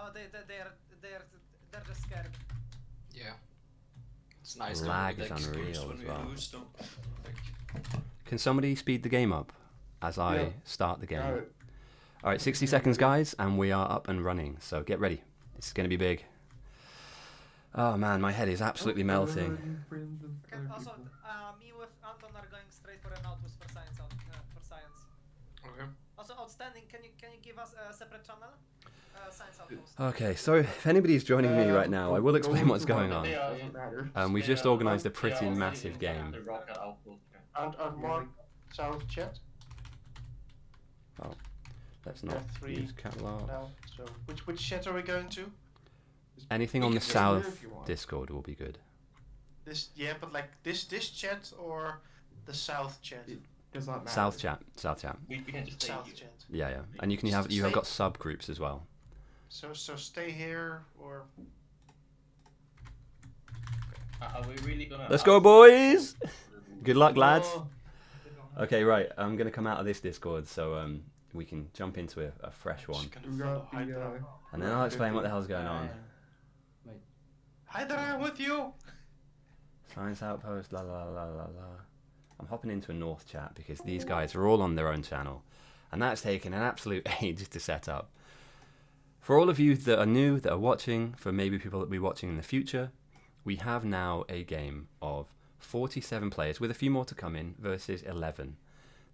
No, they're just scared. Yeah. It's nice The to lag is relax unreal when as we well. lose, though. Like, Can somebody speed the game up as I Yeah. start the game? Alright. All right, 60 seconds, guys, and we are up and running. So get ready. It's going to be big. Oh man, my head is absolutely melting. Okay, also, me with Anton are going straight for an outpost for science. For science. okay. Also, outstanding. Can you give us a separate channel? Science outpost. Okay, so if anybody's joining me right now, I will explain what's going on. Doesn't matter. We just organised a pretty massive game. And Mark, south chat. Oh, let's There not are 3 use catalog. now. So which chat are we going to? Anything on You the can go here south if you want. Discord will be good. This but like this chat or the south chat? It does not matter. South chat, south chat. We can just stay South here. chat. Yeah, yeah. And you have got subgroups as well. So stay here or Are we really gonna? Let's go, boys! Good luck, lads. Oh, Okay, right. I'm gonna come out of this Discord so we can jump into a fresh one, just gonna We follow got the, Hydra. and then I'll explain what the hell's going on. Hydra with you. Science Outpost, la la la la la. I'm hopping into a North chat because these guys are all on their own channel, and that's taken an absolute age to set up. For all of you that are new, that are watching, for maybe people that will be watching in the future, we have now a game of 47 players, with a few more to come in, versus 11.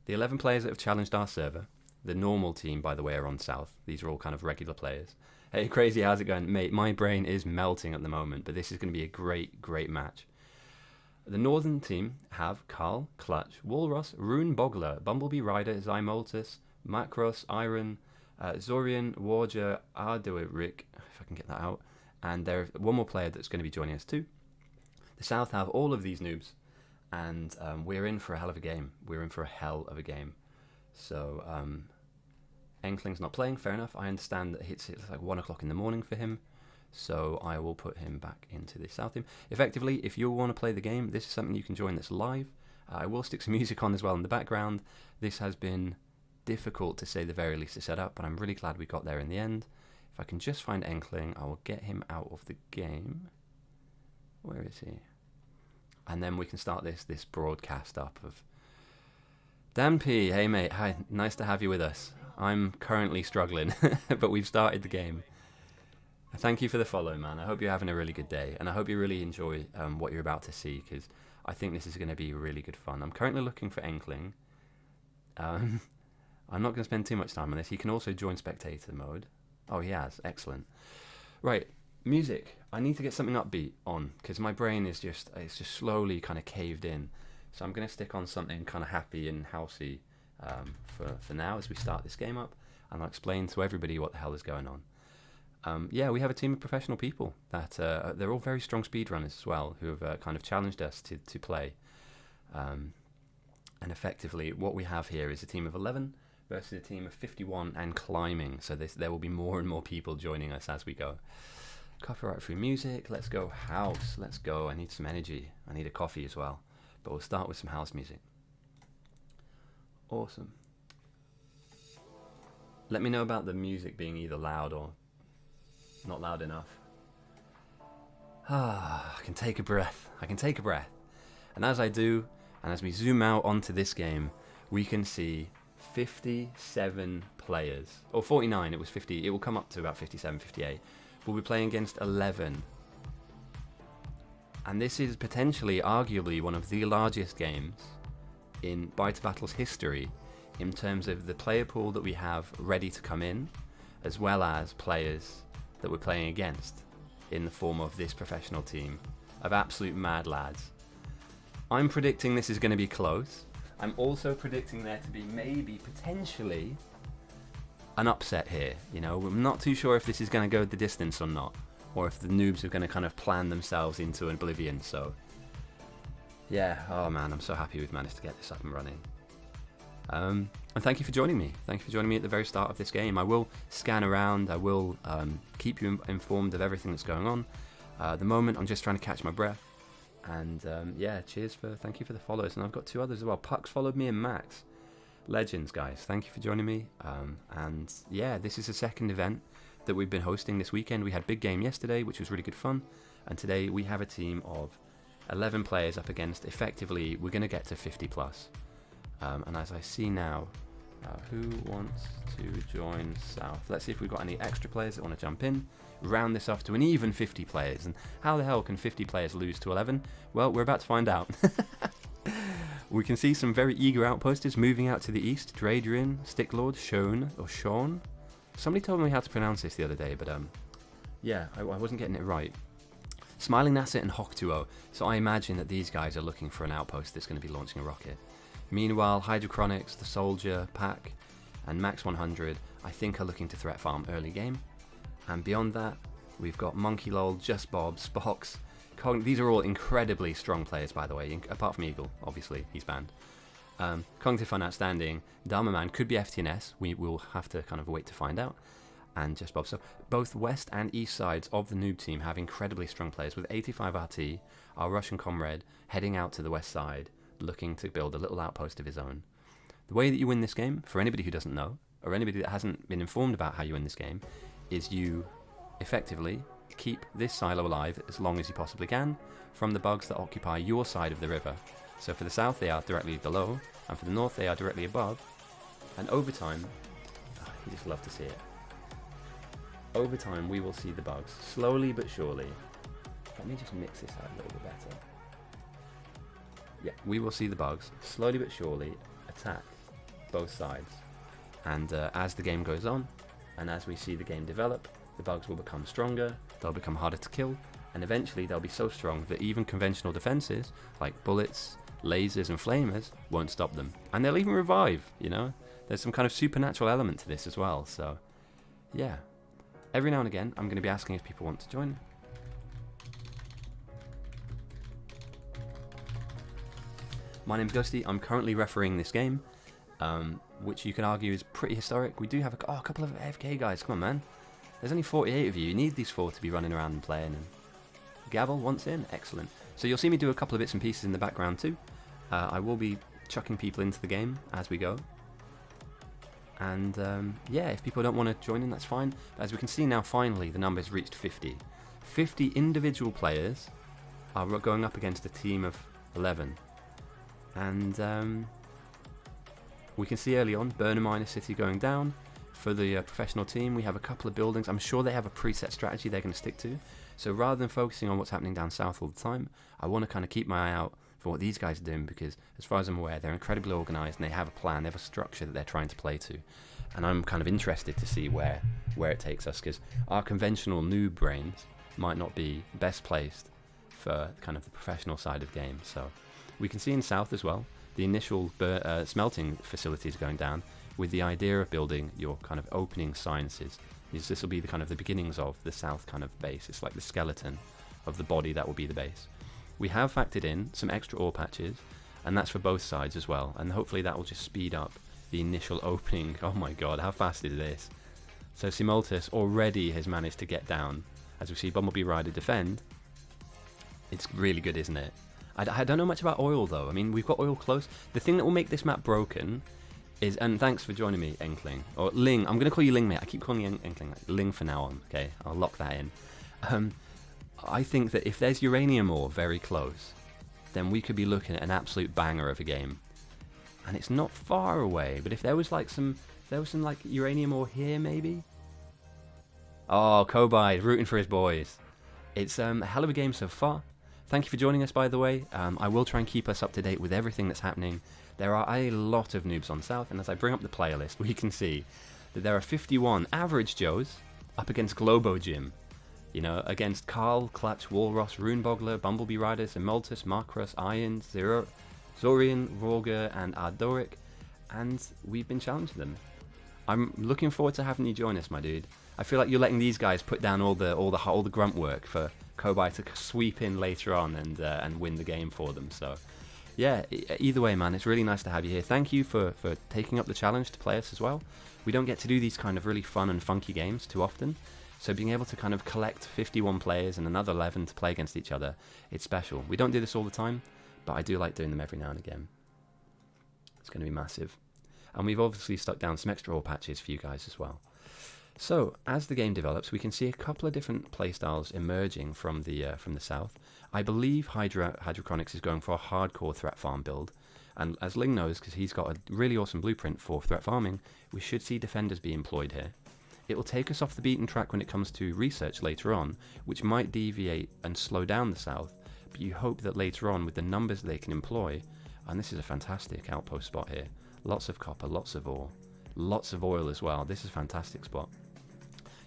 The 11 players that have challenged our server, the normal team, by the way, are on South. These are all kind of regular players. Hey, Crazy, how's it going? Mate, my brain is melting at the moment, but this is going to be a great, great match. The Northern team have Carl, Clutch, Walrus, Rune Bogler, Bumblebee Rider, Zymoltus, Macross, Iron, Zorian, Warger, Arduirik, if I can get that out, and there's one more player that's going to be joining us too. The South have all of these noobs, and we're in for a hell of a game. We're in for a hell of a game. So, Enkling's not playing, fair enough. I understand that it's like 1 o'clock in the morning for him, so I will put him back into the South team. Effectively, if you want to play the game, this is something you can join that's live. I will stick some music on as well in the background. This has been difficult to say the very least to set up, but I'm really glad we got there in the end. If I can just find Enkling, I will get him out of the game. Where is he? And then we can start this broadcast up of... Dan P, hey mate, hi, nice to have you with us. I'm currently struggling, but we've started the game. Thank you for the follow, man. I hope you're having a really good day, and I hope you really enjoy what you're about to see, because I think this is going to be really good fun. I'm currently looking for Enkling. I'm not going to spend too much time on this. He can also join spectator mode. Oh, he has. Excellent. Right, music. I need to get something upbeat on, because my brain is just slowly kind of caved in. So I'm going to stick on something kind of happy and housey for now as we start this game up, and I'll explain to everybody what the hell is going on. Yeah, we have a team of professional people that they're all very strong speedrunners as well, who have kind of challenged us to play. And effectively, what we have here is a team of 11 versus a team of 51 and climbing. So there will be more and more people joining us as we go. Copyright-free music. Let's go house. Let's go. I need some energy. I need a coffee as well. But we'll start with some house music. Awesome. Let me know about the music being either loud or not loud enough. I can take a breath. I can take a breath. And as I do, and as we zoom out onto this game, we can see 57 players. Or 49, it was 50. It will come up to about 57, 58. We'll be playing against 11. And this is potentially, arguably, one of the largest games in Bite Battle's history in terms of the player pool that we have ready to come in, as well as players that we're playing against in the form of this professional team of absolute mad lads. I'm predicting this is going to be close. I'm also predicting there to be maybe, potentially, an upset here. You know, I'm not too sure if this is going to go the distance or not, or if the noobs are going to kind of plan themselves into oblivion. So, yeah, oh man, I'm so happy we've managed to get this up and running. And thank you for joining me. Thank you for joining me at the very start of this game. I will scan around. I will keep you informed of everything that's going on. At the moment, I'm just trying to catch my breath. And yeah, thank you for the follows. And I've got 2 others as well. Pucks followed me and Max. Legends, guys. Thank you for joining me. And yeah, this is the second event that we've been hosting this weekend. We had big game yesterday, which was really good fun, and today we have a team of 11 players up against, effectively, we're going to get to 50 plus. And as I see now, who wants to join South? Let's see if we've got any extra players that want to jump in, round this off to an even 50 players. And how the hell can 50 players lose to 11? Well, we're about to find out. We can see some very eager outposters moving out to the east. Dradrian, Sticklord, Sean. Somebody told me how to pronounce this the other day, but yeah, I wasn't getting it right. Smiling Nasset and Hoktuo. So I imagine that these guys are looking for an outpost that's going to be launching a rocket. Meanwhile, Hydrochronics, the Soldier, Pack, and Max 100, I think are looking to threat farm early game. And beyond that, we've got Monkey Lol, Just Bob, Spox. These are all incredibly strong players, by the way, apart from Eagle, obviously, he's banned. Cognitive Fun Outstanding, Dharma Man could be FTNS, we will have to kind of wait to find out, and Just Bob. So both west and east sides of the noob team have incredibly strong players, with 85 RT, our Russian comrade, heading out to the west side, looking to build a little outpost of his own. The way that you win this game, for anybody who doesn't know, or anybody that hasn't been informed about how you win this game, is you effectively keep this silo alive as long as you possibly can from the bugs that occupy your side of the river. So for the south they are directly below, and for the north they are directly above, and over time, you just love to see it, over time we will see the bugs, slowly but surely. Let me just mix this out a little bit better. Yeah, we will see the bugs, slowly but surely, attack both sides. And as the game goes on, and as we see the game develop, the bugs will become stronger, they'll become harder to kill, and eventually they'll be so strong that even conventional defenses, like bullets, lasers and flamers, won't stop them. And they'll even revive, you know? There's some kind of supernatural element to this as well, so yeah. Every now and again, I'm going to be asking if people want to join. My name's Ghosty, I'm currently refereeing this game, which you can argue is pretty historic. We do have a couple of AFK guys, come on man. There's only 48 of you, you need these 4 to be running around and playing. And Gavel once in, excellent. So you'll see me do a couple of bits and pieces in the background too. I will be chucking people into the game as we go. And yeah, if people don't want to join in, that's fine. But as we can see now, finally, the number's reached 50. 50 individual players are going up against a team of 11. And we can see early on, Burnham City going down. For the professional team, we have a couple of buildings. I'm sure they have a preset strategy they're going to stick to. So rather than focusing on what's happening down south all the time, I want to kind of keep my eye out for what these guys are doing, because as far as I'm aware, they're incredibly organised and they have a plan, they have a structure that they're trying to play to. And I'm kind of interested to see where it takes us, because our conventional noob brains might not be best placed for kind of the professional side of games. So we can see in south as well, the initial smelting facilities going down, with the idea of building your kind of opening sciences. This will be the kind of the beginnings of the south kind of base. It's like the skeleton of the body that will be the base. We have factored in some extra ore patches, and that's for both sides as well, and hopefully that will just speed up the initial opening. Oh my god, how fast is this? So Simultus already has managed to get down. As we see Bumblebee Rider defend, it's really good, isn't it? I don't know much about oil though. I mean, we've got oil close. The thing that will make this map broken is, and thanks for joining me, Enkling, or Ling. I'm going to call you Ling, mate. I keep calling you Enkling. Ling for now on, okay? I'll lock that in. I think that if there's uranium ore very close, then we could be looking at an absolute banger of a game. And it's not far away, but if there was like some like uranium ore here, maybe? Oh, Kobai, rooting for his boys. It's a hell of a game so far. Thank you for joining us, by the way. I will try and keep us up to date with everything that's happening. There are a lot of noobs on South, and as I bring up the player list, we can see that there are 51 average Joes up against Globo Jim. You know, against Carl, Clutch, Walross, Runebogler, Bumblebee Riders, Emultus, Marcrus, Iron, Zorian, Roger, and Ardoric, and we've been challenging them. I'm looking forward to having you join us, my dude. I feel like you're letting these guys put down all the grunt work for Kobai to sweep in later on and win the game for them. So yeah, either way, man, it's really nice to have you here. Thank you for taking up the challenge to play us as well. We don't get to do these kind of really fun and funky games too often, so being able to kind of collect 51 players and another 11 to play against each other, it's special. We don't do this all the time, but I do like doing them every now and again. It's going to be massive. And we've obviously stuck down some extra ore patches for you guys as well. So, as the game develops, we can see a couple of different playstyles emerging from the south. I believe Hydrochronics is going for a hardcore threat farm build, and as Ling knows, because he's got a really awesome blueprint for threat farming, we should see defenders be employed here. It will take us off the beaten track when it comes to research later on, which might deviate and slow down the south, but you hope that later on, with the numbers they can employ, and this is a fantastic outpost spot here, lots of copper, lots of ore, lots of oil as well. This is a fantastic spot.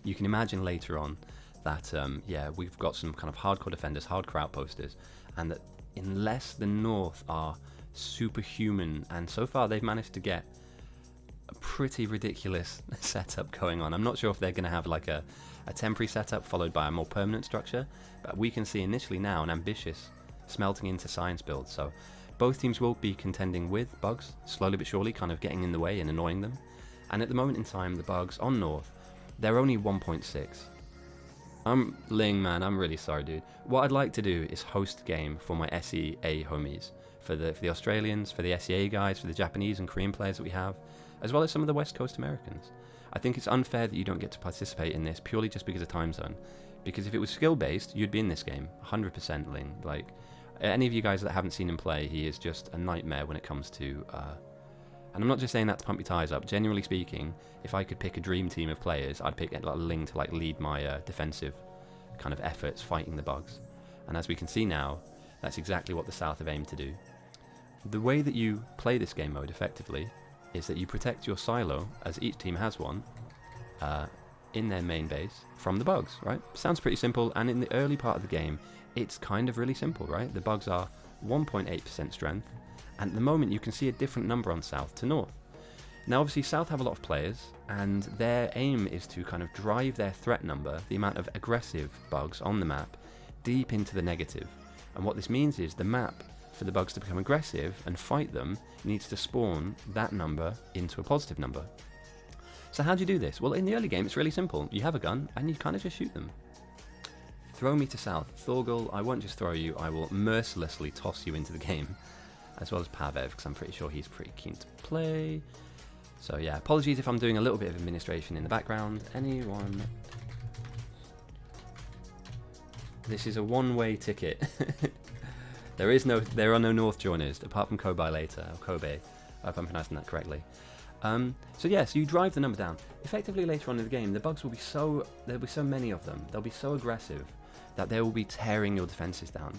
You can imagine later on that, yeah, we've got some kind of hardcore defenders, hardcore outposters, and that unless the north are superhuman, and so far they've managed to get a pretty ridiculous setup going on. I'm not sure if they're going to have like a temporary setup followed by a more permanent structure, but we can see initially now an ambitious smelting into science build. So both teams will be contending with bugs, slowly but surely, kind of getting in the way and annoying them. And at the moment in time, the bugs on north, they're only 1.6. Ling, man, I'm really sorry, dude. What I'd like to do is host game for my SEA homies, for the Australians, for the SEA guys, for the Japanese and Korean players that we have, as well as some of the West Coast Americans. I think it's unfair that you don't get to participate in this purely just because of time zone. Because if it was skill-based, you'd be in this game, 100% Ling. Like, any of you guys that haven't seen him play, he is just a nightmare when it comes to... and I'm not just saying that to pump your tires up. Genuinely speaking, if I could pick a dream team of players, I'd pick like Ling to like lead my defensive kind of efforts fighting the bugs. And as we can see now, that's exactly what the South have aimed to do. The way that you play this game mode effectively is that you protect your silo, as each team has one, in their main base from the bugs, right? Sounds pretty simple, and in the early part of the game, it's kind of really simple, right? The bugs are 1.8% strength, and at the moment you can see a different number on South to North. Now obviously South have a lot of players, and their aim is to kind of drive their threat number, the amount of aggressive bugs on the map, deep into the negative. And what this means is the map, for the bugs to become aggressive and fight them, needs to spawn that number into a positive number. So how do you do this? Well, in the early game it's really simple. You have a gun and you kind of just shoot them. Throw me to South. Thorgal, I won't just throw you, I will mercilessly toss you into the game. As well as Pavev, because I'm pretty sure he's pretty keen to play. So yeah, apologies if I'm doing a little bit of administration in the background. Anyone? This is a one-way ticket. There are no North joiners, apart from Kobe later, or Kobe, if I'm pronouncing that correctly. So yeah, so you drive the number down. Effectively later on in the game, the bugs will be there'll be so many of them, they'll be so aggressive, that they will be tearing your defenses down.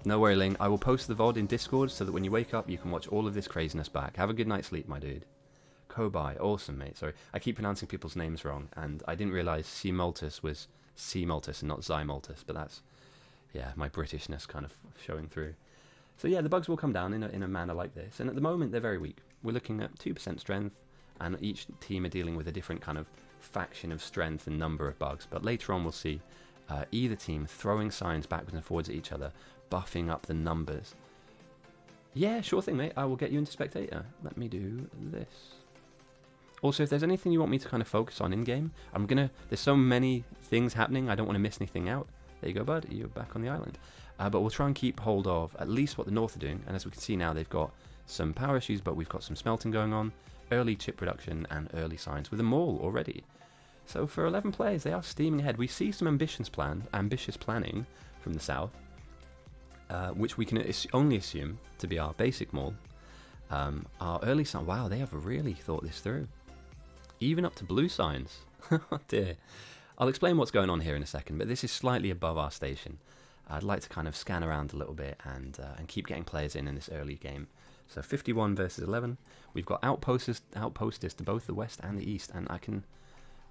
No worry, Ling, I will post the VOD in Discord so that when you wake up, you can watch all of this craziness back. Have a good night's sleep, my dude. Kobai, awesome, mate. Sorry, I keep pronouncing people's names wrong, and I didn't realise C-Maltus was C-Maltus and not Zy-Maltus, but that's, yeah, my Britishness kind of showing through. So yeah, the bugs will come down in a manner like this, and at the moment they're very weak. We're looking at 2% strength, and each team are dealing with a different kind of faction of strength and number of bugs, but later on we'll see either team throwing signs backwards and forwards at each other, buffing up the numbers. Yeah, sure thing, mate. I will get you into spectator. Let me do this. Also, if there's anything you want me to kind of focus on in-game, there's so many things happening, I don't want to miss anything out. There you go, bud. You're back on the island. But we'll try and keep hold of at least what the North are doing. And as we can see now, they've got some power issues, but we've got some smelting going on, early chip production, and early signs with them all already. So for 11 players, they are steaming ahead. We see some ambitious planning from the South, which we can only assume to be our basic mall. Our early sign, wow, they have really thought this through. Even up to blue signs. Oh dear. I'll explain what's going on here in a second, but this is slightly above our station. I'd like to kind of scan around a little bit and keep getting players in this early game. So 51 versus 11. We've got outposters to both the west and the east, and I can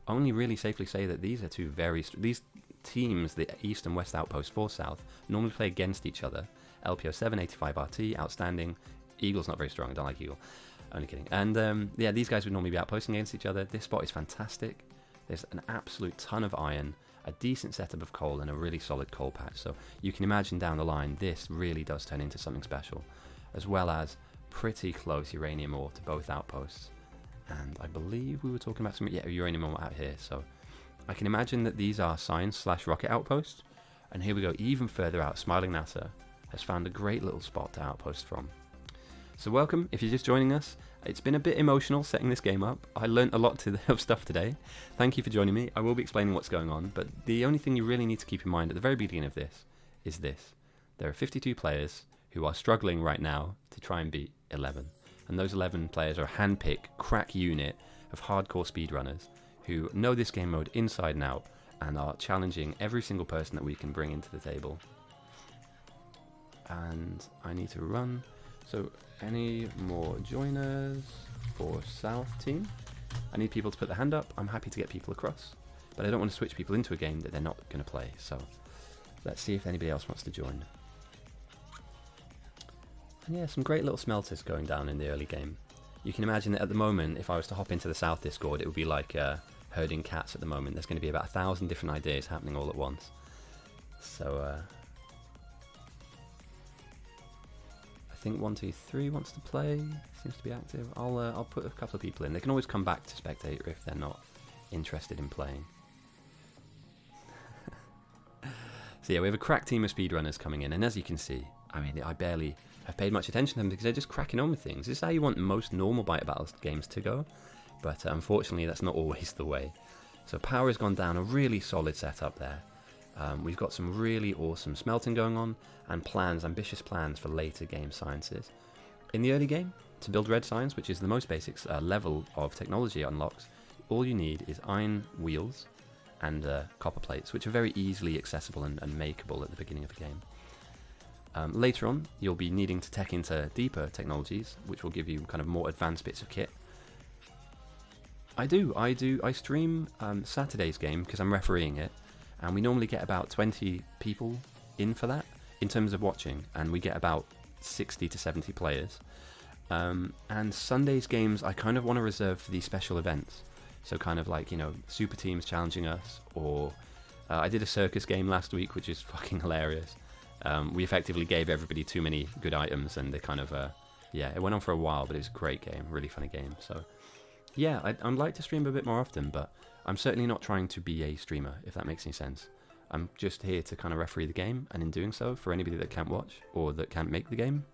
only really safely say that these are two these teams, the east and west outposts for South, normally play against each other. LPO 7, 85 RT, outstanding. Eagle's not very strong, I don't like Eagle. Only kidding. And yeah, these guys would normally be outposting against each other. This spot is fantastic. There's an absolute ton of iron, a decent setup of coal, and a really solid coal patch. So you can imagine down the line, this really does turn into something special, as well as pretty close uranium ore to both outposts. And I believe we were talking about some uranium ore out here. So I can imagine that these are science/rocket outposts. And here we go, even further out, Smiling NASA has found a great little spot to outpost from. So welcome, if you're just joining us. It's been a bit emotional setting this game up. I learnt a lot of stuff today. Thank you for joining me. I will be explaining what's going on, but the only thing you really need to keep in mind at the very beginning of this is this. There are 52 players who are struggling right now to try and beat 11. And those 11 players are a hand-picked, crack unit of hardcore speedrunners who know this game mode inside and out and are challenging every single person that we can bring into the table. And I need to run. So any more joiners for South team? I need people to put their hand up. I'm happy to get people across, but I don't want to switch people into a game that they're not going to play. So let's see if anybody else wants to join. And yeah, some great little smelters going down in the early game. You can imagine that at the moment, if I was to hop into the South Discord, it would be like herding cats at the moment. There's going to be about 1,000 different ideas happening all at once. So I think 123 wants to play, seems to be active. I'll put a couple of people in. They can always come back to spectator if they're not interested in playing. So yeah, we have a crack team of speedrunners coming in, and as you can see, I mean, I barely have paid much attention to them because they're just cracking on with things. This is how you want most normal Bite Battles games to go, but unfortunately that's not always the way. So power has gone down, a really solid setup there. We've got some really awesome smelting going on, and plans, ambitious plans for later game sciences. In the early game, to build red science, which is the most basic level of technology it unlocks, all you need is iron wheels and copper plates, which are very easily accessible and makeable at the beginning of the game. Later on, you'll be needing to tech into deeper technologies, which will give you kind of more advanced bits of kit. I stream Saturday's game because I'm refereeing it, and we normally get about 20 people in for that in terms of watching, and we get about 60 to 70 players. And Sunday's games I kind of want to reserve for these special events, so kind of like, you know, super teams challenging us, or I did a circus game last week, which is fucking hilarious. We effectively gave everybody too many good items, and they kind of yeah, it went on for a while, but it was a great game, really funny game. So yeah, I'd like to stream a bit more often, but I'm certainly not trying to be a streamer, if that makes any sense. I'm just here to kind of referee the game, and in doing so, for anybody that can't watch or that can't make the game.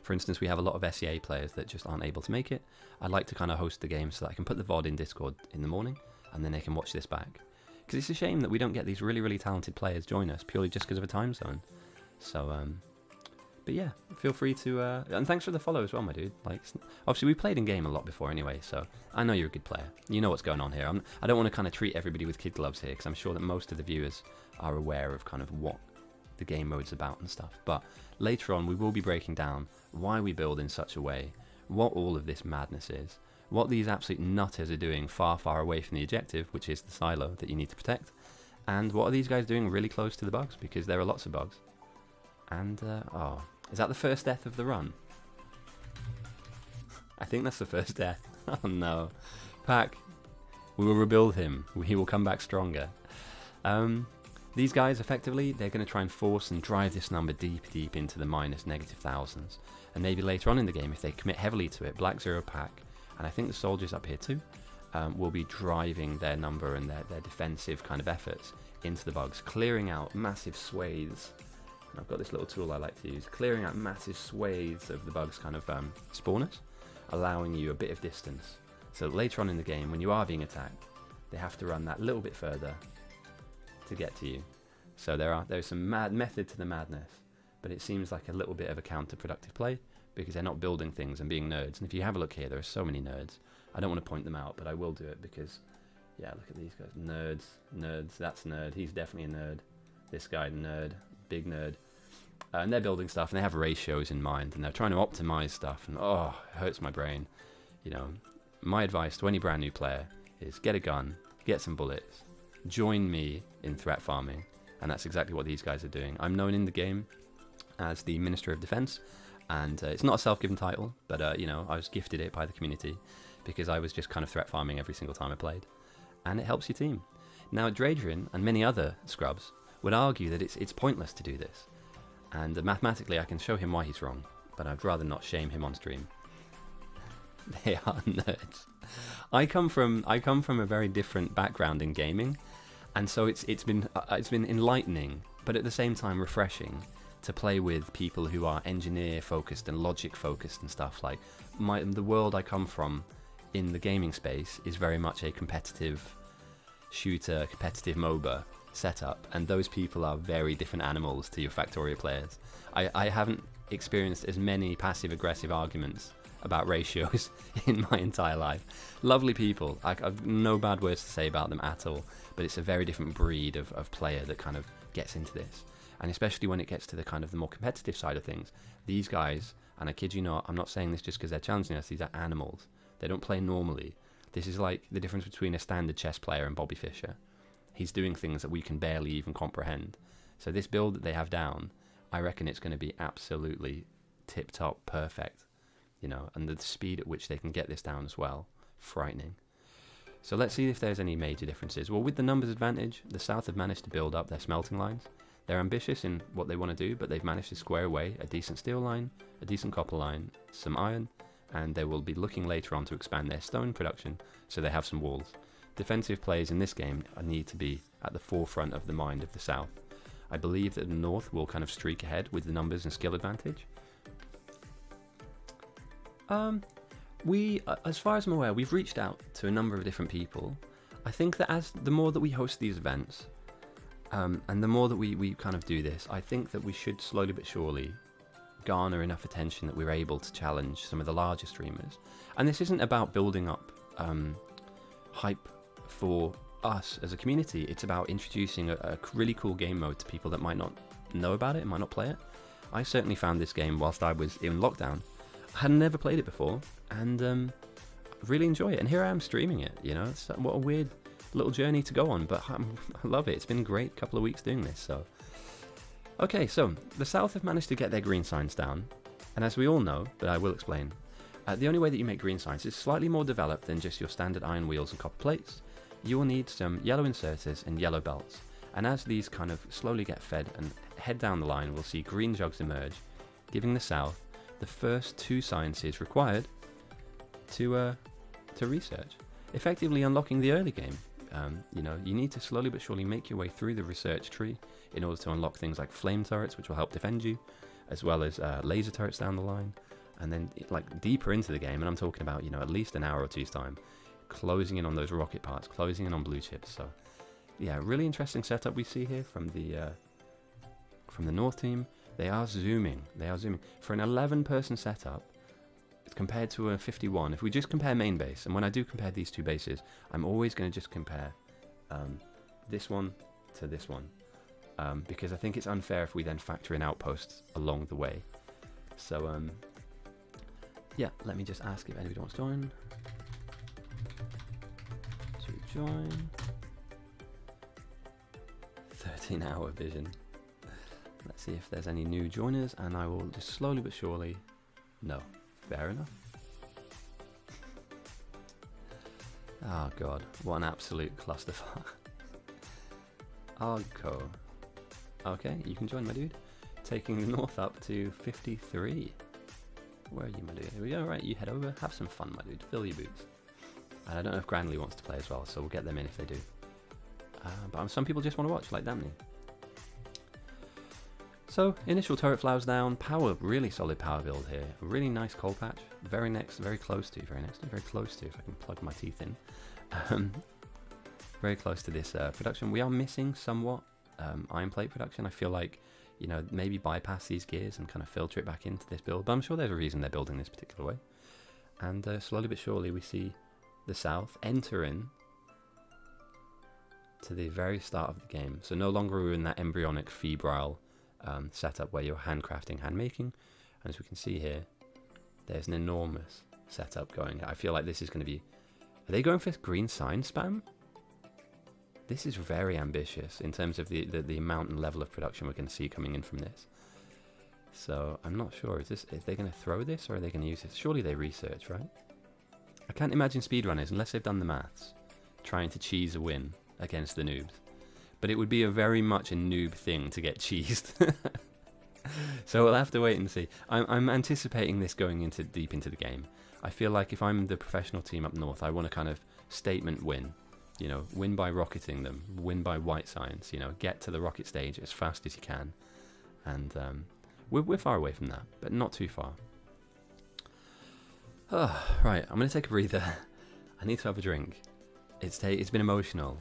For instance, we have a lot of SEA players that just aren't able to make it. I'd like to kind of host the game so that I can put the VOD in Discord in the morning, and then they can watch this back. Because it's a shame that we don't get these really, really talented players join us purely just because of a time zone. So, but yeah, feel free to, and thanks for the follow as well, my dude. Like, obviously we played in game a lot before anyway, so I know you're a good player. You know what's going on here. I don't want to kind of treat everybody with kid gloves here, because I'm sure that most of the viewers are aware of kind of what the game mode's about and stuff. But later on, we will be breaking down why we build in such a way, what all of this madness is, what these absolute nutters are doing far, far away from the objective, which is the silo that you need to protect, and what are these guys doing really close to the bugs, because there are lots of bugs. And, oh, is that the first death of the run? I think that's the first death. Oh no. Pack, we will rebuild him. He will come back stronger. These guys, effectively, they're going to try and force and drive this number deep, deep into the minus negative thousands. And maybe later on in the game, if they commit heavily to it, Black Zero Pack, and I think the soldiers up here too, will be driving their number and their defensive kind of efforts into the bugs, clearing out massive swathes. And I've got this little tool I like to use, clearing out massive swathes of the bugs kind of spawners, allowing you a bit of distance. So later on in the game, when you are being attacked, they have to run that little bit further to get to you. So there's some mad method to the madness, but it seems like a little bit of a counterproductive play because they're not building things and being nerds. And if you have a look here, there are so many nerds. I don't want to point them out, but I will do it because, yeah, look at these guys. Nerds, that's nerd. He's definitely a nerd. This guy, nerd, big nerd. And they're building stuff, and they have ratios in mind, and they're trying to optimize stuff, and oh, it hurts my brain. You know, my advice to any brand new player is get a gun, get some bullets, join me in threat farming, and that's exactly what these guys are doing. I'm known in the game as the Minister of Defense, and it's not a self-given title, but you know, I was gifted it by the community because I was just kind of threat farming every single time I played, and it helps your team. Now, Dradrin and many other scrubs would argue that it's pointless to do this, and mathematically I can show him why he's wrong, but I'd rather not shame him on stream. They are nerds. I come from a very different background in gaming, and so it's been enlightening, but at the same time refreshing, to play with people who are engineer focused and logic focused and stuff. Like the world I come from in the gaming space is very much a competitive shooter, competitive MOBA setup, and those people are very different animals to your Factorio players. I haven't experienced as many passive aggressive arguments about ratios in my entire life. Lovely people, I've no bad words to say about them at all, but it's a very different breed of player that kind of gets into this, and especially when it gets to the kind of the more competitive side of things. These guys, and I kid you not, I'm not saying this just because they're challenging us, these are animals. They don't play normally. This is like the difference between a standard chess player and Bobby Fischer. He's doing things that we can barely even comprehend. So this build that they have down, I reckon it's going to be absolutely tip-top perfect, you know, and the speed at which they can get this down as well, frightening. So let's see if there's any major differences. Well, with the numbers advantage, the South have managed to build up their smelting lines. They're ambitious in what they want to do, but they've managed to square away a decent steel line, a decent copper line, some iron, and they will be looking later on to expand their stone production, so they have some walls. Defensive players in this game need to be at the forefront of the mind of the South. I believe that the North will kind of streak ahead with the numbers and skill advantage. As far as I'm aware, we've reached out to a number of different people. I think that as the more that we host these events, and the more that we kind of do this, I think that we should slowly but surely garner enough attention that we're able to challenge some of the larger streamers. And this isn't about building up hype for us as a community. It's about introducing a really cool game mode to people that might not know about it and might not play it. I certainly found this game whilst I was in lockdown. I had never played it before, and really enjoy it. And here I am streaming it, you know. It's, what a weird little journey to go on, but I love it. It's been a great couple of weeks doing this. So okay, so the South have managed to get their green signs down, and as we all know, but I will explain, the only way that you make green signs is slightly more developed than just your standard iron wheels and copper plates. You will need some yellow inserters and yellow belts, and as these kind of slowly get fed and head down the line, we'll see green jugs emerge, giving the South the first 2 sciences required to research, effectively unlocking the early game. You know, you need to slowly but surely make your way through the research tree in order to unlock things like flame turrets, which will help defend you, as well as laser turrets down the line, and then like deeper into the game, and I'm talking about, you know, at least an hour or two's time, closing in on those rocket parts, closing in on blue chips. So yeah, really interesting setup we see here from the North team. They are zooming for an 11-person setup compared to a 51. If we just compare main base, and when I do compare these 2 bases, I'm always going to just compare this one to this one, because I think it's unfair if we then factor in outposts along the way. So yeah, let me just ask if anybody wants to join. To join. 13-hour vision. Let's see if there's any new joiners, and I will just slowly but surely. No, fair enough. Oh god, what an absolute clusterfuck. Arco. Okay, you can join, my dude. Taking the North up to 53. Where are you, my dude? Here we go. Right, you head over. Have some fun, my dude. Fill your boots. And I don't know if Granley wants to play as well, so we'll get them in if they do. But some people just want to watch, like Damney. So, initial turret flowers down. Power, really solid power build here. A really nice coal patch. Very close to, if I can plug my teeth in. Very close to this production. We are missing somewhat iron plate production. I feel like, you know, maybe bypass these gears and kind of filter it back into this build. But I'm sure there's a reason they're building this particular way. And slowly but surely we see the South entering to the very start of the game. So no longer we're in that embryonic, febrile setup where you're handcrafting, hand making. And as we can see here, there's an enormous setup going. I feel like this is going to be... Are they going for green sign spam? This is very ambitious in terms of the amount and level of production we're going to see coming in from this. So I'm not sure. Is they going to throw this, or are they going to use this? Surely they research, right? I can't imagine speedrunners, unless they've done the maths, trying to cheese a win against the noobs. But it would be a very much a noob thing to get cheesed. So we'll have to wait and see. I'm anticipating this going deep into the game. I feel like if I'm the professional team up north, I want to kind of statement win. You know, win by rocketing them, win by white science, you know, get to the rocket stage as fast as you can. And we're far away from that, but not too far. Oh, right, I'm going to take a breather. I need to have a drink. It's been emotional.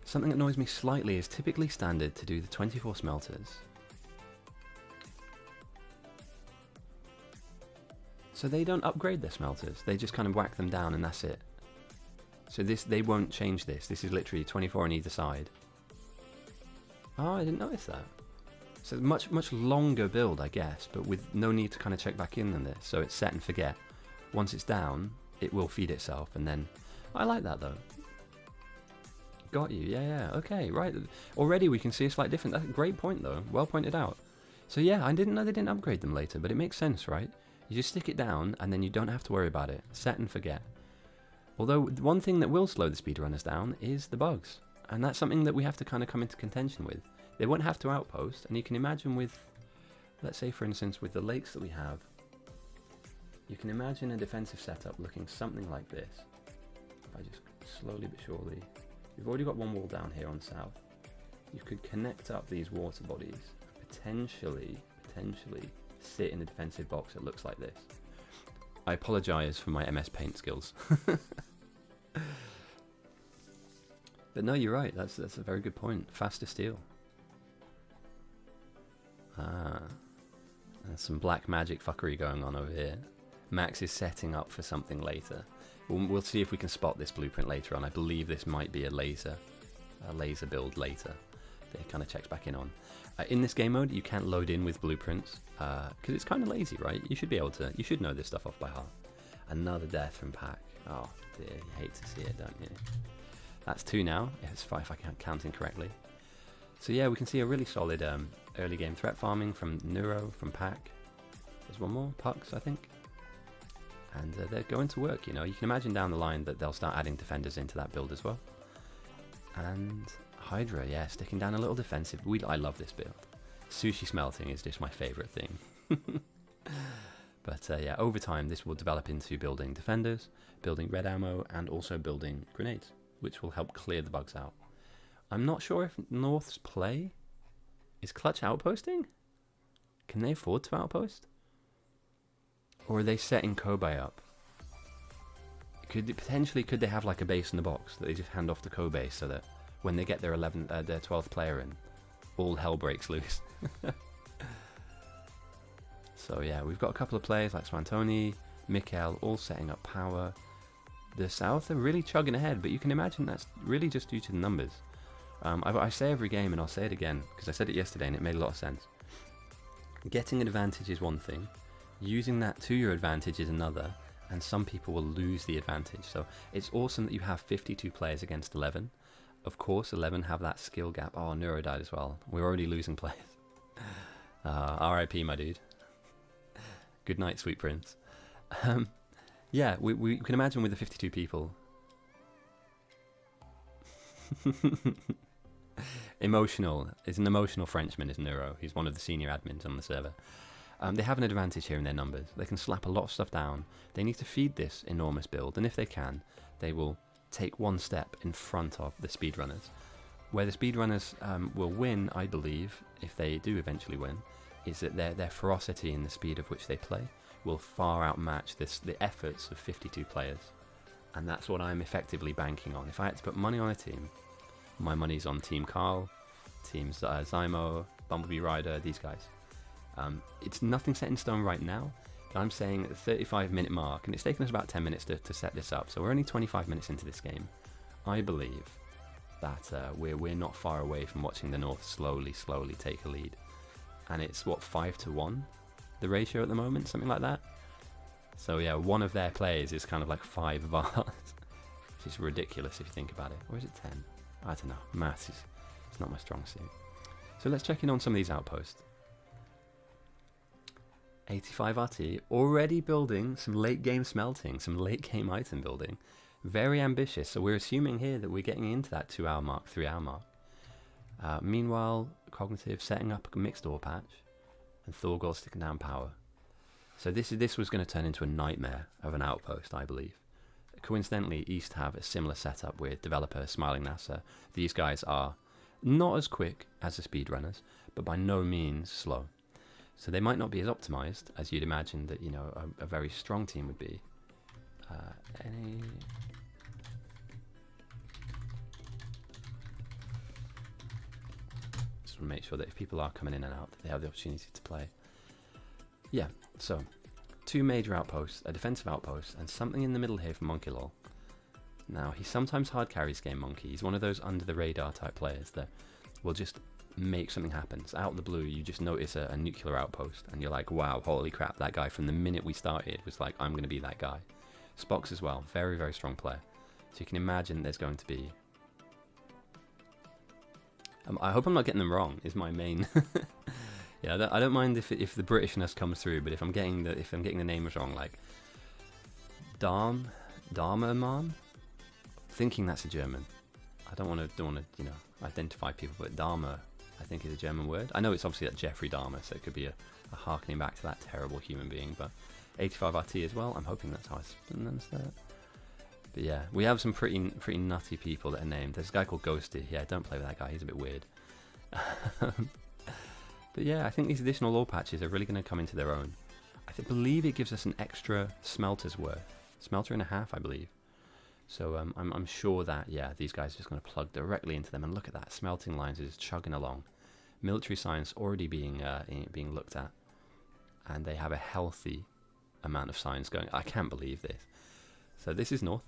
Something that annoys me slightly is typically standard to do the 24 smelters. So they don't upgrade their smelters, they just kind of whack them down and that's it. So they won't change this. This is literally 24 on either side. Oh, I didn't notice that. So much longer build, I guess, but with no need to kind of check back in than this. So it's set and forget. Once it's down, it will feed itself, and then I like that though. Got you, yeah, okay, right. Already we can see a slight difference. That's a great point though, well pointed out. So yeah, I didn't know they didn't upgrade them later, but it makes sense, right? You just stick it down, and then you don't have to worry about it. Set and forget. Although one thing that will slow the speedrunners down is the bugs, and that's something that we have to kind of come into contention with. They won't have to outpost, and you can imagine with, let's say for instance with the lakes that we have, you can imagine a defensive setup looking something like this. If I just slowly but surely, we've already got one wall down here on south. You could connect up these water bodies, potentially sit in a defensive box that looks like this. I apologise for my MS Paint skills. But no, you're right, that's a very good point. Faster steel. There's some black magic fuckery going on over here. Max is setting up for something later. We'll see if we can spot this blueprint later on. I believe this might be a laser build later that it kind of checks back in on. In this game mode, you can't load in with blueprints because it's kind of lazy, right? You should be able to. You should know this stuff off by heart. Another death from Pack. Oh dear, you hate to see it, don't you? That's 2 now. It's 5 if I can't count incorrectly. So yeah, we can see a really solid early game threat farming from Neuro, from Pack. There's one more, Pucks, I think. And they're going to work, you know. You can imagine down the line that they'll start adding defenders into that build as well. And Hydra, yeah, sticking down a little defensive. I love this build. Sushi smelting is just my favourite thing. But yeah, over time this will develop into building defenders, building red ammo, and also building grenades, which will help clear the bugs out. I'm not sure if North's play is Clutch outposting? Can they afford to outpost? Or are they setting Kobe up? Could they have like a base in the box that they just hand off to Kobe so that when they get their 12th player in, all hell breaks loose? So yeah, we've got a couple of players like Swantoni, Mikkel, all setting up power. The South are really chugging ahead, but you can imagine that's really just due to the numbers. I say every game, and I'll say it again, because I said it yesterday and it made a lot of sense. Getting an advantage is one thing, using that to your advantage is another, and some people will lose the advantage. So it's awesome that you have 52 players against 11. Of course, 11 have that skill gap. Oh, Neuro died as well. We're already losing players. RIP, my dude. Good night, sweet prince. Yeah, we can imagine with the 52 people. Emotional. Is an emotional Frenchman, is Neuro. He's one of the senior admins on the server. They have an advantage here in their numbers. They can slap a lot of stuff down. They need to feed this enormous build, and if they can, they will take one step in front of the speedrunners. Where the speedrunners will win, I believe, if they do eventually win, is that their ferocity and the speed of which they play will far outmatch the efforts of 52 players. And that's what I'm effectively banking on. If I had to put money on a team, my money's on Team Carl, Team Zymo, Bumblebee Rider, these guys. It's nothing set in stone right now, but I'm saying at the 35-minute mark, and it's taken us about 10 minutes to set this up, so we're only 25 minutes into this game. I believe that we're not far away from watching the North slowly take a lead. And it's, what, 5-1? The ratio at the moment, something like that? So yeah, one of their players is kind of like 5 of ours, which is ridiculous if you think about it. Or is it 10? I don't know. Maths is not my strong suit. So let's check in on some of these outposts. 85 RT, already building some late game smelting, some late game item building. Very ambitious, so we're assuming here that we're getting into that 2-hour mark, 3-hour mark. Meanwhile, Cognitive setting up a mixed ore patch, and Thorgol sticking down power. So this was going to turn into a nightmare of an outpost, I believe. coincidentally, East have a similar setup with developer Smiling NASA. These guys are not as quick as the speedrunners, but by no means slow. So they might not be as optimized as you'd imagine that, you know, a very strong team would be. Just want to make sure that if people are coming in and out, that they have the opportunity to play. Yeah, so 2 major outposts, a defensive outpost, and something in the middle here for Monkey Lol. Now, he sometimes hard carries Game Monkey. He's one of those under the radar type players that will just make something happen. So out of the blue, you just notice a nuclear outpost, and you're like, wow, holy crap, that guy from the minute we started was like, I'm going to be that guy. Spox as well, very, very strong player. So you can imagine there's going to be... I hope I'm not getting them wrong, is my main... Yeah, I don't mind if the Britishness comes through, but if I'm getting the names wrong, like... Darmerman? Thinking that's a German. I don't want to, you know, identify people, but Dahmer, I think, is a German word. I know it's obviously that Jeffrey Dahmer, so it could be a harkening back to that terrible human being, but 85RT as well. I'm hoping that's how I pronounce that. But yeah, we have some pretty nutty people that are named. There's a guy called Ghosty. Yeah, don't play with that guy. He's a bit weird. But yeah, I think these additional lore patches are really going to come into their own. I believe it gives us an extra smelter's worth. Smelter and a half, I believe. So I'm sure that, yeah, these guys are just going to plug directly into them. And look at that, smelting lines is chugging along. Military science already being looked at. And they have a healthy amount of science going. I can't believe this. So this is north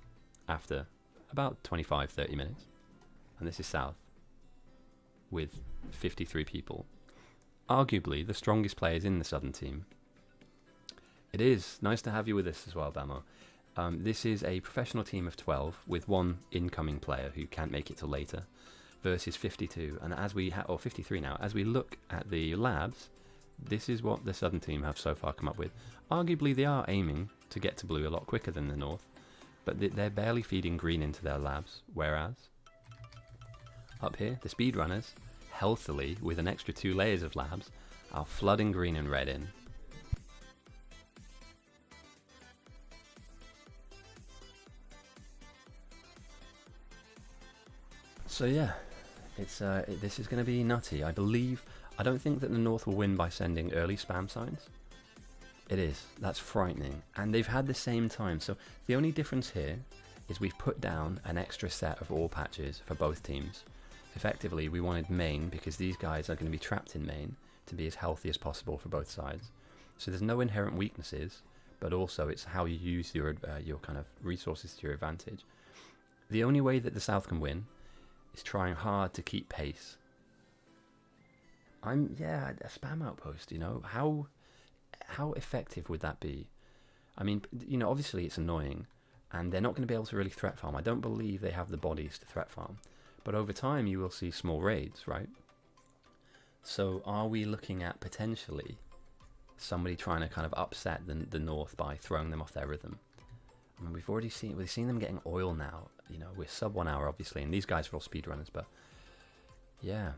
after about 25-30 minutes. And this is south with 53 people. Arguably the strongest players in the southern team. It is nice to have you with us as well, Bamo. This is a professional team of 12 with 1 incoming player who can't make it till later versus 52. And as we or 53 now, as we look at the labs, this is what the southern team have so far come up with. Arguably they are aiming to get to blue a lot quicker than the north, but they're barely feeding green into their labs, whereas up here the speedrunners, healthily with an extra 2 layers of labs, are flooding green and red in. So yeah, this is going to be nutty. I don't think that the North will win by sending early spam signs. It is. That's frightening. And they've had the same time. So the only difference here is we've put down an extra set of ore patches for both teams. Effectively, we wanted main because these guys are going to be trapped in main to be as healthy as possible for both sides. So there's no inherent weaknesses, but also it's how you use your kind of resources to your advantage. The only way that the South can win is trying hard to keep pace. A spam outpost, you know, how effective would that be? I mean, you know, obviously it's annoying, and they're not going to be able to really threat farm. I don't believe they have the bodies to threat farm, but over time you will see small raids, right? So are we looking at potentially somebody trying to kind of upset the North by throwing them off their rhythm? I mean, we've seen them getting oil now. You know, we're sub 1 hour obviously, and these guys are all speedrunners, but yeah,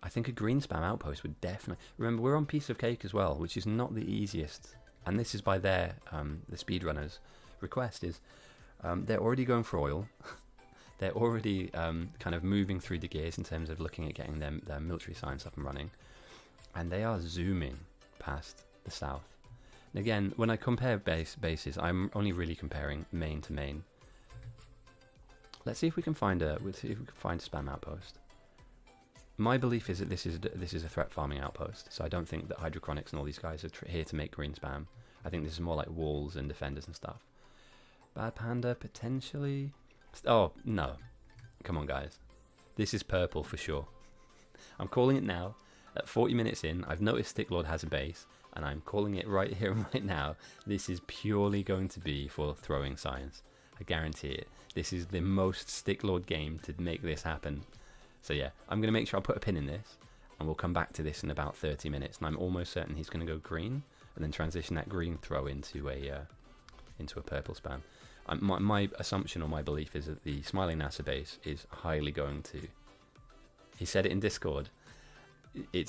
I think a green spam outpost would definitely... Remember, we're on piece of cake as well, which is not the easiest, and this is by their the speedrunners' request. Is they're already going for oil. They're already kind of moving through the gears in terms of looking at getting their military science up and running, and they are zooming past the South. And again, when I compare bases, I'm only really comparing main to main. Let's see if we can find a spam outpost. My belief is that this is a threat farming outpost, so I don't think that Hydrochronics and all these guys are here to make green spam. I think this is more like walls and defenders and stuff. Bad Panda potentially. Oh no, come on guys, this is purple for sure. I'm calling it now. At 40 minutes in, I've noticed Sticklord has a base, and I'm calling it right here and right now. This is purely going to be for throwing science. I guarantee it. This is the most Sticklord game to make this happen. So yeah, I'm going to make sure I put a pin in this, and we'll come back to this in about 30 minutes. And I'm almost certain he's going to go green, and then transition that green throw into a purple spam. My assumption or my belief is that the Smiling NASA base is highly going to... He said it in Discord. I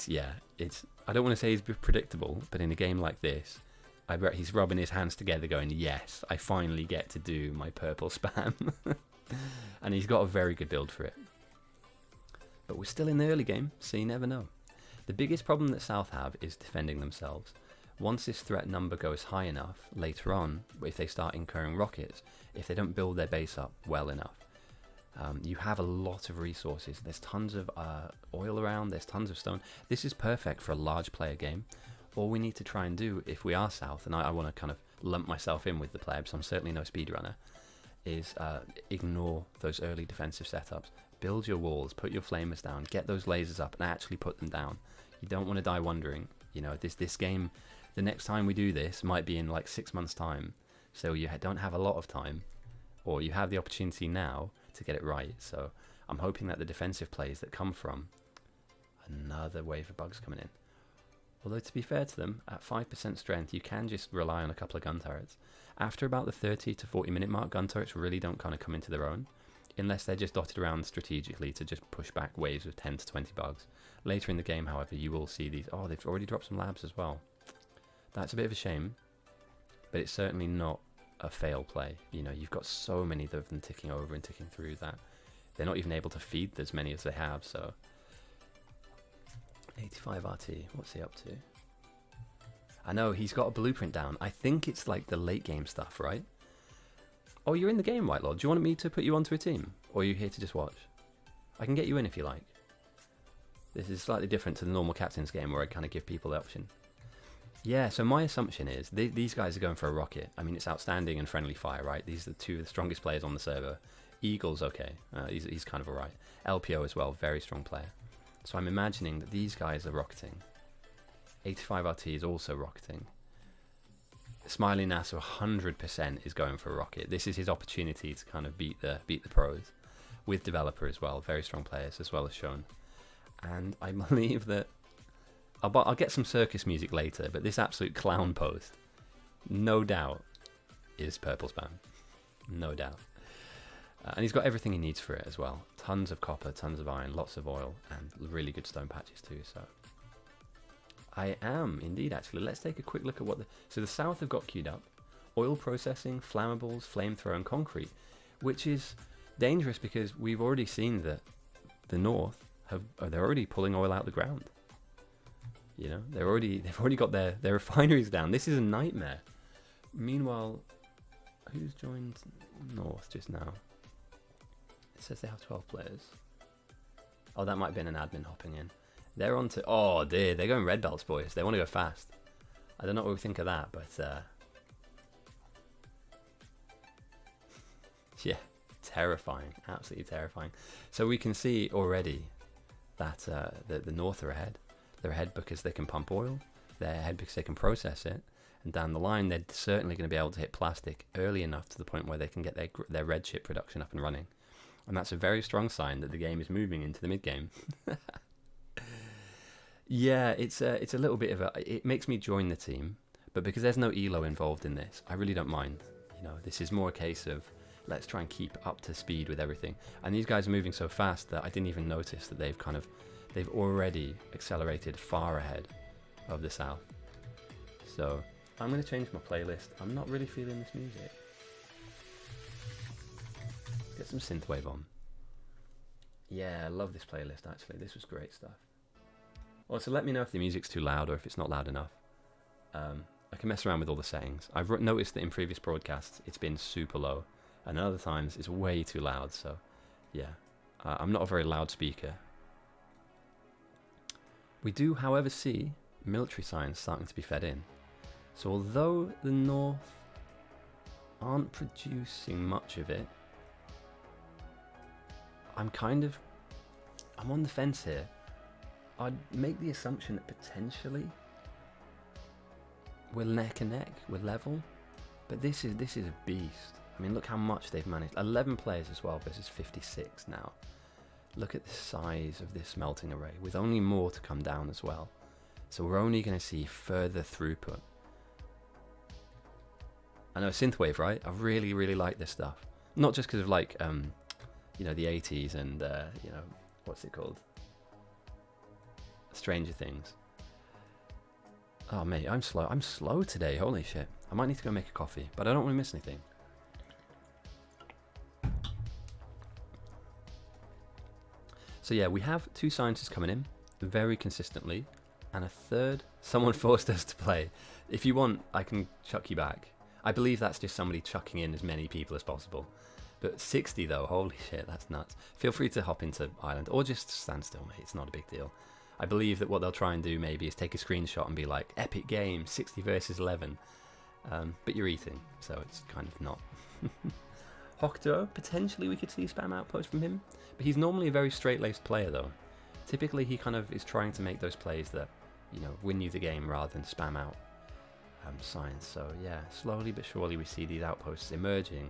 don't want to say it's predictable, but in a game like this, He's rubbing his hands together going, yes, I finally get to do my purple spam. And he's got a very good build for it. But we're still in the early game, so you never know. The biggest problem that South have is defending themselves. Once this threat number goes high enough, later on, if they start incurring rockets, if they don't build their base up well enough, you have a lot of resources. There's tons of oil around, there's tons of stone. This is perfect for a large player game. All we need to try and do, if we are South, and I want to kind of lump myself in with the plebs, I'm certainly no speedrunner, is ignore those early defensive setups. Build your walls, put your flamers down, get those lasers up and actually put them down. You don't want to die wondering. You know, this game, the next time we do this might be in like 6 months' time, so you don't have a lot of time, or you have the opportunity now to get it right. So I'm hoping that the defensive plays that come from another wave of bugs coming in. Although to be fair to them, at 5% strength, you can just rely on a couple of gun turrets. After about the 30 to 40 minute mark, gun turrets really don't kind of come into their own, unless they're just dotted around strategically to just push back waves of 10 to 20 bugs. Later in the game, however, you will see these. Oh, they've already dropped some labs as well. That's a bit of a shame, but it's certainly not a fail play. You know, you've got so many of them ticking over and ticking through that they're not even able to feed as many as they have, so... 85 RT, what's he up to? I know, he's got a blueprint down. I think it's like the late game stuff, right? Oh, you're in the game, White Lord. Do you want me to put you onto a team? Or are you here to just watch? I can get you in if you like. This is slightly different to the normal captain's game where I kind of give people the option. Yeah, so my assumption is these guys are going for a rocket. I mean, it's outstanding and friendly fire, right? These are two of the strongest players on the server. Eagle's okay. He's kind of alright. LPO as well, very strong player. So I'm imagining that these guys are rocketing. 85 RT is also rocketing. Smiley NASA 100% is going for a rocket. This is his opportunity to kind of beat the pros. With Developer as well, very strong players as well as shown. And I believe that I'll get some circus music later, but this absolute clown post, no doubt, is Purple Spam. No doubt. And he's got everything he needs for it as well. Tons of copper, tons of iron, lots of oil, and really good stone patches too. So I am indeed actually. Let's take a quick look at what so the south have got queued up. Oil processing, flammables, flamethrower, and concrete, which is dangerous because we've already seen that the north they're already pulling oil out the ground. You know, they've already got their refineries down. This is a nightmare. Meanwhile, who's joined north just now? It says they have 12 players. Oh, that might have been an admin hopping in. They're on to... Oh, dear. They're going red belts, boys. They want to go fast. I don't know what we think of that, but... yeah, terrifying. Absolutely terrifying. So we can see already that the North are ahead. They're ahead because they can pump oil. They're ahead because they can process it. And down the line, they're certainly going to be able to hit plastic early enough to the point where they can get their red chip production up and running. And that's a very strong sign that the game is moving into the mid-game. Yeah, it's a little bit of a... It makes me join the team, but because there's no elo involved in this, I really don't mind. You know, this is more a case of let's try and keep up to speed with everything. And these guys are moving so fast that I didn't even notice that they've already accelerated far ahead of the south. So I'm going to change my playlist. I'm not really feeling this music. Get some synthwave on. Yeah, I love this playlist actually. This was great stuff. Also, let me know if the music's too loud or if it's not loud enough. I can mess around with all the settings. I've noticed that in previous broadcasts it's been super low, and other times it's way too loud. So, yeah, I'm not a very loud speaker. We do, however, see military science starting to be fed in. So, although the North aren't producing much of it, I'm on the fence here. I'd make the assumption that potentially we're neck and neck, we're level, but this is a beast. I mean, look how much they've managed. 11 players as well versus 56 now. Look at the size of this smelting array, with only more to come down as well. So we're only going to see further throughput. I know, synthwave, right? I really, really like this stuff. Not just because of like, you know, the 80s and you know, what's it called? Stranger Things. Oh, mate, I'm slow. I'm slow today. Holy shit. I might need to go make a coffee, but I don't want to miss anything. So yeah, we have 2 scientists coming in very consistently, and a third, someone forced us to play. If you want, I can chuck you back. I believe that's just somebody chucking in as many people as possible. But 60 though, holy shit, that's nuts. Feel free to hop into Island, or just stand still, mate, it's not a big deal. I believe that what they'll try and do maybe is take a screenshot and be like, epic game, 60 versus 11. But you're eating, so it's kind of not. Hocto, potentially we could see spam outpost from him, but he's normally a very straight-laced player though. Typically he kind of is trying to make those plays that, you know, win you the game rather than spam out signs. So yeah, slowly but surely we see these outposts emerging,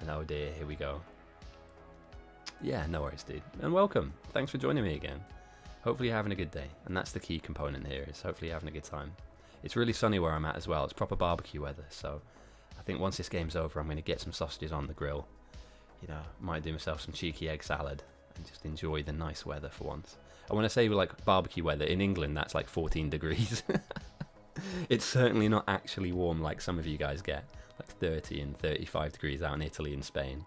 and oh dear, here we go. Yeah, no worries dude, and welcome, thanks for joining me again. Hopefully you're having a good day, and that's the key component here, is hopefully you're having a good time. It's really sunny where I'm at as well, it's proper barbecue weather, so I think once this game's over I'm going to get some sausages on the grill. You know, might do myself some cheeky egg salad, and just enjoy the nice weather for once. And when I say like barbecue weather, in England that's like 14 degrees. It's certainly not actually warm like some of you guys get, like 30 and 35 degrees out in Italy and Spain.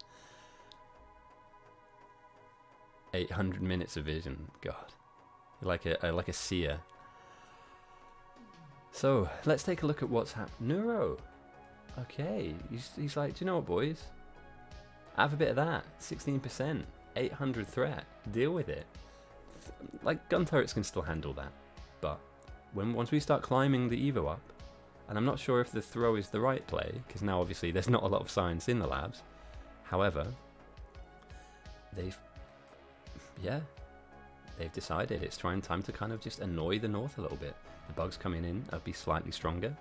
800 minutes of vision, God. Like a seer. So let's take a look at what's happened. Neuro. Okay, he's like, do you know what, boys? Have a bit of that. 16%, 800 threat. Deal with it. Like gun turrets can still handle that, but once we start climbing the Evo up, and I'm not sure if the throw is the right play because now obviously there's not a lot of science in the labs. However, they've decided it's time to kind of just annoy the north a little bit. The bugs coming in will be slightly stronger,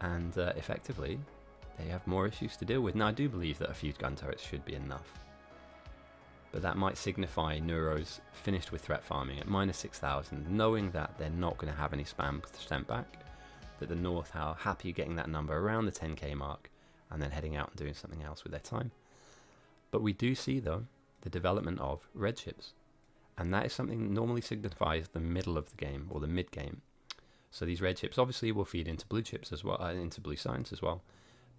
and effectively they have more issues to deal with. Now I do believe that a few gun turrets should be enough, but that might signify Neuro's finished with threat farming at minus 6,000, knowing that they're not going to have any spam sent back, that the north are happy getting that number around the 10k mark and then heading out and doing something else with their time. But we do see though the development of red chips, and that is something that normally signifies the middle of the game or the mid game. So these red chips obviously will feed into blue chips as well, into blue science as well.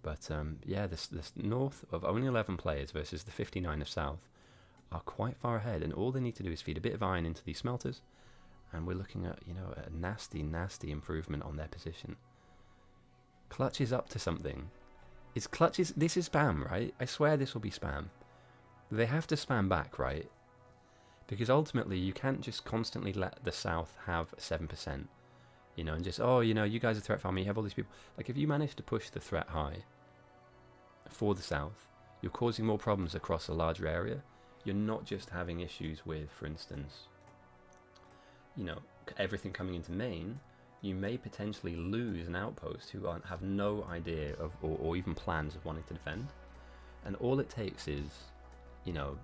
But yeah, this north of only 11 players versus the 59 of south are quite far ahead, and all they need to do is feed a bit of iron into these smelters, and we're looking at, you know, a nasty improvement on their position. Clutch is up to something. This is spam, right? I swear this will be spam. They have to spam back, right? Because ultimately you can't just constantly let the south have 7%, you know, and just, oh, you know, you guys are threat farming, you have all these people. Like, if you manage to push the threat high for the south, you're causing more problems across a larger area. You're not just having issues with, for instance, you know, everything coming into main. You may potentially lose an outpost who have no idea of, or even plans of wanting to defend. And all it takes is, you know,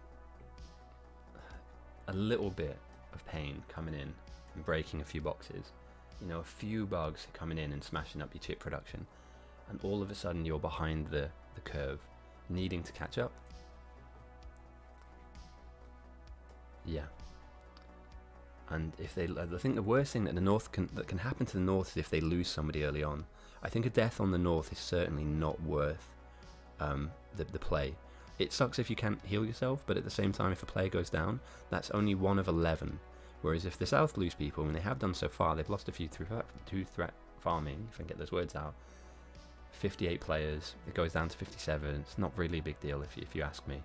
a little bit of pain coming in and breaking a few boxes, you know, a few bugs coming in and smashing up your chip production, and all of a sudden you're behind the curve, needing to catch up. Yeah. And if they, I think the worst thing that that can happen to the north is if they lose somebody early on. I think a death on the north is certainly not worth the play. It sucks if you can't heal yourself, but at the same time, if a player goes down, that's only 1 of 11. Whereas if the south lose people, and they have done so far, they've lost a few through threat farming, if I can get those words out. 58 players, it goes down to 57. It's not really a big deal if you ask me.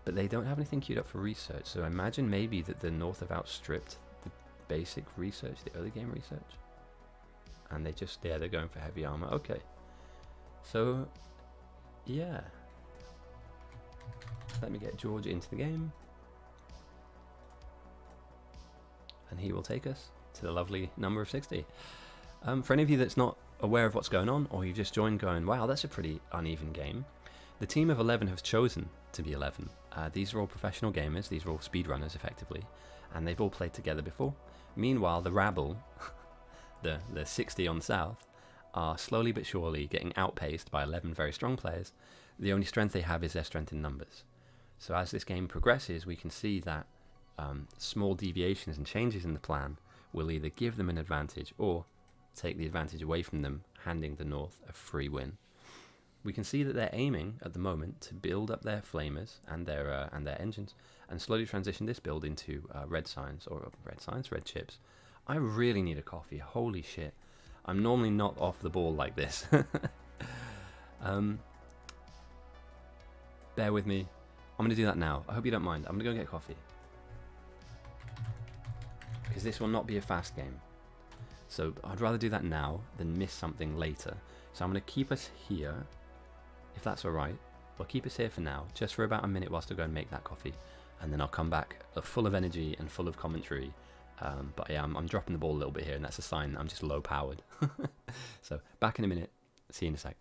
But they don't have anything queued up for research, so I imagine maybe that the north have outstripped the basic research, the early game research. And they just, yeah, they're going for heavy armor. Okay. So, yeah. Let me get George into the game. And he will take us to the lovely number of 60. For any of you that's not aware of what's going on, or you've just joined going, wow, that's a pretty uneven game. The team of 11 have chosen to be 11. These are all professional gamers, these are all speedrunners effectively, and they've all played together before. Meanwhile, the rabble, the 60 on the south, are slowly but surely getting outpaced by 11 very strong players. The only strength they have is their strength in numbers. So as this game progresses, we can see that small deviations and changes in the plan will either give them an advantage or take the advantage away from them, handing the North a free win. We can see that they're aiming at the moment to build up their flamers and their engines, and slowly transition this build into red chips. I really need a coffee. Holy shit! I'm normally not off the ball like this. Bear with me. I'm gonna do that now. I hope you don't mind. I'm gonna go get coffee because this will not be a fast game. So I'd rather do that now than miss something later. So I'm gonna keep us here. If that's alright, we'll keep us here for now, just for about a minute whilst I go and make that coffee, and then I'll come back full of energy and full of commentary. But yeah, I'm dropping the ball a little bit here, and that's a sign that I'm just low powered. So back in a minute, see you in a sec.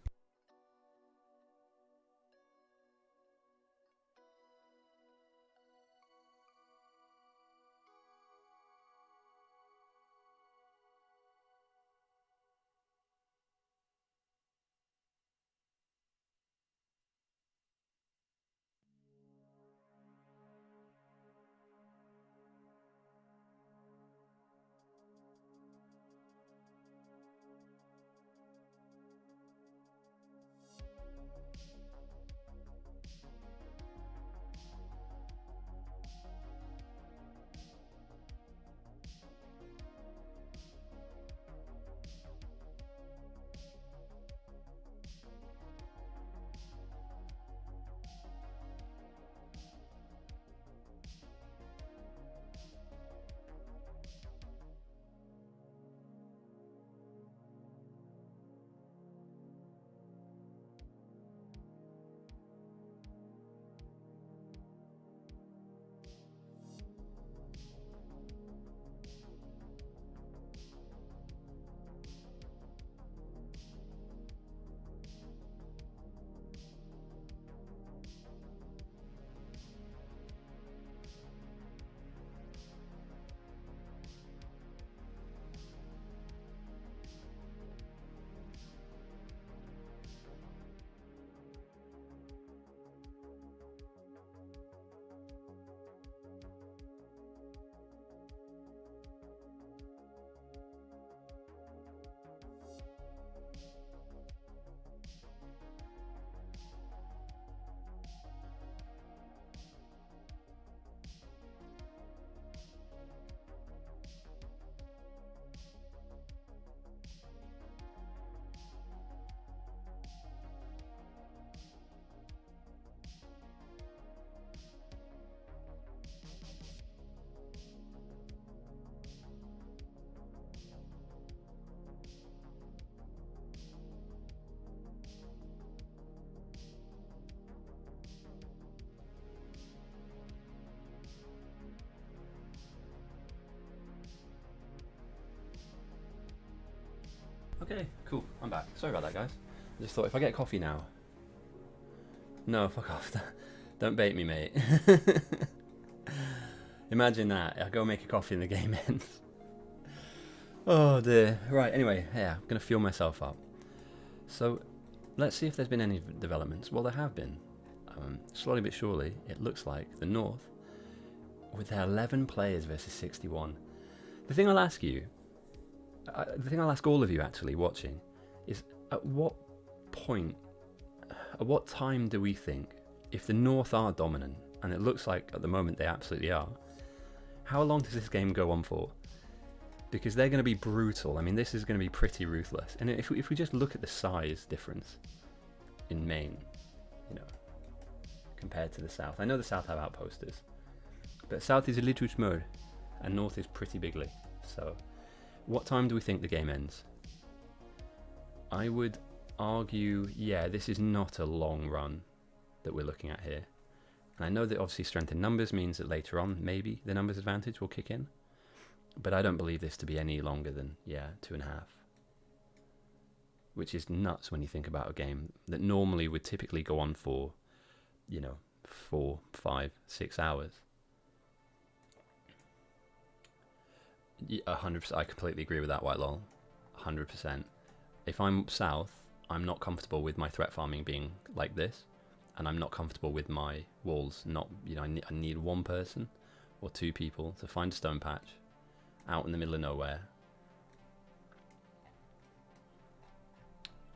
Okay, cool. I'm back. Sorry about that, guys. I just thought if I get coffee now... No, fuck off. Don't bait me, mate. Imagine that. I go make a coffee and the game ends. Oh dear. Right, anyway, yeah, I'm going to fuel myself up. So, let's see if there's been any developments. Well, there have been. Slowly but surely, it looks like the North, with their 11 players versus 61. The thing I'll ask you... the thing I'll ask all of you actually watching is, at what point, at what time do we think, if the North are dominant, and it looks like at the moment they absolutely are, how long does this game go on for? Because they're going to be brutal. I mean, this is going to be pretty ruthless. And if we just look at the size difference in Maine, you know, compared to the South. I know the South have outposters, but South is a little small, and North is pretty bigly. So... what time do we think the game ends? I would argue, yeah, this is not a long run that we're looking at here. And I know that obviously strength in numbers means that later on, maybe the numbers advantage will kick in. But I don't believe this to be any longer than, yeah, 2.5. Which is nuts when you think about a game that normally would typically go on for, you know, 4, 5, 6 hours. 100%, I completely agree with that, Whitelol. 100%. If I'm South, I'm not comfortable with my threat farming being like this, and I'm not comfortable with my walls. Not, you know, I need one person or two people to find a stone patch out in the middle of nowhere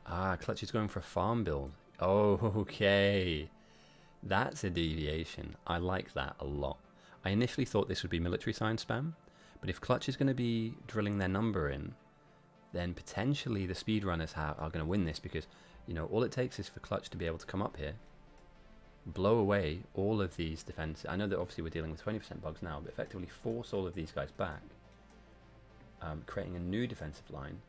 Ah, Clutch is going for a farm build. Oh, okay. That's a deviation. I like that a lot. I initially thought this would be military science spam, but if Clutch is going to be drilling their number in, then potentially the speedrunners are going to win this, because, you know, all it takes is for Clutch to be able to come up here, blow away all of these defenses. I know that obviously we're dealing with 20% bugs now, but effectively force all of these guys back, creating a new defensive line.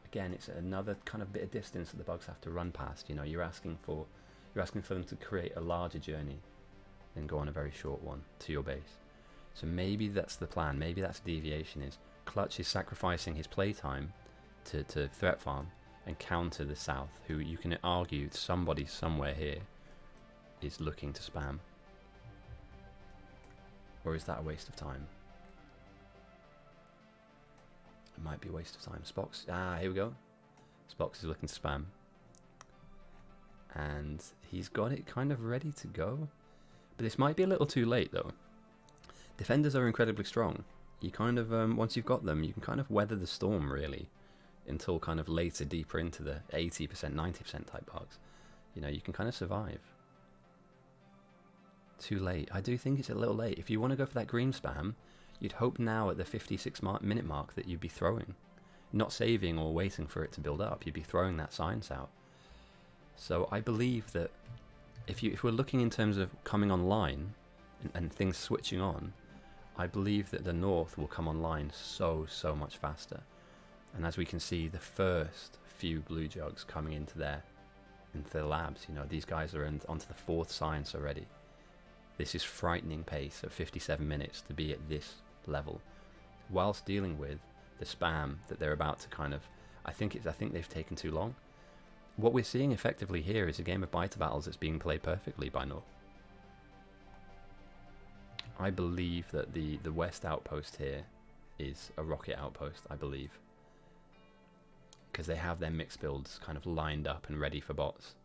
Again, it's another kind of bit of distance that the bugs have to run past. You know, you're asking for them to create a larger journey than go on a very short one to your base. So maybe that's the plan. Maybe that's the deviation, is Clutch is sacrificing his playtime to threat farm and counter the south, who you can argue somebody somewhere here is looking to spam. Or is that a waste of time? It might be a waste of time. Spox, here we go. Spox is looking to spam. And he's got it kind of ready to go. But this might be a little too late though. Defenders are incredibly strong. You kind of, once you've got them, you can kind of weather the storm really, until kind of later, deeper into the 80%, 90% type bugs. You know, you can kind of survive. Too late. I do think it's a little late. If you want to go for that green spam, you'd hope now at the 56-minute mark that you'd be throwing. Not saving or waiting for it to build up. You'd be throwing that science out. So I believe that if we're looking in terms of coming online and things switching on, I believe that the north will come online so much faster. And as we can see, the first few blue jugs coming into their labs, you know, these guys are onto the 4th science already. This is frightening pace of 57 minutes to be at this level, whilst dealing with the spam that they're about to kind of. I think they've taken too long. What we're seeing effectively here is a game of biter battles that's being played perfectly by North. I believe that the west outpost here is a rocket outpost, I believe, because they have their mixed builds kind of lined up and ready for bots.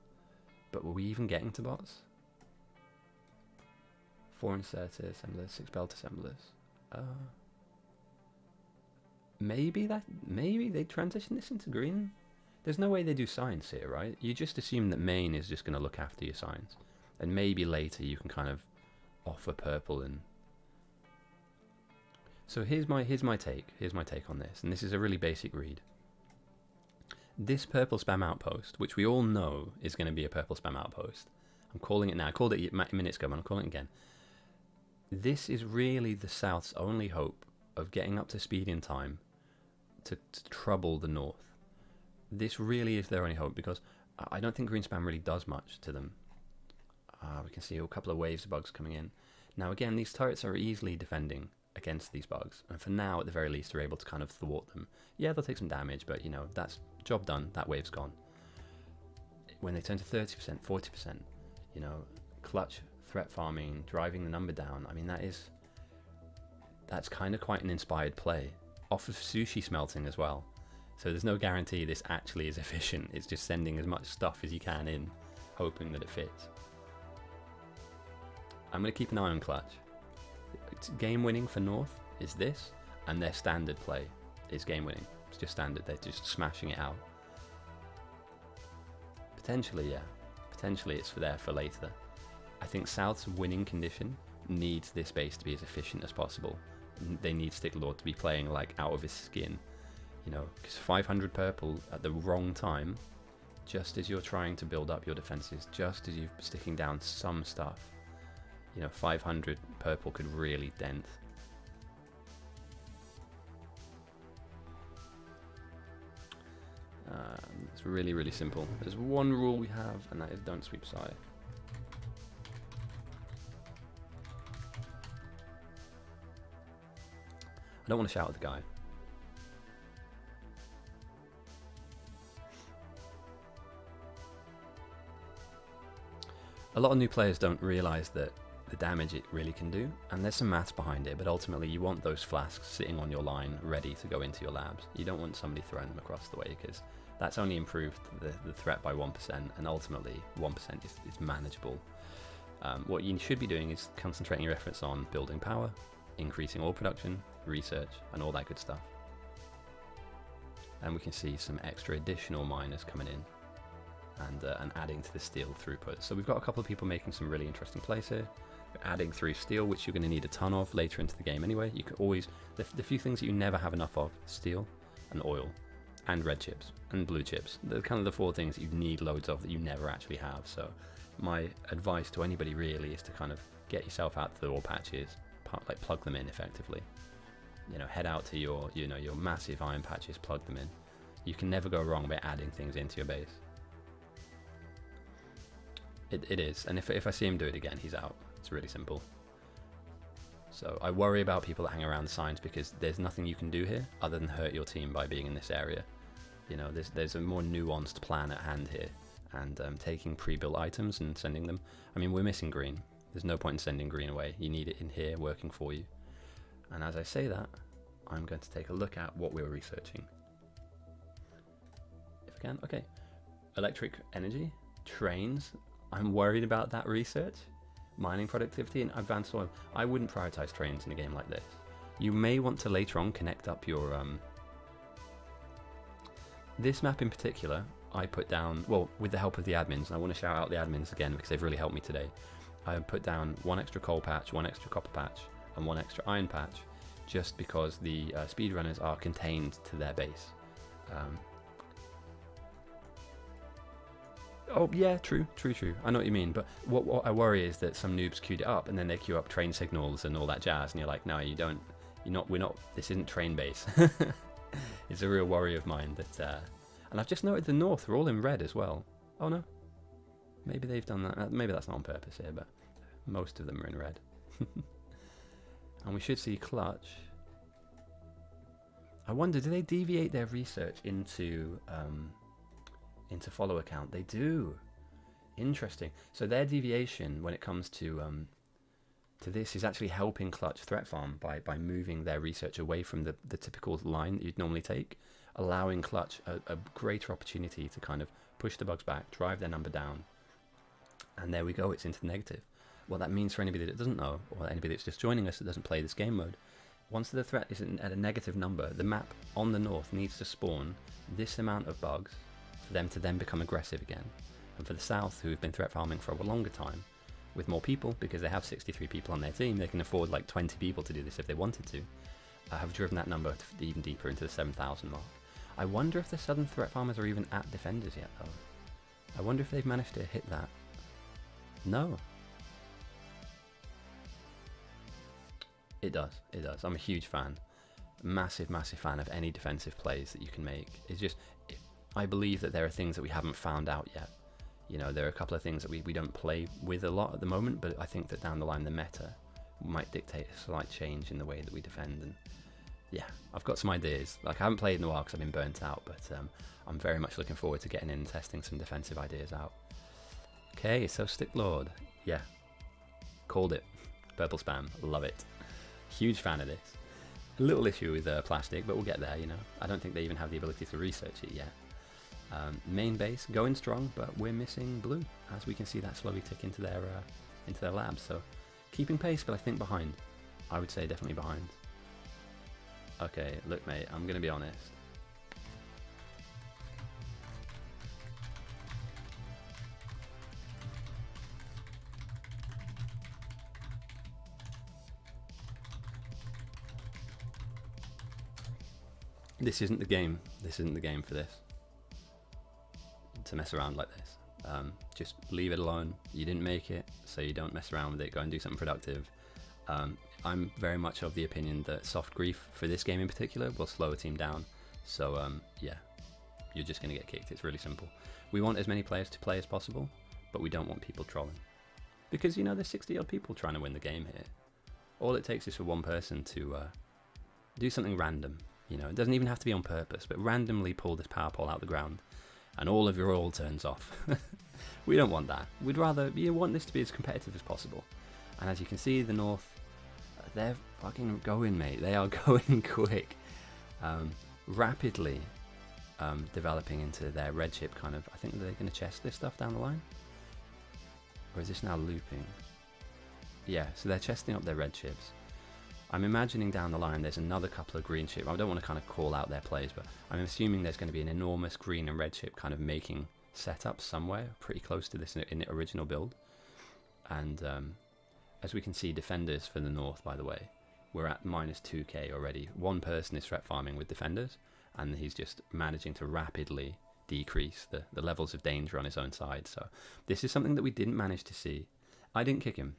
But were we even getting to bots? 4 inserter assemblers, 6 belt assemblers. Maybe they transition this into green. There's no way they do science here, right? You just assume that main is just going to look after your science, and maybe later you can kind of offer purple. And so here's my take on this, and this is a really basic read. This purple spam outpost, which we all know is going to be a purple spam outpost, I'm calling it now. I called it minutes ago, but I'm calling it again. This is really the South's only hope of getting up to speed in time to trouble the North. This really is their only hope, because I don't think green spam really does much to them. We can see a couple of waves of bugs coming in. Now again, these turrets are easily defending against these bugs, and for now at the very least they're able to kind of thwart them. Yeah, they'll take some damage, but you know, that's job done, that wave's gone. When they turn to 30%, 40%, you know, Clutch threat farming, driving the number down, I mean that's kind of quite an inspired play. Off of sushi smelting as well. So there's no guarantee this actually is efficient. It's just sending as much stuff as you can in, hoping that it fits. I'm going to keep an eye on Clutch. Game winning for North is this, and their standard play is game winning. It's just standard. They're just smashing it out. Potentially, yeah. Potentially it's for later. I think South's winning condition needs this base to be as efficient as possible. They need Sticklord to be playing like out of his skin. You know, because 500 purple at the wrong time, just as you're trying to build up your defenses, just as you're sticking down some stuff, you know, 500 purple could really dent. It's really simple. There's one rule we have, and that is don't sweep side. I don't want to shout at the guy. A lot of new players don't realise that the damage it really can do, and there's some maths behind it, but ultimately you want those flasks sitting on your line ready to go into your labs. You don't want somebody throwing them across the way, because that's only improved the threat by 1%, and ultimately 1% is manageable. What you should be doing is concentrating your efforts on building power, increasing ore production, research, and all that good stuff. And we can see some extra additional miners coming in. and adding to the steel throughput. So we've got a couple of people making some really interesting plays here. We're adding through steel, which you're going to need a ton of later into the game anyway. You can always, the few things that you never have enough of: steel and oil and red chips and blue chips. They're kind of the 4 things that you need loads of that you never actually have. So my advice to anybody really is to kind of get yourself out to the ore patches, like plug them in effectively. You know, head out to your, you know, your massive iron patches, plug them in. You can never go wrong by adding things into your base. It is, and if I see him do it again, he's out. It's really simple. So I worry about people that hang around the signs, because there's nothing you can do here other than hurt your team by being in this area. You know, there's a more nuanced plan at hand here, and taking pre-built items and sending them. I mean, we're missing green. There's no point in sending green away. You need it in here working for you. And as I say that, I'm going to take a look at what we're researching. If I can, okay. Electric energy, trains. I'm worried about that research. Mining productivity and advanced oil. I wouldn't prioritize trains in a game like this. You may want to later on connect up your this map in particular. I put down, well, with the help of the admins, and I want to shout out the admins again because they've really helped me today. I put down 1 extra coal patch, 1 extra copper patch, and 1 extra iron patch, just because the speedrunners are contained to their base. Oh yeah, true. I know what you mean, but what I worry is that some noobs queued it up and then they queue up train signals and all that jazz, and you're like, no, you don't. We're not. This isn't train base. It's a real worry of mine that. And I've just noted the north are all in red as well. Oh no, maybe they've done that. Maybe that's not on purpose here, but most of them are in red. And we should see clutch. I wonder, do they deviate their research into follow account? They do. Interesting. So their deviation when it comes to this is actually helping Clutch threat farm by moving their research away from the typical line that you'd normally take, allowing Clutch a greater opportunity to kind of push the bugs back, drive their number down, and there we go, it's into the negative. What that means for anybody that doesn't know, or anybody that's just joining us that doesn't play this game mode, once the threat is at a negative number, the map on the north needs to spawn this amount of bugs for them to then become aggressive again. And for the south, who have been threat farming for a longer time, with more people, because they have 63 people on their team, they can afford like 20 people to do this if they wanted to, have driven that number even deeper into the 7,000 mark. I wonder if the southern threat farmers are even at defenders yet though. I wonder if they've managed to hit that. No. It does. I'm a huge fan. Massive fan of any defensive plays that you can make. It's just, I believe that there are things that we haven't found out yet. You know, there are a couple of things that we don't play with a lot at the moment, but I think that down the line the meta might dictate a slight change in the way that we defend. And yeah, I've got some ideas. Like, I haven't played in a while because I've been burnt out, but I'm very much looking forward to getting in and testing some defensive ideas out. Okay, so Stick Lord. Yeah, called it. Purple spam, love it. Huge fan of this. A little issue with plastic, but we'll get there, you know. I don't think they even have the ability to research it yet. Main base going strong, but we're missing blue, as we can see that slowly tick into their labs. So keeping pace, but I think behind. I would say definitely behind. Okay, look mate, I'm gonna be honest. This isn't the game. This isn't the game for this. To mess around like this. Just leave it alone. You didn't make it, so you don't mess around with it. Go and do something productive. I'm very much of the opinion that soft grief for this game in particular will slow a team down. So yeah, you're just going to get kicked. It's really simple. We want as many players to play as possible, but we don't want people trolling. Because, you know, there's 60 odd people trying to win the game here. All it takes is for one person to do something random. You know, it doesn't even have to be on purpose, but randomly pull this power pole out the ground and all of your oil turns off. We don't want that. We'd rather, you want this to be as competitive as possible. And as you can see, the north, they're fucking going, mate. They are going quick. Rapidly developing into their red chip kind of. I think they're going to chest this stuff down the line. Or is this now looping? Yeah, so they're chesting up their red chips. I'm imagining down the line there's another couple of green chip. I don't want to kind of call out their plays, but I'm assuming there's going to be an enormous green and red chip kind of making set up somewhere pretty close to this in the original build. And as we can see, defenders for the north, by the way, we're at minus 2k already. One person is threat farming with defenders, and he's just managing to rapidly decrease the levels of danger on his own side. So this is something that we didn't manage to see. I didn't kick him.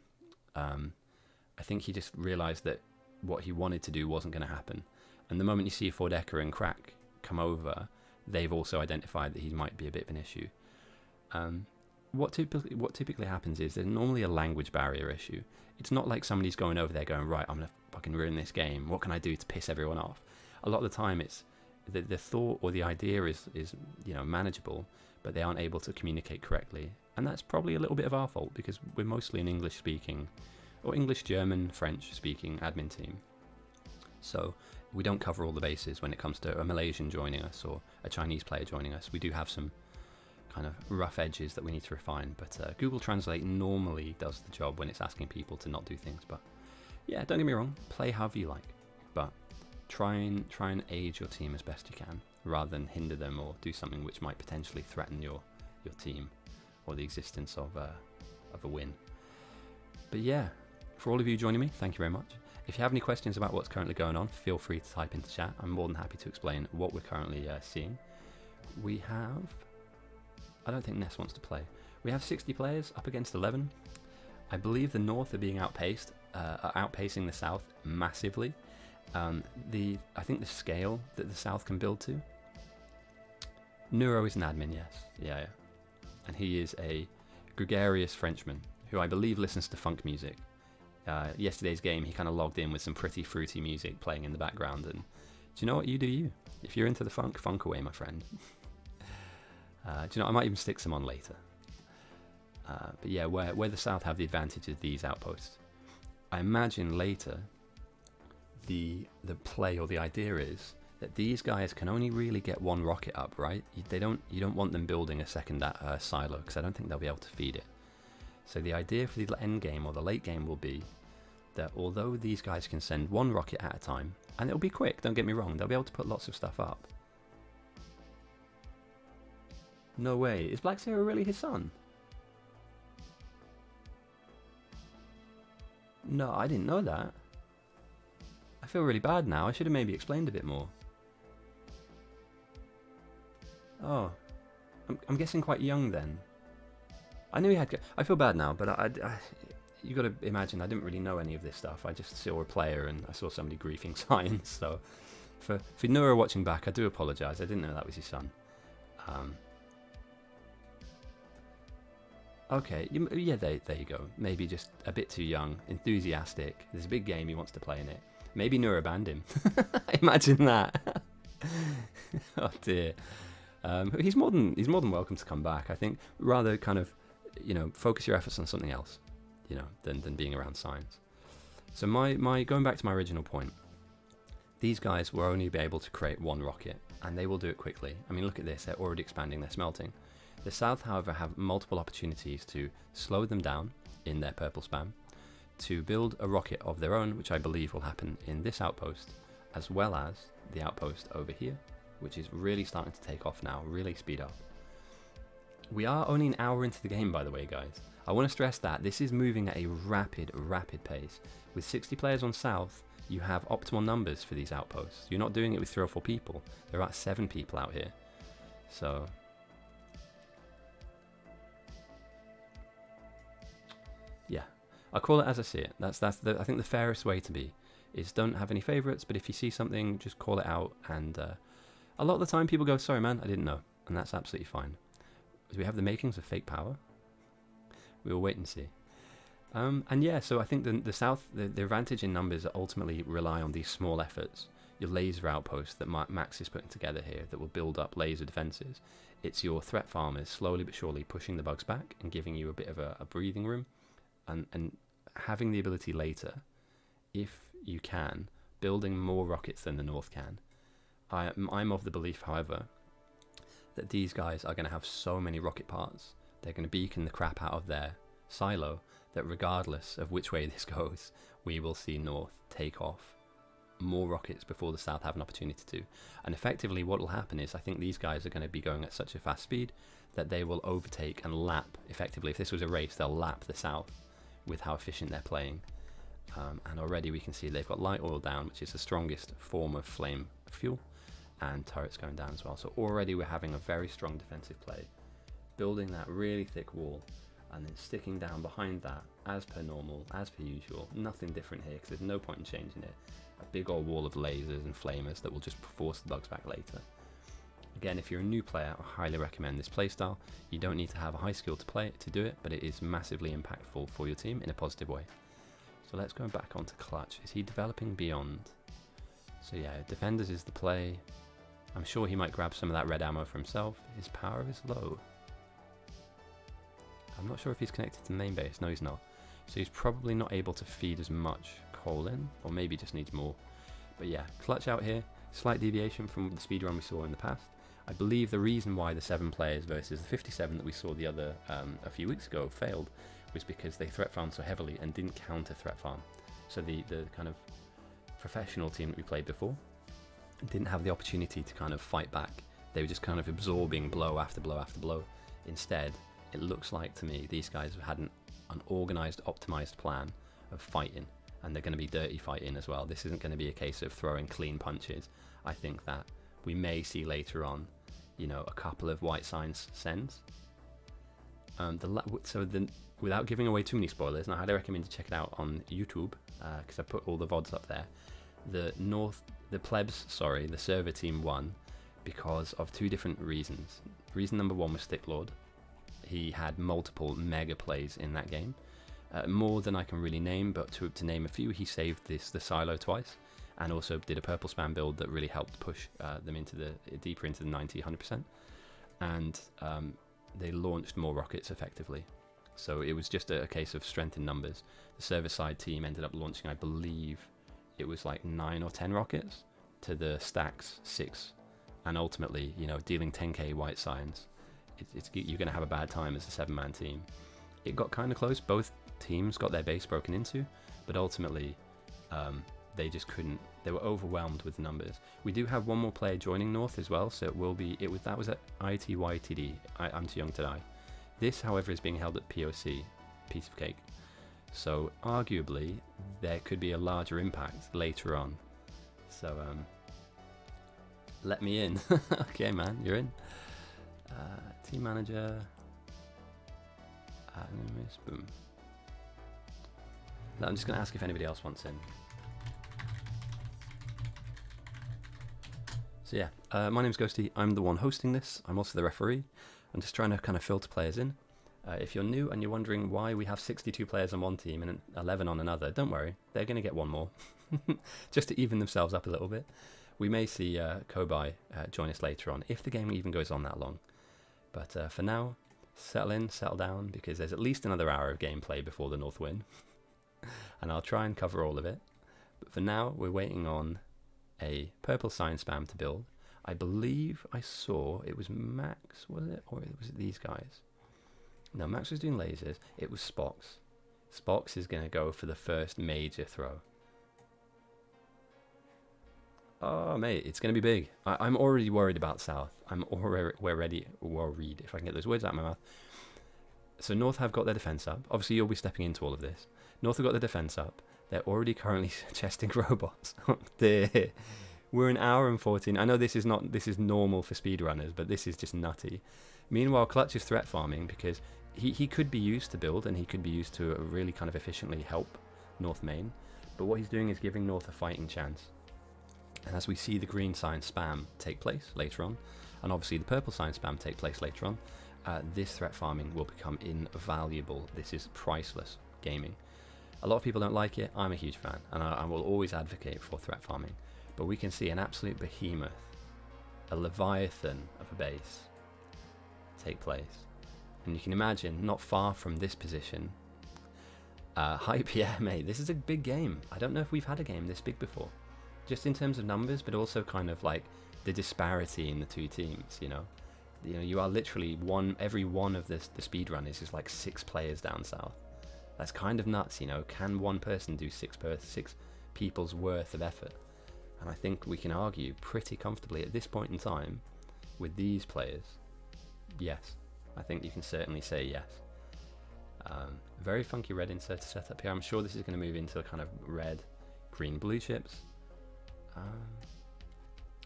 I think he just realized that what he wanted to do wasn't going to happen. And the moment you see Fordecker and Crack come over, they've also identified that he might be a bit of an issue. What typically happens is there's normally a language barrier issue. It's not like somebody's going over there going, right, I'm going to fucking ruin this game. What can I do to piss everyone off? A lot of the time it's the thought or the idea is you know, manageable, but they aren't able to communicate correctly. And that's probably a little bit of our fault, because we're mostly an English speaking or English, German, French speaking admin team. So we don't cover all the bases when it comes to a Malaysian joining us or a Chinese player joining us. We do have some kind of rough edges that we need to refine, but Google Translate normally does the job when it's asking people to not do things. But yeah, don't get me wrong, play however you like, but try and aid your team as best you can, rather than hinder them or do something which might potentially threaten your team or the existence of a win. But yeah, for all of you joining me, thank you very much. If you have any questions about what's currently going on, feel free to type into chat. I'm more than happy to explain what we're currently seeing. We have, I don't think Ness wants to play. We have 60 players up against 11. I believe the North are being outpaced, outpacing the South massively. I think the scale that the South can build to. Neuro is an admin, yes. Yeah. And he is a gregarious Frenchman who I believe listens to funk music. Yesterday's game, he kind of logged in with some pretty fruity music playing in the background, and do you know what? You do you. If you're into the funk away, my friend. Do you know, I might even stick some on later. But yeah, where the South have the advantage of these outposts, I imagine later the play or the idea is that these guys can only really get one rocket up, right? You don't want them building a second silo, because I don't think they'll be able to feed it. So the idea for the end game or the late game will be that although these guys can send one rocket at a time, and it'll be quick, don't get me wrong, they'll be able to put lots of stuff up. No way, is Black Zero really his son? No, I didn't know that. I feel really bad now, I should have maybe explained a bit more. Oh, I'm guessing quite young then. I knew he had. I feel bad now, but you got to imagine I didn't really know any of this stuff. I just saw a player and I saw somebody griefing science. So, for Noah watching back, I do apologise. I didn't know that was his son. Okay, yeah, there you go. Maybe just a bit too young, enthusiastic. There's a big game he wants to play in it. Maybe Noah banned him. Imagine that. Oh dear. He's more than welcome to come back. I think rather kind of, you know, focus your efforts on something else, you know, than being around science. So my going back to my original point, these guys will only be able to create one rocket, and they will do it quickly. I mean, look at this, they're already expanding their smelting. The South, however, have multiple opportunities to slow them down in their purple spam, to build a rocket of their own, which I believe will happen in this outpost, as well as the outpost over here, which is really starting to take off now, really speed up. We are only an hour into the game, by the way, guys. I want to stress that this is moving at a rapid pace. With 60 players on South, you have optimal numbers for these outposts. You're not doing it with 3 or 4 people. There are about 7 people out here. So, yeah, I'll call it as I see it. That's I think the fairest way to be is don't have any favorites, but if you see something, just call it out. And a lot of the time people go, sorry man, I didn't know, and that's absolutely fine. Do we have the makings of fake power? We will wait and see. And yeah, so I think the South, the advantage in numbers ultimately rely on these small efforts. Your laser outposts that Max is putting together here that will build up laser defenses. It's your threat farmers slowly but surely pushing the bugs back and giving you a bit of a breathing room, and having the ability later, if you can, building more rockets than the North can. I'm of the belief, however, that these guys are going to have so many rocket parts, they're going to beacon the crap out of their silo, that regardless of which way this goes, we will see North take off more rockets before the south have an opportunity to. And effectively what will happen is I think these guys are going to be going at such a fast speed that they will overtake and lap, effectively, if this was a race, they'll lap the south with how efficient they're playing. And already we can see they've got light oil down, which is the strongest form of flame fuel, and turrets going down as well. So already we're having a very strong defensive play, building that really thick wall and then sticking down behind that as per normal, as per usual. Nothing different here because there's no point in changing it. A big old wall of lasers and flamers that will just force the bugs back later. Again, if you're a new player, I highly recommend this playstyle. You don't need to have a high skill to play it, to do it, but it is massively impactful for your team in a positive way. So let's go back onto Clutch. Is he developing beyond? So yeah, defenders is the play. I'm sure he might grab some of that red ammo for himself. His power is low. I'm not sure if he's connected to the main base. No, he's not. So he's probably not able to feed as much coal in, or maybe just needs more. But yeah, Clutch out here. Slight deviation from the speedrun we saw in the past. I believe the reason why the 7 players versus the 57 that we saw the other a few weeks ago failed was because they threat farmed so heavily and didn't counter threat farm. So the kind of professional team that we played before didn't have the opportunity to kind of fight back. They were just kind of absorbing blow after blow after blow. Instead, it looks like to me these guys have had an organised, optimised plan of fighting, and they're going to be dirty fighting as well. This isn't going to be a case of throwing clean punches. I think that we may see later on, you know, a couple of white signs sends. Without giving away too many spoilers, and I highly recommend you check it out on YouTube because I put all the VODs up there. The server team won because of 2 different reasons. Reason number 1 was Sticklord. He had multiple mega plays in that game, more than I can really name, but to name a few, he saved the silo twice, and also did a purple spam build that really helped push them into deeper into the 90-100%, and they launched more rockets effectively. So it was just a case of strength in numbers. The server side team ended up launching, I believe it was like 9 or 10 rockets to the stacks 6, and ultimately, you know, dealing 10k white signs. You're going to have a bad time as a 7-man team. It got kind of close. Both teams got their base broken into, but ultimately they just couldn't. They were overwhelmed with numbers. We do have one more player joining North as well, so that was at ITYTD. I'm Too Young to Die. This, however, is being held at POC, piece of cake. So arguably there could be a larger impact later on. So let me in. Okay, man, you're in. Team manager. Anyways, boom. Now I'm just going to ask if anybody else wants in. So yeah, my name's Ghosty. I'm the one hosting this. I'm also the referee. I'm just trying to kind of filter players in. If you're new and you're wondering why we have 62 players on one team and 11 on another, don't worry. They're going to get one more. Just to even themselves up a little bit. We may see Kobai join us later on, if the game even goes on that long. But for now, settle in, settle down, because there's at least another hour of gameplay before the North win. And I'll try and cover all of it. But for now, we're waiting on a purple sign spam to build. I believe I saw it was Max, was it? Or was it these guys? No, Max was doing lasers. It was Spox. Spox is going to go for the first major throw. Oh, mate, it's going to be big. I'm already worried about South. We're already worried, if I can get those words out of my mouth. So North have got their defense up. Obviously, you'll be stepping into all of this. North have got their defense up. They're already currently chesting robots. We're an hour and 14. I know this is normal for speedrunners, but this is just nutty. Meanwhile, Clutch is threat farming because he could be used to build, and he could be used to really kind of efficiently help North main. But what he's doing is giving North a fighting chance. And as we see the green sign spam take place later on, and obviously the purple sign spam take place later on, this threat farming will become invaluable. This is priceless gaming. A lot of people don't like it. I'm a huge fan, and I will always advocate for threat farming. But we can see an absolute behemoth, a leviathan of a base, take place. And you can imagine, not far from this position, hype, yeah, mate, this is a big game. I don't know if we've had a game this big before. Just in terms of numbers, but also kind of like the disparity in the two teams, you know. You are literally every one of the speedrunners is like 6 players down south. That's kind of nuts, you know. Can one person do 6 people's worth of effort? And I think we can argue pretty comfortably at this point in time with these players, yes. I think you can certainly say yes. Very funky red inserter setup here. I'm sure this is going to move into kind of red, green, blue chips.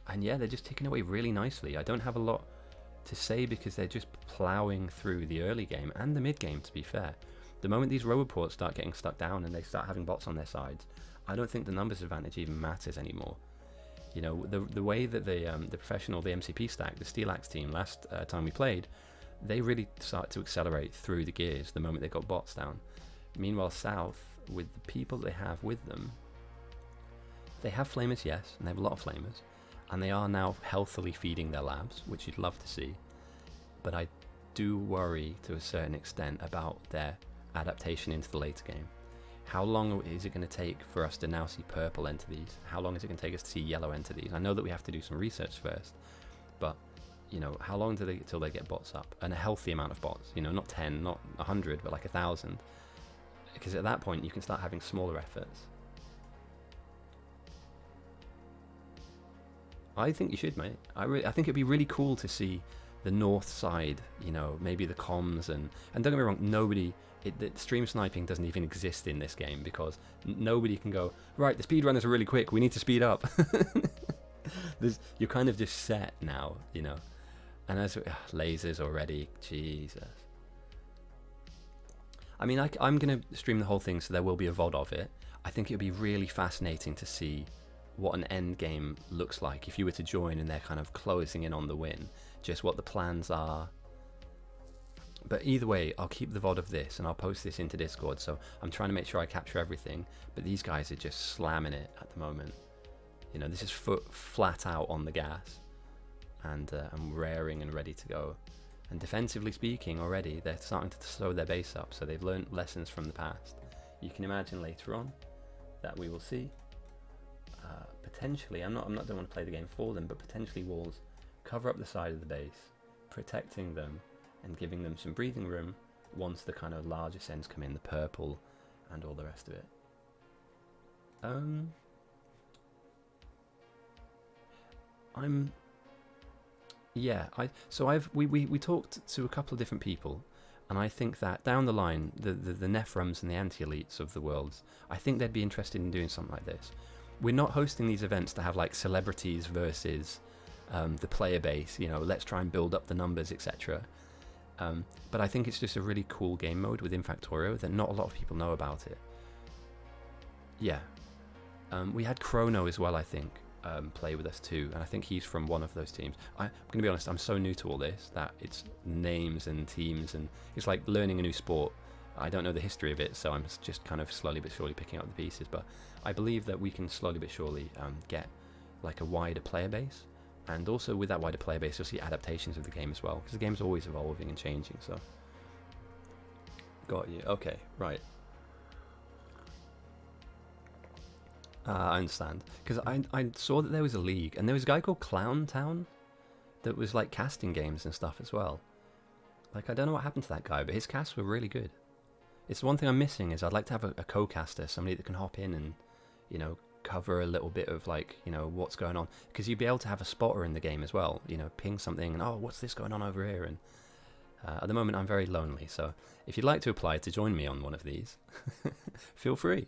And yeah, they're just ticking away really nicely. I don't have a lot to say because they're just ploughing through the early game and the mid game, to be fair. The moment these row reports start getting stuck down and they start having bots on their sides, I don't think the numbers advantage even matters anymore. You know, the way that the professional, the MCP stack, the Steel Axe team, last time we played, they really started to accelerate through the gears the moment they got bots down. Meanwhile, South, with the people they have with them, they have flamers, yes, and they have a lot of flamers, and they are now healthily feeding their labs, which you'd love to see. But I do worry to a certain extent about their adaptation into the later game. How long is it going to take for us to now see purple enter these? How long is it going to take us to see yellow enter these? I know that we have to do some research first, but you know, how long till they get bots up? And a healthy amount of bots, you know, not 10, not 100, but like 1,000. Because at that point you can start having smaller efforts. I think you should, mate. I think it'd be really cool to see the north side, you know, maybe the comms and don't get me wrong, the stream sniping doesn't even exist in this game because nobody can go, right, the speedrunners are really quick, we need to speed up. You're kind of just set now, you know. And as lasers already, Jesus. I mean, I'm going to stream the whole thing, so there will be a VOD of it. I think it would be really fascinating to see what an end game looks like if you were to join and they're kind of closing in on the win, just what the plans are. But either way, I'll keep the VOD of this and I'll post this into Discord, so I'm trying to make sure I capture everything, but these guys are just slamming it at the moment. You know, this is flat out on the gas, and I'm raring and ready to go. And defensively speaking already, they're starting to slow their base up, so they've learned lessons from the past. You can imagine later on that we will see potentially, don't want to play the game for them, but potentially walls cover up the side of the base, protecting them and giving them some breathing room once the kind of larger sends come in, the purple and all the rest of it. We talked to a couple of different people, and I think that down the line, the Nephrums and the anti-elites of the worlds, I think they'd be interested in doing something like this. We're not hosting these events to have like celebrities versus the player base, you know, let's try and build up the numbers, etc. But I think it's just a really cool game mode within Factorio that not a lot of people know about it. Yeah. We had Chrono as well, I think, play with us too, and I think he's from one of those teams. I'm going to be honest, I'm so new to all this that it's names and teams, and it's like learning a new sport. I don't know the history of it, so I'm just kind of slowly but surely picking up the pieces, but I believe that we can slowly but surely get like a wider player base, and also with that wider player base you'll see adaptations of the game as well, because the game's always evolving and changing. So got you. Okay, right. I understand, because I saw that there was a league, and there was a guy called Clown Town that was like casting games and stuff as well. Like, I don't know what happened to that guy, but his casts were really good. It's the one thing I'm missing, is I'd like to have a co-caster, somebody that can hop in and, you know, cover a little bit of, like, you know, what's going on, because you'd be able to have a spotter in the game as well, you know, ping something and, oh, what's this going on over here? And at the moment I'm very lonely, so if you'd like to apply to join me on one of these, feel free.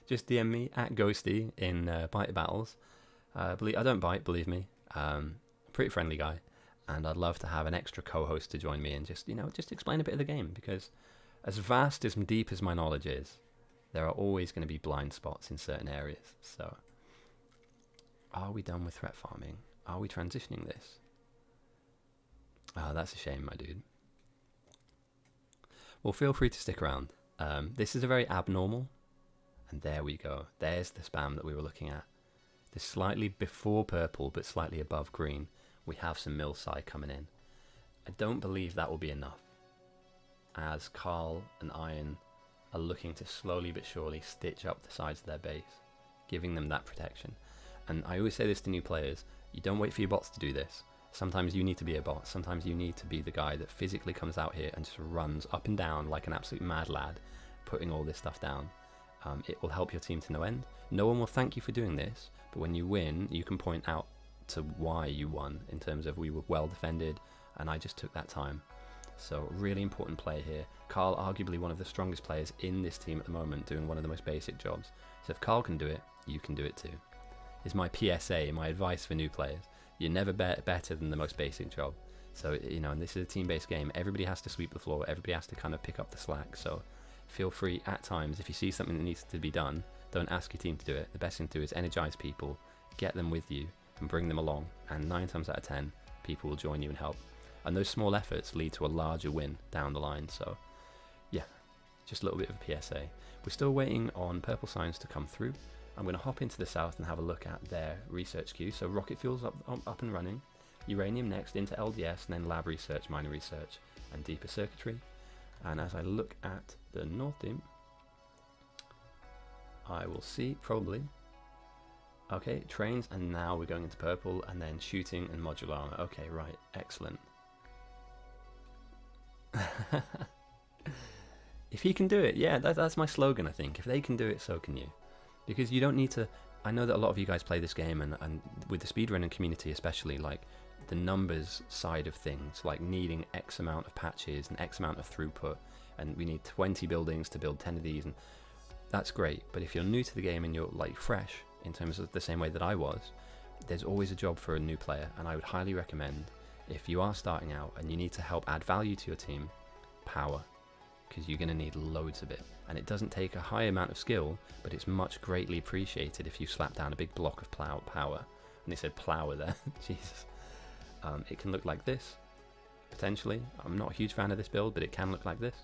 Just DM me at Ghosty in Bite Battles. I don't bite, believe me. Pretty friendly guy, and I'd love to have an extra co-host to join me and just, you know, just explain a bit of the game, because as vast, as deep as my knowledge is, there are always going to be blind spots in certain areas. So, are we done with threat farming? Are we transitioning this? Oh, that's a shame, my dude. Well, feel free to stick around. This is a very abnormal. And there we go. There's the spam that we were looking at. This slightly before purple, but slightly above green. We have some Milsai coming in. I don't believe that will be enough, as Carl and Iron are looking to slowly but surely stitch up the sides of their base, giving them that protection. And I always say this to new players, you don't wait for your bots to do this. Sometimes you need to be a bot. Sometimes you need to be the guy that physically comes out here and just runs up and down like an absolute mad lad, putting all this stuff down. It will help your team to no end. No one will thank you for doing this, but when you win, you can point out to why you won in terms of we were well defended, and I just took that time. So really important play here. Carl, arguably one of the strongest players in this team at the moment, doing one of the most basic jobs. So if Carl can do it, you can do it too. Is my PSA, my advice for new players. You're never better than the most basic job. So, you know, and this is a team-based game. Everybody has to sweep the floor. Everybody has to kind of pick up the slack. So feel free at times, if you see something that needs to be done, don't ask your team to do it. The best thing to do is energize people, get them with you, and bring them along. And 9 times out of 10, people will join you and help. And those small efforts lead to a larger win down the line. So, yeah, just a little bit of a PSA. We're still waiting on purple signs to come through. I'm going to hop into the south and have a look at their research queue. So rocket fuel's up and running. Uranium next, into LDS, and then lab research, minor research, and deeper circuitry. And as I look at the north team, I will see probably, okay, trains, and now we're going into purple, and then shooting and modular armor. Okay, right, excellent. If he can do it, yeah, that's my slogan, I think. If they can do it, so can you. Because you don't need to, I know that a lot of you guys play this game, and with the speedrunning community especially, like the numbers side of things, like needing X amount of patches and X amount of throughput, and we need 20 buildings to build 10 of these, and that's great. But if you're new to the game and you're like fresh, in terms of the same way that I was, there's always a job for a new player, and I would highly recommend, if you are starting out and you need to help add value to your team, power. Because you're going to need loads of it, and it doesn't take a high amount of skill, but it's much greatly appreciated if you slap down a big block of power. And they said plower there. Jesus. It can look like this, potentially. I'm not a huge fan of this build, but it can look like this.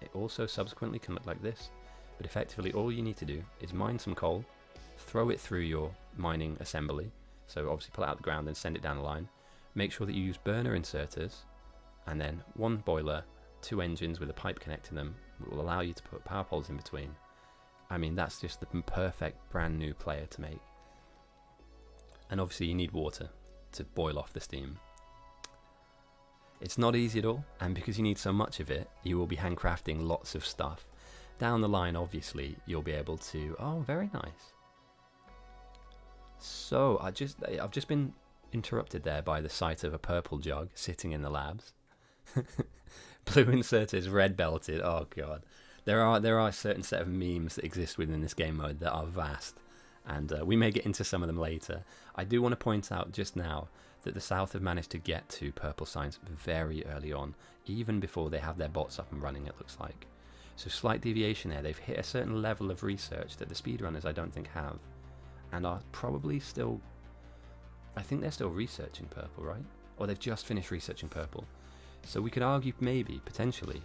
It also subsequently can look like this, but effectively all you need to do is mine some coal, throw it through your mining assembly, so obviously pull it out the ground and send it down the line. Make sure that you use burner inserters, and then 1 boiler, 2 engines with a pipe connecting them will allow you to put power poles in between. I mean, that's just the perfect brand new player to make. And obviously you need water to boil off the steam. It's not easy at all, and because you need so much of it, you will be handcrafting lots of stuff. Down the line, obviously, you'll be able to... Oh, very nice. So, I've just been interrupted there by the sight of a purple jug sitting in the labs. Blue inserters, red belted. Oh god, there are a certain set of memes that exist within this game mode that are vast, and we may get into some of them later. I do want to point out just now that the South have managed to get to purple signs very early on, even before they have their bots up and running, it looks like. So slight deviation there. They've hit a certain level of research that the speedrunners I don't think have, and are probably still, I think they're still researching purple, right? Or they've just finished researching purple. So we could argue, maybe, potentially,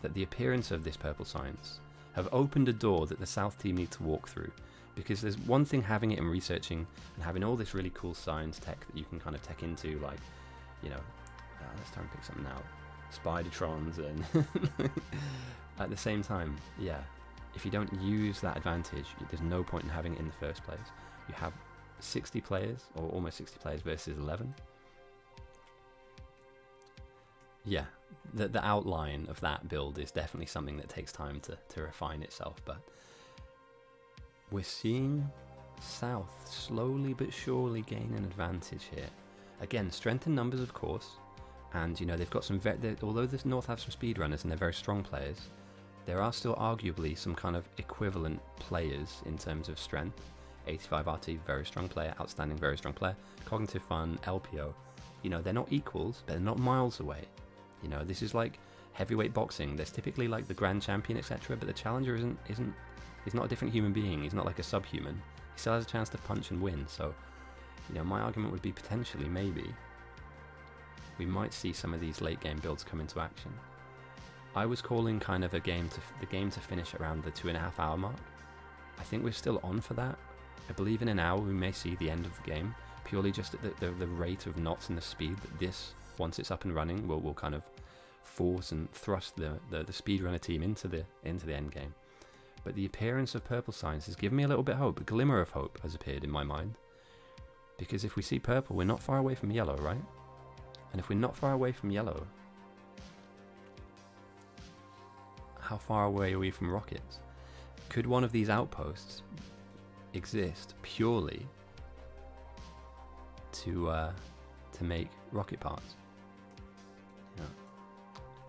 that the appearance of this purple science have opened a door that the South team need to walk through. Because there's one thing having it and researching and having all this really cool science tech that you can kind of tech into, like, you know, let's try and pick something out. Spidertrons, and at the same time, yeah, if you don't use that advantage, there's no point in having it in the first place. You have 60 players, or almost 60 players versus 11. Yeah, the outline of that build is definitely something that takes time to refine itself, but we're seeing South slowly but surely gain an advantage here. Again, strength in numbers, of course, and you know they've got some although the North have some speedrunners and they're very strong players, there are still arguably some kind of equivalent players in terms of strength. 85 RT, very strong player. Outstanding, very strong player. Cognitive Fun, LPO, you know, they're not equals, but they're not miles away. You know, this is like heavyweight boxing. There's typically like the grand champion, etc., but the challenger he's not a different human being. He's not like a subhuman. He still has a chance to punch and win. So, you know, my argument would be potentially, maybe, we might see some of these late game builds come into action. I was calling kind of the game to finish around the 2.5 hour mark. I think we're still on for that. I believe in an hour we may see the end of the game, purely just at the rate of knots and the speed that this, once it's up and running, will kind of force and thrust the speedrunner team into the end game. But the appearance of purple signs has given me a little bit of hope. A glimmer of hope has appeared in my mind. Because if we see purple, we're not far away from yellow, right? And if we're not far away from yellow, how far away are we from rockets? Could one of these outposts exist purely to make rocket parts? You know,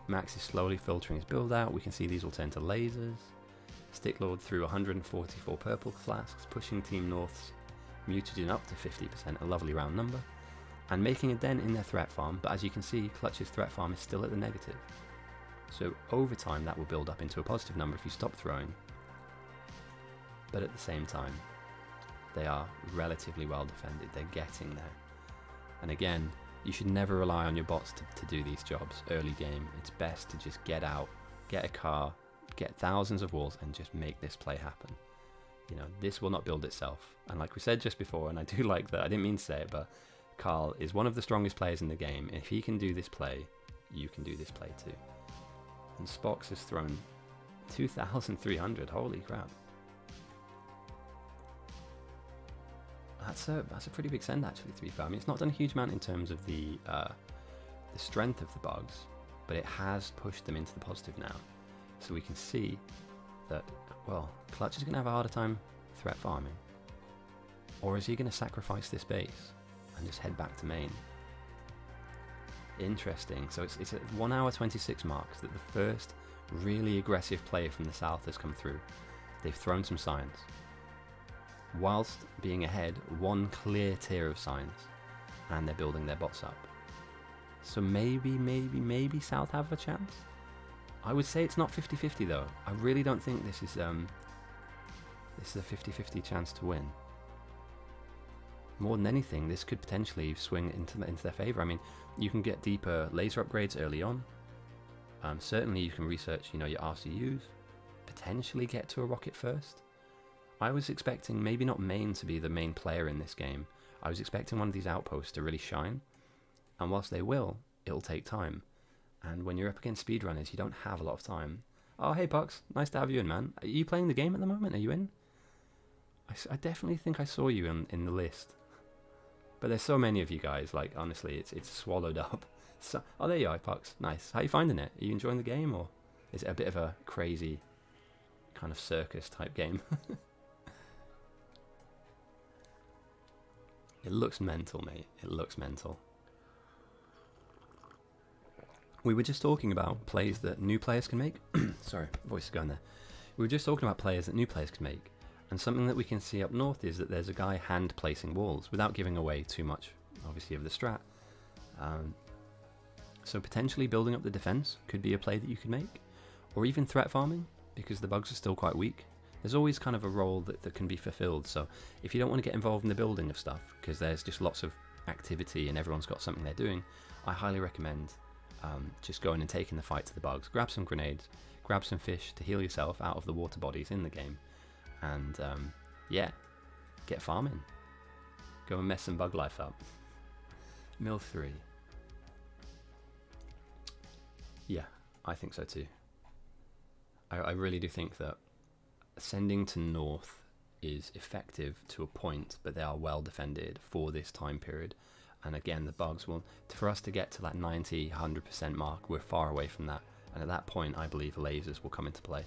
Max is slowly filtering his build out. We can see these will turn to lasers. Sticklord threw 144 purple flasks, pushing Team North's mutagen up to 50%, a lovely round number, and making a dent in their threat farm. But as you can see, Clutch's threat farm is still at the negative. So over time that will build up into a positive number if you stop throwing. But at the same time, they are relatively well defended. They're getting there. And again, you should never rely on your bots to do these jobs early game. It's best to just get out, get a car, get thousands of walls, and just make this play happen. You know, this will not build itself. And like we said just before, and I do like that, I didn't mean to say it, but Carl is one of the strongest players in the game. If he can do this play, you can do this play too. And Spox has thrown 2,300, holy crap. That's a pretty big send actually, to be fair. I mean, it's not done a huge amount in terms of the strength of the bugs, but it has pushed them into the positive now. So we can see that, well, Clutch is going to have a harder time threat farming. Or is he going to sacrifice this base and just head back to main? Interesting. So it's at 1 hour 26 marks that the first really aggressive player from the south has come through. They've thrown some signs, whilst being ahead one clear tier of signs, and they're building their bots up. So maybe South have a chance. I would say it's not 50-50 though. I really don't think this is a 50-50 chance to win. More than anything, this could potentially swing into their favour. I mean, you can get deeper laser upgrades early on. Certainly you can research, you know, your RCUs, potentially get to a rocket first. I was expecting maybe not main to be the main player in this game. I was expecting one of these outposts to really shine. And whilst they will, it'll take time. And when you're up against speedrunners, you don't have a lot of time. Oh, hey Pucks, nice to have you in, man. Are you playing the game at the moment? Are you in? I definitely think I saw you in the list. But there's so many of you guys, like, honestly, it's swallowed up. So, oh, there you are, Pucks. Nice. How are you finding it? Are you enjoying the game, or is it a bit of a crazy kind of circus type game? It looks mental, mate. It looks mental. We were just talking about plays that new players can make. Sorry, voice is going there. We were just talking about players that new players can make. And something that we can see up north is that there's a guy hand placing walls without giving away too much, obviously, of the strat. So potentially building up the defense could be a play that you could make. Or even threat farming, because the bugs are still quite weak. There's always kind of a role that can be fulfilled. So if you don't want to get involved in the building of stuff, because there's just lots of activity and everyone's got something they're doing, I highly recommend just going and taking the fight to the bugs. Grab some grenades, grab some fish to heal yourself out of the water bodies in the game. And yeah, get farming. Go and mess some bug life up. Mill 3. Yeah, I think so too. I really do think that ascending to north is effective to a point, but they are well defended for this time period. And again, the bugs will, for us to get to that 90-100% mark, we're far away from that. And at that point, I believe lasers will come into play.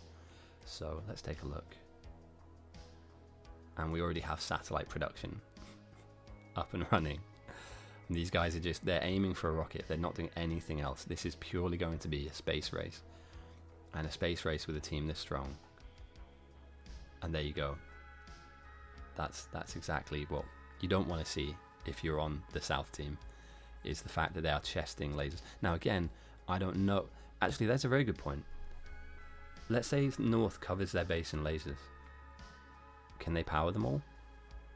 So let's take a look. And we already have satellite production up and running. And these guys are just, they're aiming for a rocket. They're not doing anything else. This is purely going to be a space race. And a space race with a team this strong. And there you go. That's exactly what you don't want to see if you're on the south team, is the fact that they are chesting lasers. Now again, I don't know. Actually, that's a very good point. Let's say north covers their base in lasers. Can they power them all?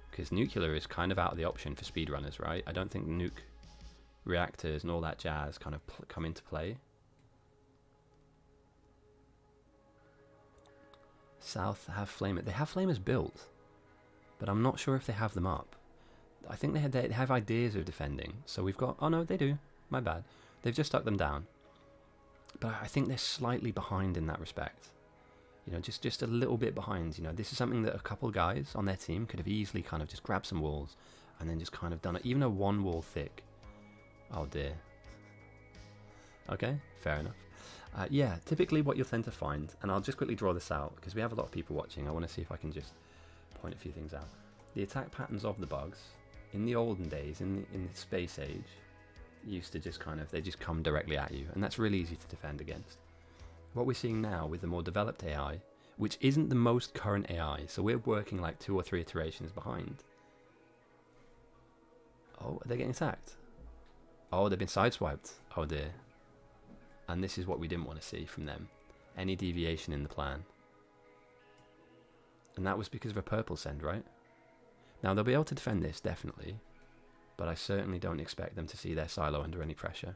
Because nuclear is kind of out of the option for speedrunners, right? I don't think nuke reactors and all that jazz kind of come into play. South have flamers. They have flamers built, but I'm not sure if they have them up. I think they have ideas of defending. So we've got... Oh no, they do. My bad. They've just stuck them down. But I think they're slightly behind in that respect. You know, just a little bit behind. You know, this is something that a couple guys on their team could have easily kind of just grabbed some walls and then just kind of done it. Even a one wall thick. Oh dear. Okay, fair enough. Yeah, typically what you'll tend to find, and I'll just quickly draw this out because we have a lot of people watching. I want to see if I can just point a few things out. The attack patterns of the bugs in the olden days, in the space age, used to just they just come directly at you, and that's really easy to defend against. What we're seeing now with the more developed AI, which isn't the most current AI, so we're working like 2 or 3 iterations behind. Oh, are they getting attacked? Oh, they've been sideswiped. Oh dear. And this is what we didn't want to see from them. Any deviation in the plan. And that was because of a purple send, right? Now they'll be able to defend this, definitely. But I certainly don't expect them to see their silo under any pressure.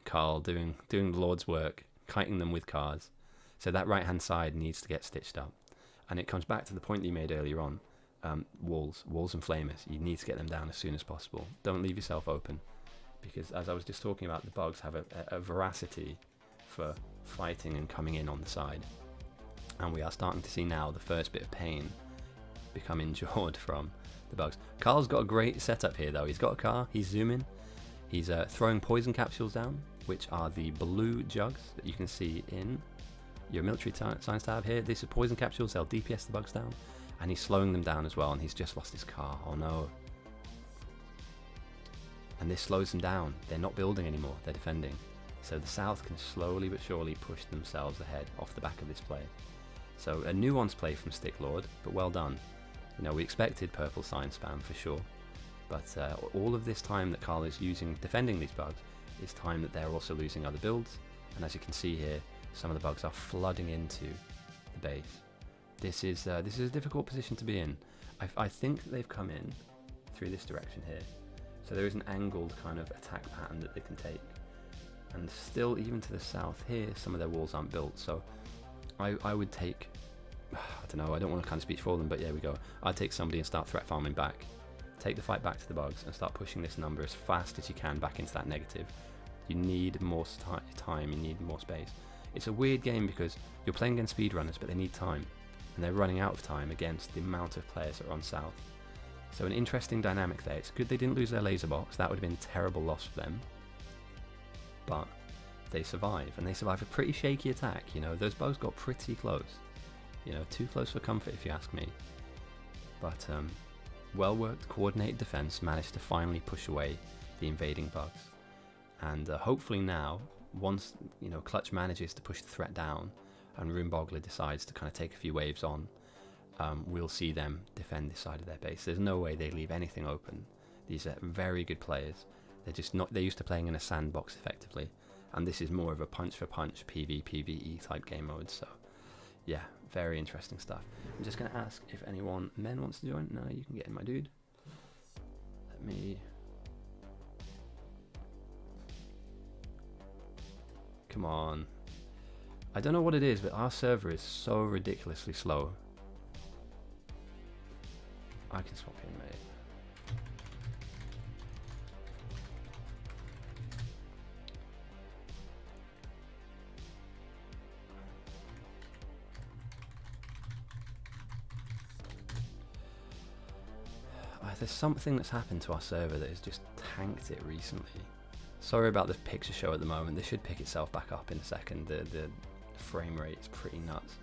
Carl doing the Lord's work, kiting them with cars. So that right hand side needs to get stitched up. And it comes back to the point that you made earlier on. Walls and flamers. You need to get them down as soon as possible. Don't leave yourself open. Because as I was just talking about, the bugs have a veracity for fighting and coming in on the side. And we are starting to see now the first bit of pain become endured from the bugs. Carl's got a great setup here though. He's got a car, he's zooming, he's throwing poison capsules down, which are the blue jugs that you can see in your military science tab here. These are poison capsules, they'll DPS the bugs down. And he's slowing them down as well, and he's just lost his car. Oh no. And this slows them down. They're not building anymore, they're defending. So the South can slowly but surely push themselves ahead off the back of this play. So a nuanced play from Sticklord, but well done. You know, we expected purple sign spam for sure. But all of this time that Carl is using defending these bugs is time that they're also losing other builds. And as you can see here, some of the bugs are flooding into the base. This is a difficult position to be in. I think they've come in through this direction here. So there is an angled kind of attack pattern that they can take. And still, even to the south here, some of their walls aren't built. So I would take, I don't know, I don't want to kind of speech for them, but there we go. I'd take somebody and start threat farming back. Take the fight back to the bugs and start pushing this number as fast as you can back into that negative. You need more time, you need more space. It's a weird game because you're playing against speedrunners, but they need time. And they're running out of time against the amount of players that are on south. So an interesting dynamic there. It's good they didn't lose their laser box. That would have been a terrible loss for them. But they survive, and they survive a pretty shaky attack. You know, those bugs got pretty close. You know, too close for comfort if you ask me. But well worked, coordinated defense managed to finally push away the invading bugs. And hopefully now, once Clutch manages to push the threat down, and Runebogler decides to kind of take a few waves on, we'll see them defend this side of their base. There's no way they leave anything open. These are very good players. They're just not, they're used to playing in a sandbox effectively, and this is more of a punch for punch PvE type game mode. So yeah, very interesting stuff. I'm just going to ask if anyone wants to join. No, you can get in, my dude. Let me, come on. I don't know what it is, but our server is so ridiculously slow. I can swap in, mate. There's something that's happened to our server that has just tanked it recently. Sorry about this picture show at the moment. This should pick itself back up in a second. The frame rate is pretty nuts.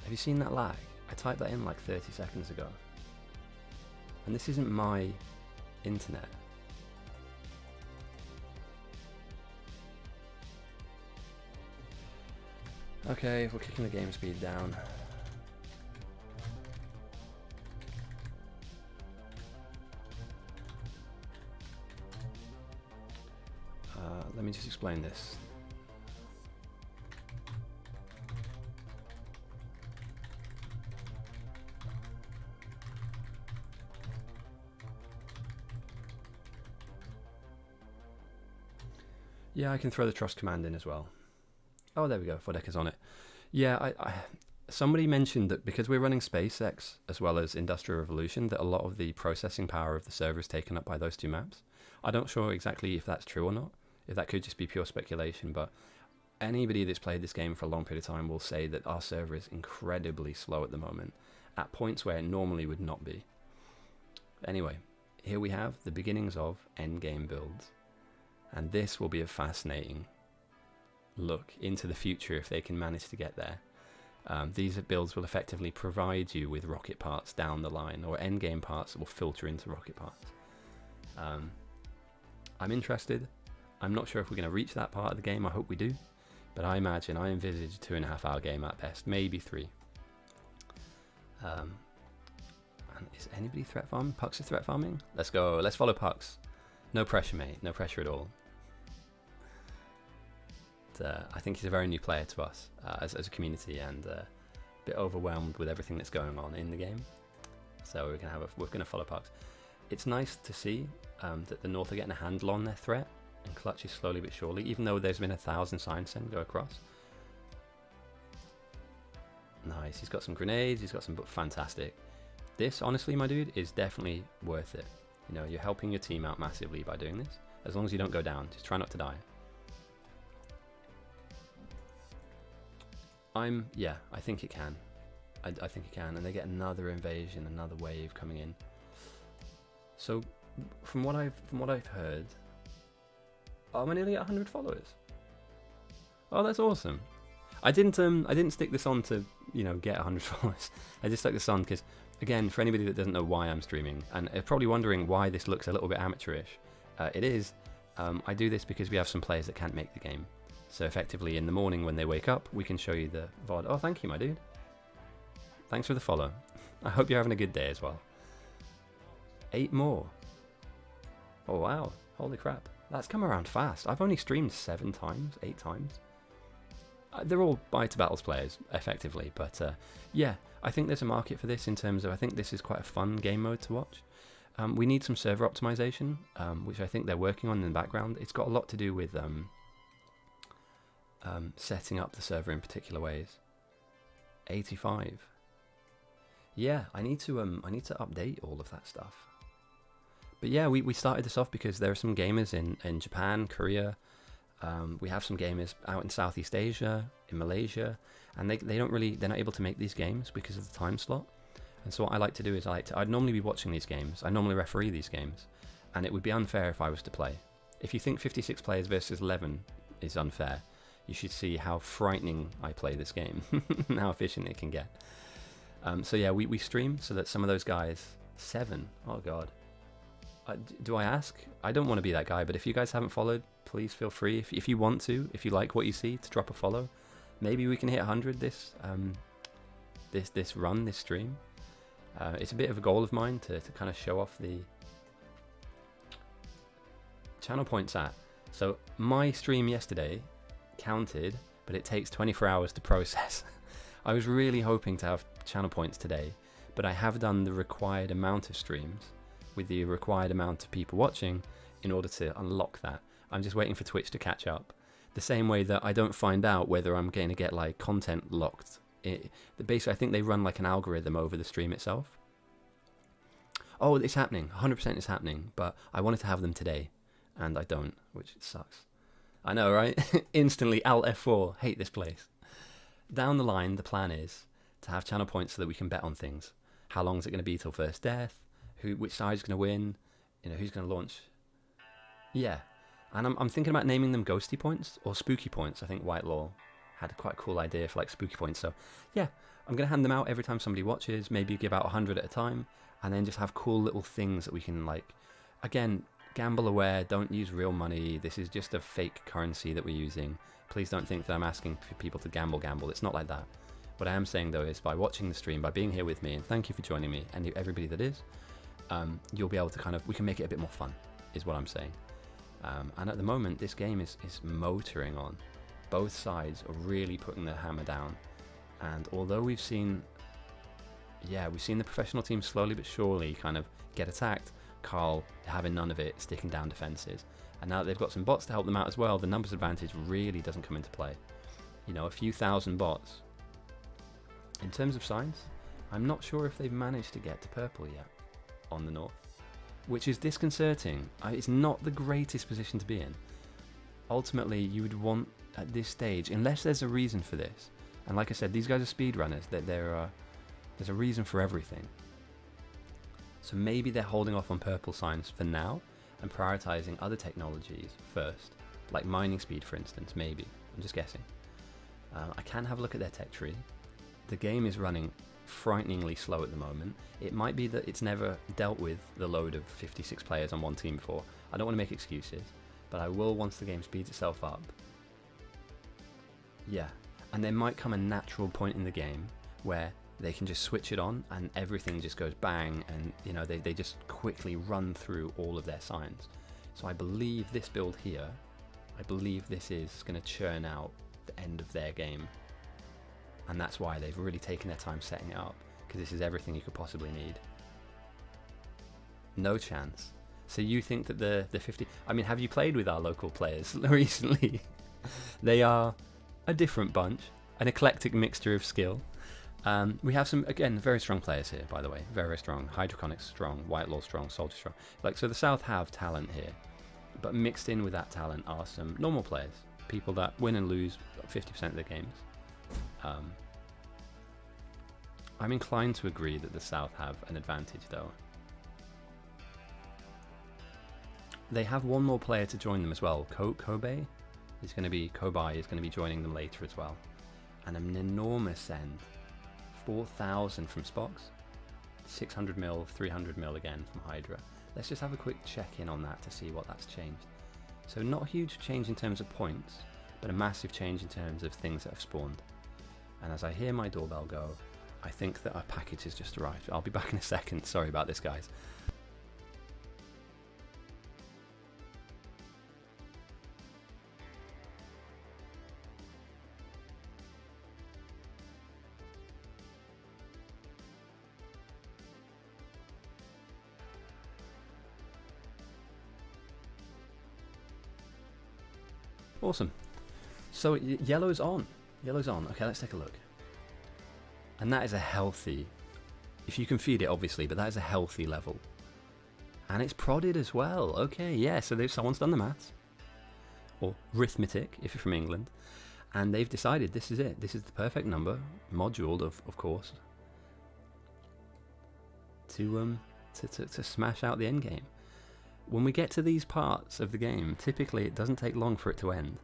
Have you seen that lag? I typed that in like 30 seconds ago. And this isn't my internet. Okay, we're kicking the game speed down. Let me just explain this. Yeah, I can throw the trust command in as well. Oh, there we go. VODS on it. Yeah, somebody mentioned that because we're running SpaceX as well as Industrial Revolution, that a lot of the processing power of the server is taken up by those two maps. I'm not sure exactly if that's true or not. If that could just be pure speculation, but anybody that's played this game for a long period of time will say that our server is incredibly slow at the moment, at points where it normally would not be. Anyway, here we have the beginnings of endgame builds. And this will be a fascinating look into the future if they can manage to get there. These builds will effectively provide you with rocket parts down the line, or endgame parts that will filter into rocket parts. I'm interested. I'm not sure if we're going to reach that part of the game. I hope we do. But I envisage a 2.5 hour game at best, maybe 3. And is anybody threat farming? Pucks is threat farming? Let's go. Let's follow Pucks. No pressure, mate. No pressure at all. I think he's a very new player to us as a community, and a bit overwhelmed with everything that's going on in the game. So we're gonna follow Pucks. It's nice to see that the North are getting a handle on their threat, and Clutch is slowly but surely, even though there's been 1,000 signs sent go across. Nice. He's got some grenades. He's got some fantastic. This, honestly, my dude, is definitely worth it. You know, you're helping your team out massively by doing this. As long as you don't go down, just try not to die. Yeah, I think it can. I think it can, and they get another invasion, another wave coming in. So, from what I've heard, I'm nearly at 100 followers. Oh, that's awesome. I didn't stick this on to, you know, get 100 followers. I just stuck this on because, again, for anybody that doesn't know why I'm streaming, and are probably wondering why this looks a little bit amateurish, it is. I do this because we have some players that can't make the game. So effectively, in the morning when they wake up, we can show you the VOD. Oh, thank you, my dude. Thanks for the follow. I hope you're having a good day as well. 8 more. Oh, wow. Holy crap. That's come around fast. I've only streamed 7 times, 8 times. They're all Buy to Battles players, effectively. But yeah, I think there's a market for this in terms of, I think this is quite a fun game mode to watch. We need some server optimization, which I think they're working on in the background. It's got a lot to do with setting up the server in particular ways. 85. Yeah, I need to update all of that stuff. But yeah, we started this off because there are some gamers in Japan, Korea. We have some gamers out in Southeast Asia, in Malaysia, and they're not able to make these games because of the time slot. And so what I like to do is I'd normally be watching these games. I normally referee these games, and it would be unfair if I was to play. If you think 56 players versus 11 is unfair, you should see how frightening I play this game, and how efficient it can get. So yeah, we stream so that some of those guys, 7, oh god. Do I ask? I don't want to be that guy, but if you guys haven't followed, please feel free, if you want to, if you like what you see, to drop a follow. Maybe we can hit 100 this stream. It's a bit of a goal of mine to kind of show off the channel points at. So my stream yesterday counted, but it takes 24 hours to process. I was really hoping to have channel points today, but I have done the required amount of streams with the required amount of people watching in order to unlock that. I'm just waiting for Twitch to catch up. The same way that I don't find out whether I'm going to get like content locked. Basically, I think they run like an algorithm over the stream itself. Oh, it's happening. 100% it's happening, but I wanted to have them today, and I don't, which sucks. I know, right? Instantly, Alt F4, hate this place. Down the line, the plan is to have channel points so that we can bet on things. How long is it going to be till first death? Which side's going to win? You know, who's going to launch? Yeah, and I'm thinking about naming them ghosty points or spooky points. I think Whitelaw had quite a cool idea for like spooky points. So yeah, I'm going to hand them out every time somebody watches. Maybe give out 100 at a time, and then just have cool little things that we can like. Again, gamble aware. Don't use real money. This is just a fake currency that we're using. Please don't think that I'm asking for people to gamble. It's not like that. What I am saying though is by watching the stream, by being here with me, and thank you for joining me, and everybody that is, you'll be able to we can make it a bit more fun, is what I'm saying. And at the moment, this game is motoring on. Both sides are really putting their hammer down. And although we've seen the professional team slowly but surely kind of get attacked, Carl having none of it, sticking down defenses. And now that they've got some bots to help them out as well, the numbers advantage really doesn't come into play. You know, a few thousand bots. In terms of signs, I'm not sure if they've managed to get to purple yet on the North, which is disconcerting. It's not the greatest position to be in. Ultimately, you would want at this stage, unless there's a reason for this, and like I said, these guys are speedrunners, there's a reason for everything. So maybe they're holding off on purple signs for now and prioritizing other technologies first, like mining speed, for instance. Maybe. I'm just guessing. I can have a look at their tech tree. The game is running frighteningly slow at the moment. It might be that it's never dealt with the load of 56 players on one team before. I don't want to make excuses, but I will once the game speeds itself up. Yeah, and there might come a natural point in the game where they can just switch it on and everything just goes bang, and you know, they just quickly run through all of their signs. So I believe this build here, I believe this is going to churn out the end of their game, and that's why they've really taken their time setting it up, because this is everything you could possibly need. No chance. So you think that the 50... I mean, have you played with our local players recently? They are a different bunch, an eclectic mixture of skill. We have some, again, very strong players here, by the way. Very, very strong. Hydroponics strong, Whitelaw strong, Soldier strong. Like, so the South have talent here, but mixed in with that talent are some normal players, people that win and lose 50% of their games. I'm inclined to agree that the South have an advantage, though. They have one more player to join them as well. Kobai is going to be joining them later as well, and an enormous send. 4,000 from Spox, 600 mil, 300 mil again from Hydra. Let's just have a quick check-in on that to see what that's changed. So not a huge change in terms of points, but a massive change in terms of things that have spawned. And as I hear my doorbell go, I think that our package has just arrived. I'll be back in a second. Sorry about this, guys. Awesome. So yellow's on. Yellow's on. Okay, let's take a look. And that is a healthy, if you can feed it obviously, but that is a healthy level. And it's prodded as well. Okay, yeah, so someone's done the maths. Or arithmetic, if you're from England. And they've decided this is it. This is the perfect number, moduled of course, to smash out the end game. When we get to these parts of the game, typically it doesn't take long for it to end.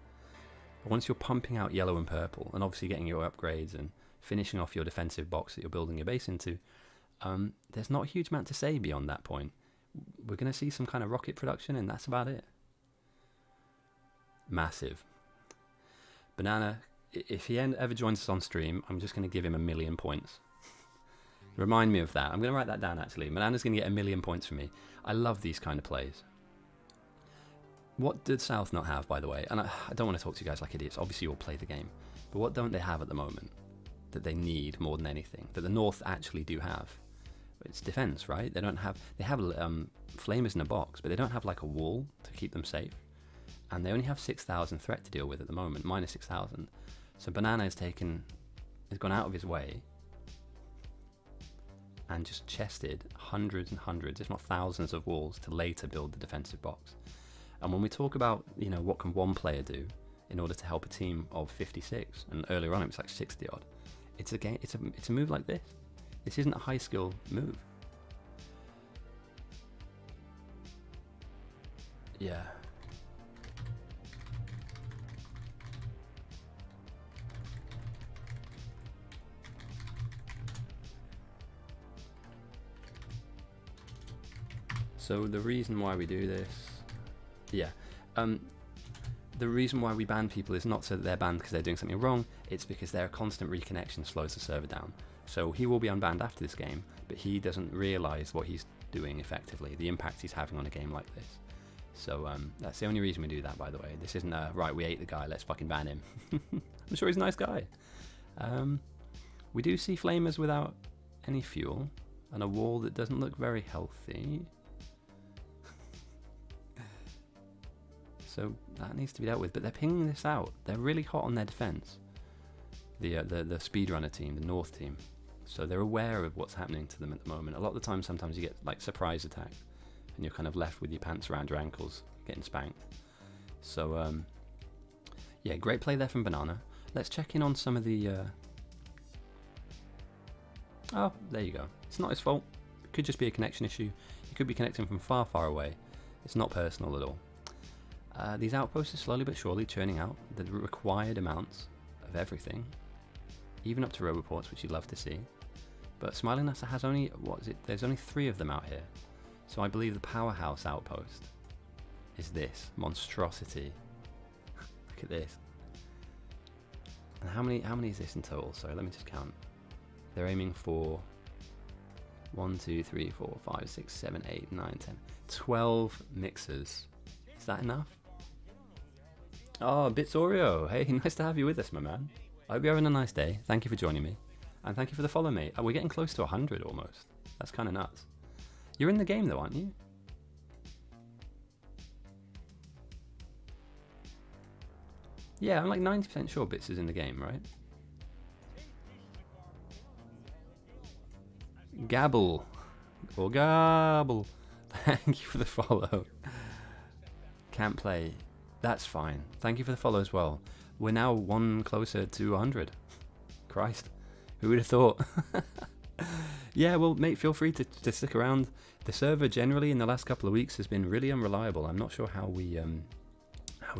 But once you're pumping out yellow and purple, and obviously getting your upgrades and finishing off your defensive box that you're building your base into, there's not a huge amount to say beyond that point. We're going to see some kind of rocket production, and that's about it. Massive. Banana, if he ever joins us on stream, I'm just going to give him 1,000,000 points. Remind me of that. I'm going to write that down, actually. Banana's going to get 1,000,000 points from me. I love these kind of plays. What did South not have, by the way? And I don't want to talk to you guys like idiots. Obviously, you all play the game. But what don't they have at the moment that they need more than anything? That the North actually do have? It's defense, right? They have flamers in a box, but they don't have like a wall to keep them safe. And they only have 6,000 threat to deal with at the moment, minus 6,000. So Banana has gone out of his way and just chested hundreds and hundreds, if not thousands of walls to later build the defensive box. And when we talk about, you know, what can one player do in order to help a team of 56, and earlier on it was like 60 odd, it's a move like this. This isn't a high skill move. Yeah. So the reason why we do this, the reason why we ban people is not so that they're banned because they're doing something wrong, it's because their constant reconnection slows the server down. So he will be unbanned after this game, but he doesn't realise what he's doing effectively, the impact he's having on a game like this. So that's the only reason we do that, by the way. This isn't right, we ate the guy, let's fucking ban him. I'm sure he's a nice guy. We do see flamers without any fuel, and a wall that doesn't look very healthy. So that needs to be dealt with, but they're pinging this out. They're really hot on their defense. The speedrunner team, the North team. So they're aware of what's happening to them at the moment. A lot of the time, sometimes you get like surprise attack, and you're kind of left with your pants around your ankles, getting spanked. So yeah, great play there from Banana. Let's check in on some of the. Oh, there you go. It's not his fault. could just be a connection issue. You could be connecting from far, far away. It's not personal at all. These outposts are slowly but surely churning out the required amounts of everything, even up to roboports, which you'd love to see. But Smiling NASA has only, what is it? There's only 3 of them out here. So I believe the powerhouse outpost is this monstrosity. Look at this. And how many is this in total? Sorry, let me just count. They're aiming for 1, 2, 3, 4, 5, 6, 7, 8, 9, 10, 12 mixers. Is that enough? Oh, Bits Oreo. Hey, nice to have you with us, my man. I hope you're having a nice day. Thank you for joining me. And thank you for the follow, mate. We're getting close to 100 almost. That's kind of nuts. You're in the game though, aren't you? Yeah, I'm like 90% sure Bits is in the game, right? Gabble. Or Gabble. Thank you for the follow. Can't play. That's fine. Thank you for the follow as well. We're now 1 closer to 100. Christ. Who would have thought? Yeah, well, mate, feel free to stick around. The server generally in the last couple of weeks has been really unreliable. I'm not sure how we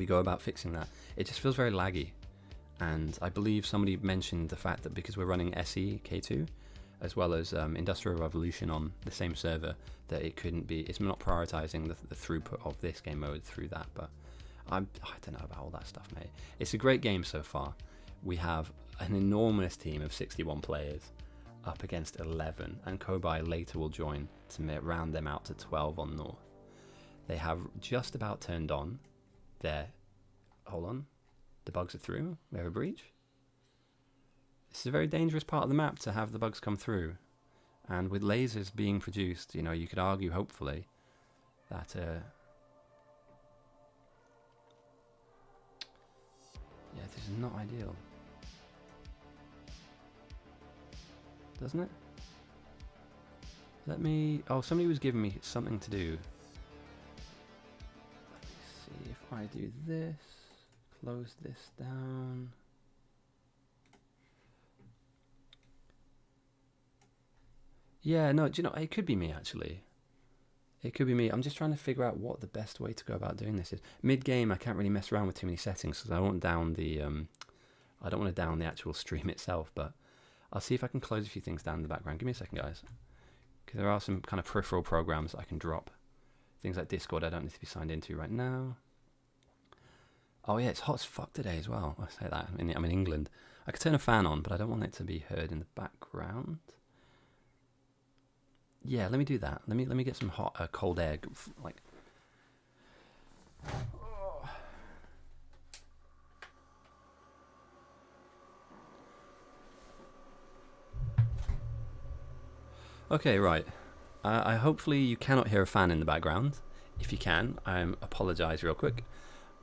go about fixing that. It just feels very laggy. And I believe somebody mentioned the fact that because we're running SE K2 as well as Industrial Revolution on the same server, that it couldn't be, it's not prioritizing the throughput of this game mode through that. But I don't know about all that stuff, mate. It's a great game so far. We have an enormous team of 61 players up against 11, and Kobai later will join to round them out to 12 on North. They have just about turned on their... Hold on. The bugs are through. We have a breach. This is a very dangerous part of the map to have the bugs come through. And with lasers being produced, you know, you could argue, hopefully, that... yeah, this is not ideal. Doesn't it? Let me... Oh, somebody was giving me something to do. Let me see if I do this. Close this down. Yeah, no, do you know, it could be me, actually. It could be me. I'm just trying to figure out what the best way to go about doing this is. Mid-game, I can't really mess around with too many settings because I don't want down the... I don't want to down the actual stream itself, but I'll see if I can close a few things down in the background. Give me a second, guys. Because there are some kind of peripheral programs I can drop. Things like Discord I don't need to be signed into right now. Oh yeah, it's hot as fuck today as well. I say that. I'm in England. I could turn a fan on, but I don't want it to be heard in the background. Yeah, let me do that. Let me get some hot, cold air. Like, okay, right. I hopefully you cannot hear a fan in the background. If you can, I apologise real quick.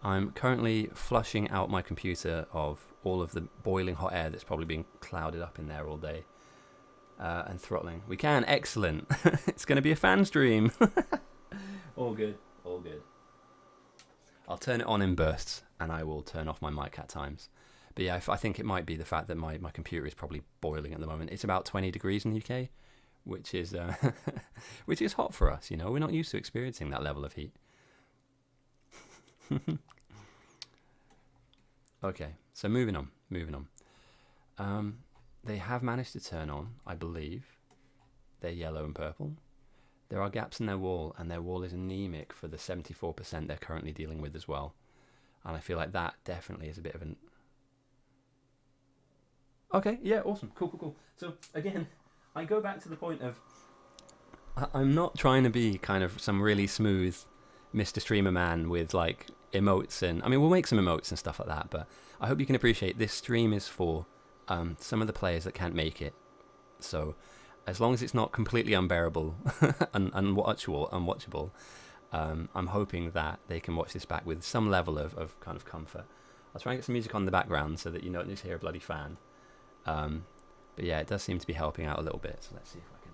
I'm currently flushing out my computer of all of the boiling hot air that's probably been clouded up in there all day. And throttling. We can, excellent. It's going to be a fan stream. All good, all good. I'll turn it on in bursts and I will turn off my mic at times. But yeah, I think it might be the fact that my computer is probably boiling at the moment. It's about 20 degrees in the UK, which is which is hot for us, you know. We're not used to experiencing that level of heat. Okay, so moving on. They have managed to turn on, I believe, their yellow and purple. There are gaps in their wall, and their wall is anemic for the 74% they're currently dealing with as well. And I feel like that definitely is a bit of an... Okay, yeah, awesome, cool. So, again, I go back to the point of... I'm not trying to be kind of some really smooth Mr. Streamer man with, like, emotes and... I mean, we'll make some emotes and stuff like that, but I hope you can appreciate this stream is for... some of the players that can't make it. So as long as it's not completely unbearable and unwatchable, I'm hoping that they can watch this back with some level of kind of comfort. I'll try and get some music on in the background so that you don't just hear a bloody fan. But yeah, it does seem to be helping out a little bit. So let's see if I can...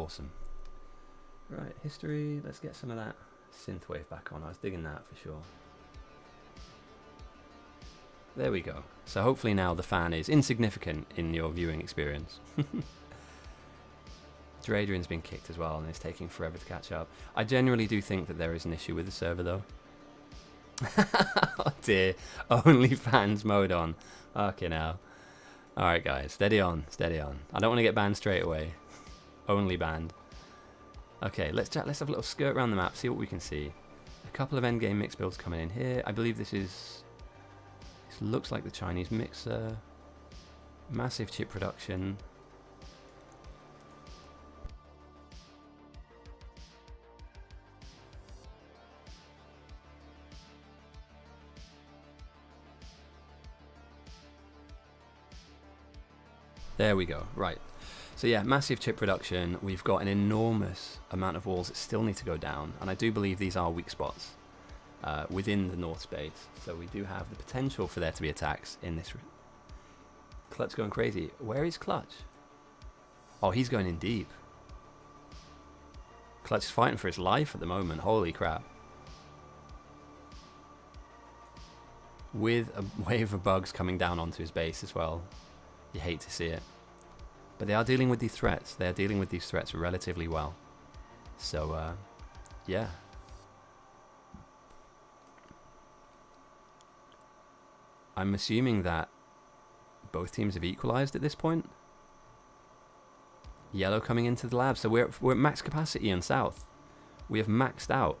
Awesome. Right, history. Let's get some of that synthwave back on. I was digging that for sure. There we go. So hopefully now the fan is insignificant in your viewing experience. Dradrian's been kicked as well, and it's taking forever to catch up. I genuinely do think that there is an issue with the server, though. Oh dear, OnlyFans mode on. Okay, now. Alright guys, steady on, steady on. I don't want to get banned straight away. Only banned. Okay, let's have a little skirt around the map, see what we can see. A couple of endgame mix builds coming in here. I believe this looks like the Chinese mixer. Massive chip production. There we go, right. So yeah, massive chip production. We've got an enormous amount of walls that still need to go down, and I do believe these are weak spots within the north space. So we do have the potential for there to be attacks in this. Clutch going crazy. Where is Clutch? Oh, he's going in deep. Clutch is fighting for his life at the moment. Holy crap. With a wave of bugs coming down onto his base as well. You hate to see it. But they are dealing with these threats. They are dealing with these threats relatively well. So, yeah. I'm assuming that both teams have equalized at this point. Yellow coming into the lab. So we're at max capacity on south. We have maxed out.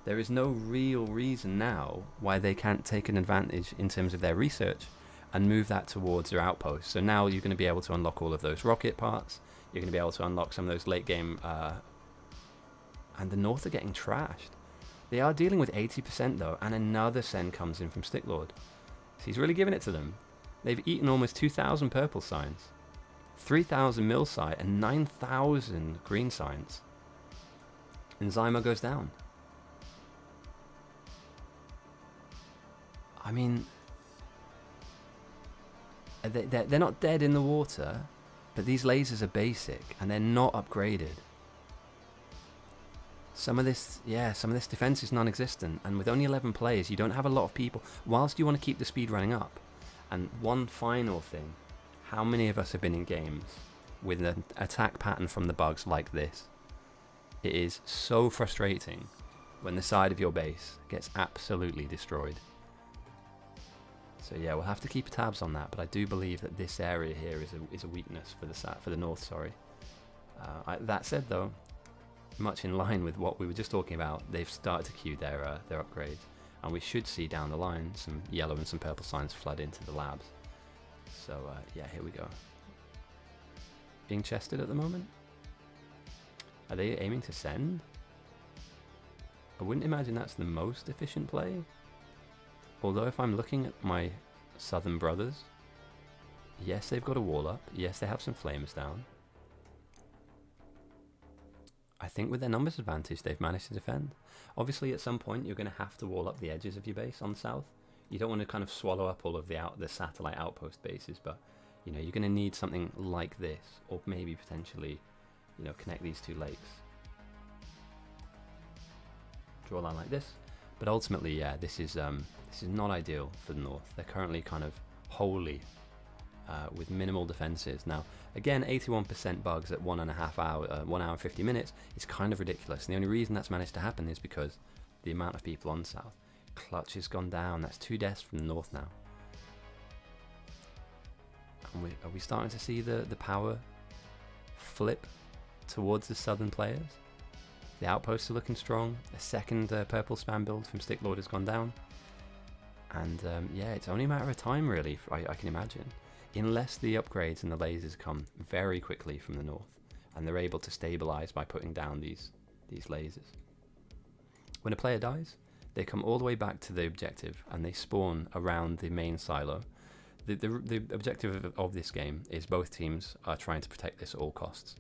There is no real reason now why they can't take an advantage in terms of their research and move that towards their outposts. So now you're going to be able to unlock all of those rocket parts. You're going to be able to unlock some of those late game. And the North are getting trashed. They are dealing with 80% though, and another send comes in from Sticklord. So he's really giving it to them. They've eaten almost 2,000 purple signs, 3,000 mill sight, and 9,000 green signs. And Zyma goes down. I mean, they're not dead in the water, but these lasers are basic and they're not upgraded. Some of this defense is non-existent, and with only 11 players, you don't have a lot of people. Whilst you want to keep the speed running up. And one final thing, how many of us have been in games with an attack pattern from the bugs like this? It is so frustrating when the side of your base gets absolutely destroyed. So yeah, we'll have to keep tabs on that, but I do believe that this area here is a weakness for the north. Sorry. That said, though, much in line with what we were just talking about, they've started to queue their upgrades, and we should see down the line some yellow and some purple signs flood into the labs. So yeah, here we go. Being chested at the moment. Are they aiming to send? I wouldn't imagine that's the most efficient play. Although if I'm looking at my southern brothers, yes, they've got a wall up. Yes, they have some flames down. I think with their numbers advantage, they've managed to defend. Obviously, at some point, you're going to have to wall up the edges of your base on the south. You don't want to kind of swallow up all of the satellite outpost bases, but you know, you're going to need something like this, or maybe potentially, you know, connect these two lakes. Draw a line like this. But ultimately, yeah, this is not ideal for the north. They're currently kind of wholly with minimal defenses. Now, again, 81% bugs at 1.5 hour, 1 hour and 50 minutes is kind of ridiculous. And the only reason that's managed to happen is because the amount of people on south. Clutch has gone down. That's 2 deaths from the north now. And are we starting to see the power flip towards the southern players? The outposts are looking strong. A second purple spam build from Sticklord has gone down. And yeah, it's only a matter of time, really, I can imagine. Unless the upgrades and the lasers come very quickly from the north, and they're able to stabilize by putting down these lasers. When a player dies, they come all the way back to the objective, and they spawn around the main silo. The objective of this game is both teams are trying to protect this at all costs.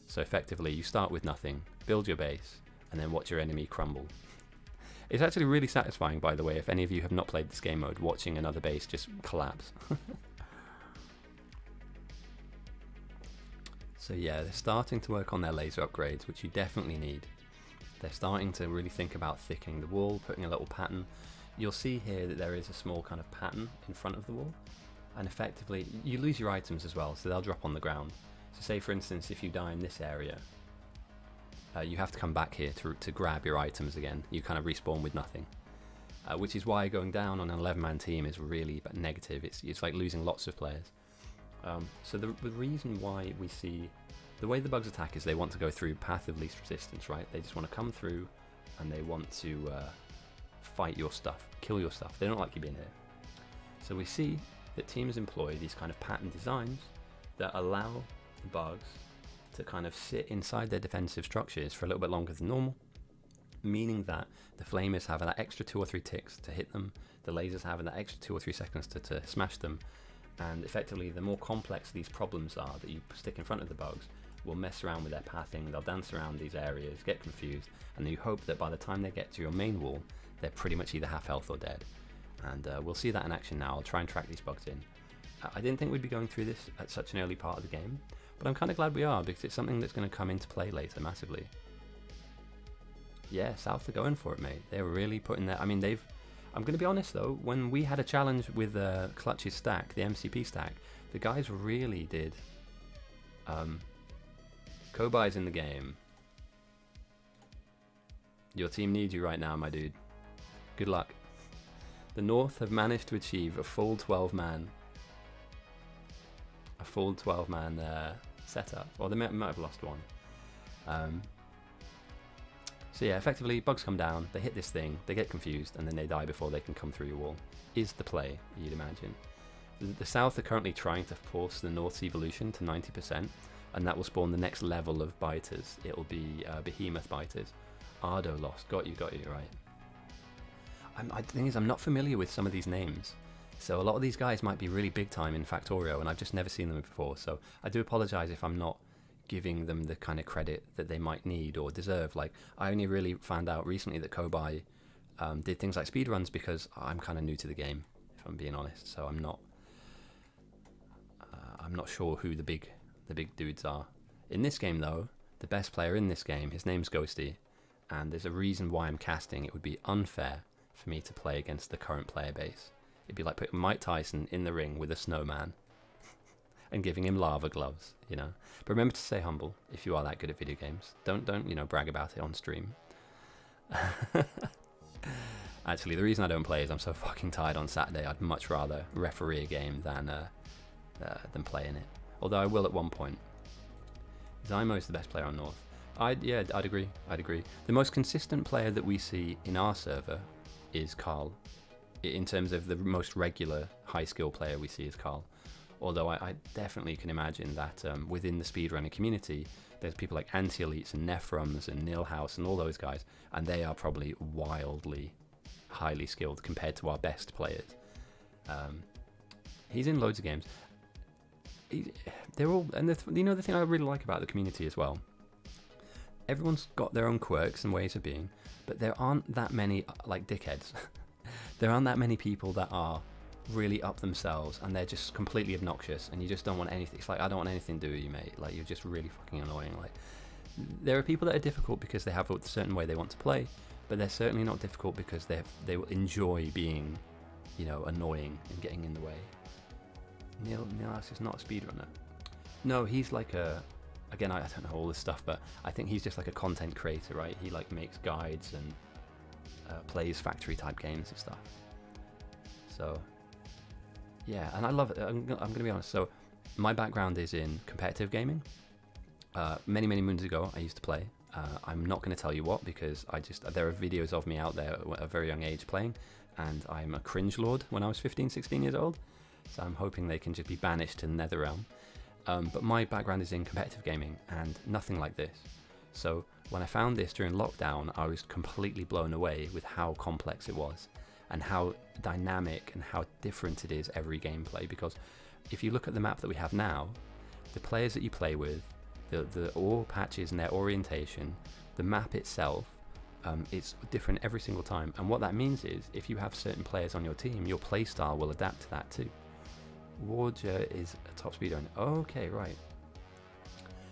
So effectively, you start with nothing, build your base, and then watch your enemy crumble. It's actually really satisfying, by the way, if any of you have not played this game mode, watching another base just collapse. So yeah, they're starting to work on their laser upgrades, which you definitely need. They're starting to really think about thickening the wall, putting a little pattern. You'll see here that there is a small kind of pattern in front of the wall, and effectively, you lose your items as well, so they'll drop on the ground. So say for instance, if you die in this area, you have to come back here to grab your items again. You kind of respawn with nothing. Which is why going down on an 11-man team is really negative. It's like losing lots of players. So the reason why we see the way the bugs attack is they want to go through path of least resistance, right? They just want to come through and they want to fight your stuff, kill your stuff. They don't like you being here. So we see that teams employ these kind of pattern designs that allow the bugs to kind of sit inside their defensive structures for a little bit longer than normal, meaning that the flamers have that extra 2 or 3 ticks to hit them, the lasers have that extra 2 or 3 seconds to smash them, and effectively the more complex these problems are that you stick in front of the bugs will mess around with their pathing, they'll dance around these areas, get confused, and you hope that by the time they get to your main wall, they're pretty much either half health or dead. And we'll see that in action now. I'll try and track these bugs in. I didn't think we'd be going through this at such an early part of the game, but I'm kind of glad we are, because it's something that's going to come into play later massively. Yeah, South are going for it, mate. They were really putting their... I mean, I'm going to be honest, though, when we had a challenge with Clutch's stack, the MCP stack, the guys really did... Kobai's in the game. Your team needs you right now, my dude. Good luck. The North have managed to achieve a full 12-man... A full 12-man setup. Or they might have lost one. So yeah, effectively, bugs come down, they hit this thing, they get confused, and then they die before they can come through your wall. Is the play, you'd imagine. The South are currently trying to force the North's evolution to 90%, and that will spawn the next level of biters. It'll be behemoth biters. Ardo lost, got you, right. The thing is, I'm not familiar with some of these names. So a lot of these guys might be really big time in Factorio, and I've just never seen them before. So I do apologise if I'm not giving them the kind of credit that they might need or deserve. Like, I only really found out recently that Kobai did things like speedruns because I'm kind of new to the game, if I'm being honest. So I'm not sure who the big dudes are. In this game, though, the best player in this game, his name's Ghosty, and there's a reason why I'm casting. It would be unfair for me to play against the current player base. It'd be like putting Mike Tyson in the ring with a snowman and giving him lava gloves, you know. But remember to stay humble if you are that good at video games. Don't brag about it on stream. Actually, the reason I don't play is I'm so fucking tired on Saturday. I'd much rather referee a game than play in it. Although I will at one point. Zymo is the best player on North. I'd agree. The most consistent player that we see in our server is Carl. In terms of the most regular high skill player we see is Carl. Although I definitely can imagine that within the speedrunning community, there's people like Anti-Elites and Nephrums and Nilhouse and all those guys, and they are probably wildly highly skilled compared to our best players. He's in loads of games. They're all, and the thing I really like about the community as well, everyone's got their own quirks and ways of being, but there aren't that many like dickheads. There aren't that many people that are really up themselves and they're just completely obnoxious and you just don't want anything. It's like, I don't want anything to do with you, mate. Like, you're just really fucking annoying. Like, there are people that are difficult because they have a certain way they want to play, but they're certainly not difficult because they will enjoy being, annoying and getting in the way. Neil is not a speedrunner. No, he's like again, I don't know all this stuff, but I think he's just like a content creator, right? He like makes guides and plays factory type games and stuff. So yeah, and I love it. I'm gonna be honest. So my background is in competitive gaming. Many moons ago, I used to play. I'm not going to tell you what, because there are videos of me out there at a very young age playing, and I'm a cringe lord when I was 15, 16 years old. So I'm hoping they can just be banished to the nether realm. But my background is in competitive gaming and nothing like this. So when I found this during lockdown, I was completely blown away with how complex it was and how dynamic and how different it is every gameplay. Because if you look at the map that we have now, the players that you play with, the ore patches and their orientation, the map itself, it's different every single time. And what that means is, if you have certain players on your team, your playstyle will adapt to that too. Warja is a top speedrunner. Okay, right.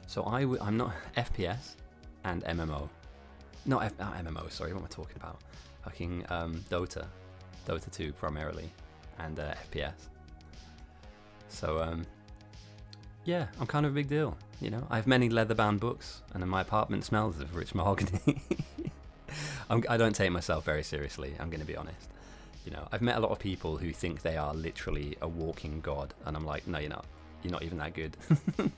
So I'm not FPS and MMO. Not MMO, sorry, what am I talking about? Fucking Dota 2 primarily, and FPS. So yeah, I'm kind of a big deal. You know, I have many leather-bound books, and my apartment smells of rich mahogany. I don't take myself very seriously, I'm going to be honest. You know, I've met a lot of people who think they are literally a walking god, and I'm like, no, you're not. You're not even that good.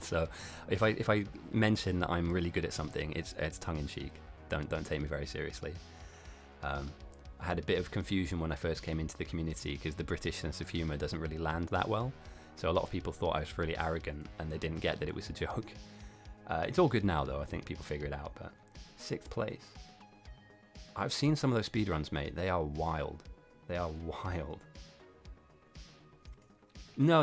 So if I mention that I'm really good at something, it's tongue-in-cheek. Don't take me very seriously. I had a bit of confusion when I first came into the community because the British sense of humour doesn't really land that well. So a lot of people thought I was really arrogant and they didn't get that it was a joke. It's all good now though, I think people figure it out, but 6th place. I've seen some of those speedruns, mate. They are wild. They are wild. No.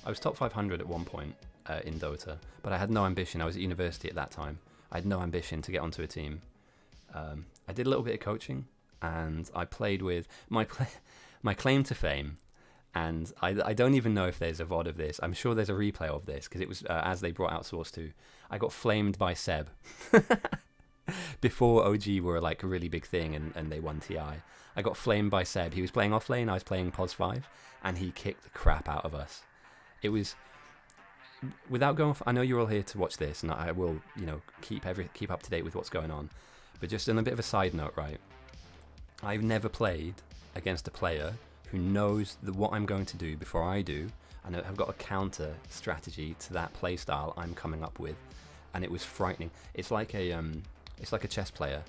I was top 500 at one point in Dota, but I had no ambition. I was at university at that time. I had no ambition to get onto a team. I did a little bit of coaching, and I played with my claim to fame. And I don't even know if there's a VOD of this. I'm sure there's a replay of this because it was as they brought out Source 2. I got flamed by Seb before OG were like a really big thing and they won TI. I got flamed by Seb. He was playing off lane, I was playing POS 5, and he kicked the crap out of us. It was, without going off, I know you're all here to watch this, and I will, you know, keep up to date with what's going on. But just on a bit of a side note, right? I've never played against a player who knows what I'm going to do before I do, and I've got a counter strategy to that play style I'm coming up with, and it was frightening. It's like a chess player.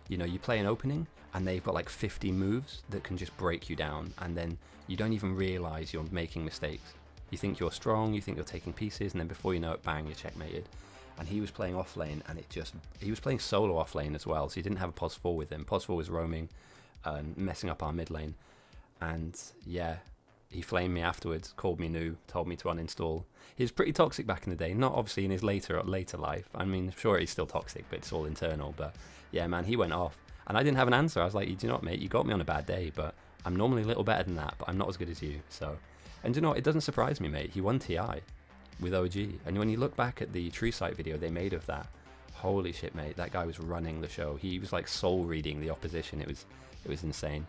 You know, you play an opening, and they've got like 50 moves that can just break you down, and then you don't even realise you're making mistakes. You think you're strong, you think you're taking pieces, and then before you know it, bang, you're checkmated. And he was playing off lane, and he was playing solo off lane as well, so he didn't have a POS 4 with him. POS 4 was roaming and messing up our mid lane. And yeah, he flamed me afterwards, called me new, told me to uninstall. He was pretty toxic back in the day, not obviously in his later life. I mean, sure, he's still toxic, but it's all internal. But yeah, man, he went off. And I didn't have an answer. I was like, you know what, mate, you got me on a bad day, but I'm normally a little better than that, but I'm not as good as you, so... And you know what, it doesn't surprise me, mate. He won TI with OG. And when you look back at the True Sight video they made of that, holy shit, mate, that guy was running the show. He was like soul reading the opposition. It was insane.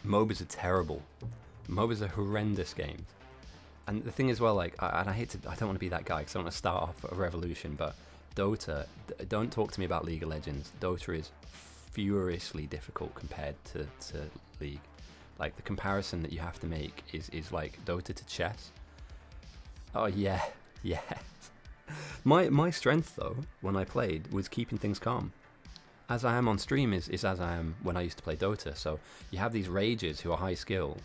MOBAs are terrible. MOBAs are horrendous games. And the thing is, well, like, I don't want to be that guy because I don't want to start off a revolution, but Dota, don't talk to me about League of Legends. Dota is furiously difficult compared to League. Like, the comparison that you have to make is like Dota to chess. Oh yeah, yes. My strength though, when I played, was keeping things calm. As I am on stream is as I am when I used to play Dota. So you have these rages who are high skill,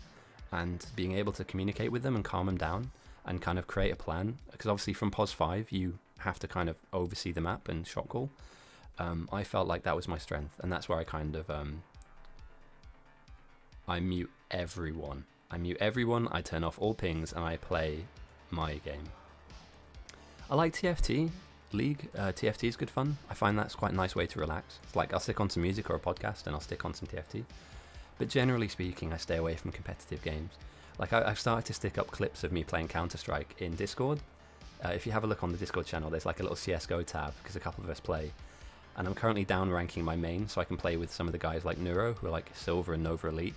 and being able to communicate with them and calm them down and kind of create a plan. Because obviously from POS 5 you have to kind of oversee the map and shot call. I felt like that was my strength, and that's where I kind of I mute everyone. I turn off all pings, and I play my game. I like TFT. League. TFT is good fun. I find that's quite a nice way to relax. It's like I'll stick on some music or a podcast, and I'll stick on some TFT. But generally speaking, I stay away from competitive games. Like I've started to stick up clips of me playing Counter-Strike in Discord. If you have a look on the Discord channel, there's like a little CSGO tab, because a couple of us play. And I'm currently down ranking my main, so I can play with some of the guys like Neuro, who are like Silver and Nova Elite.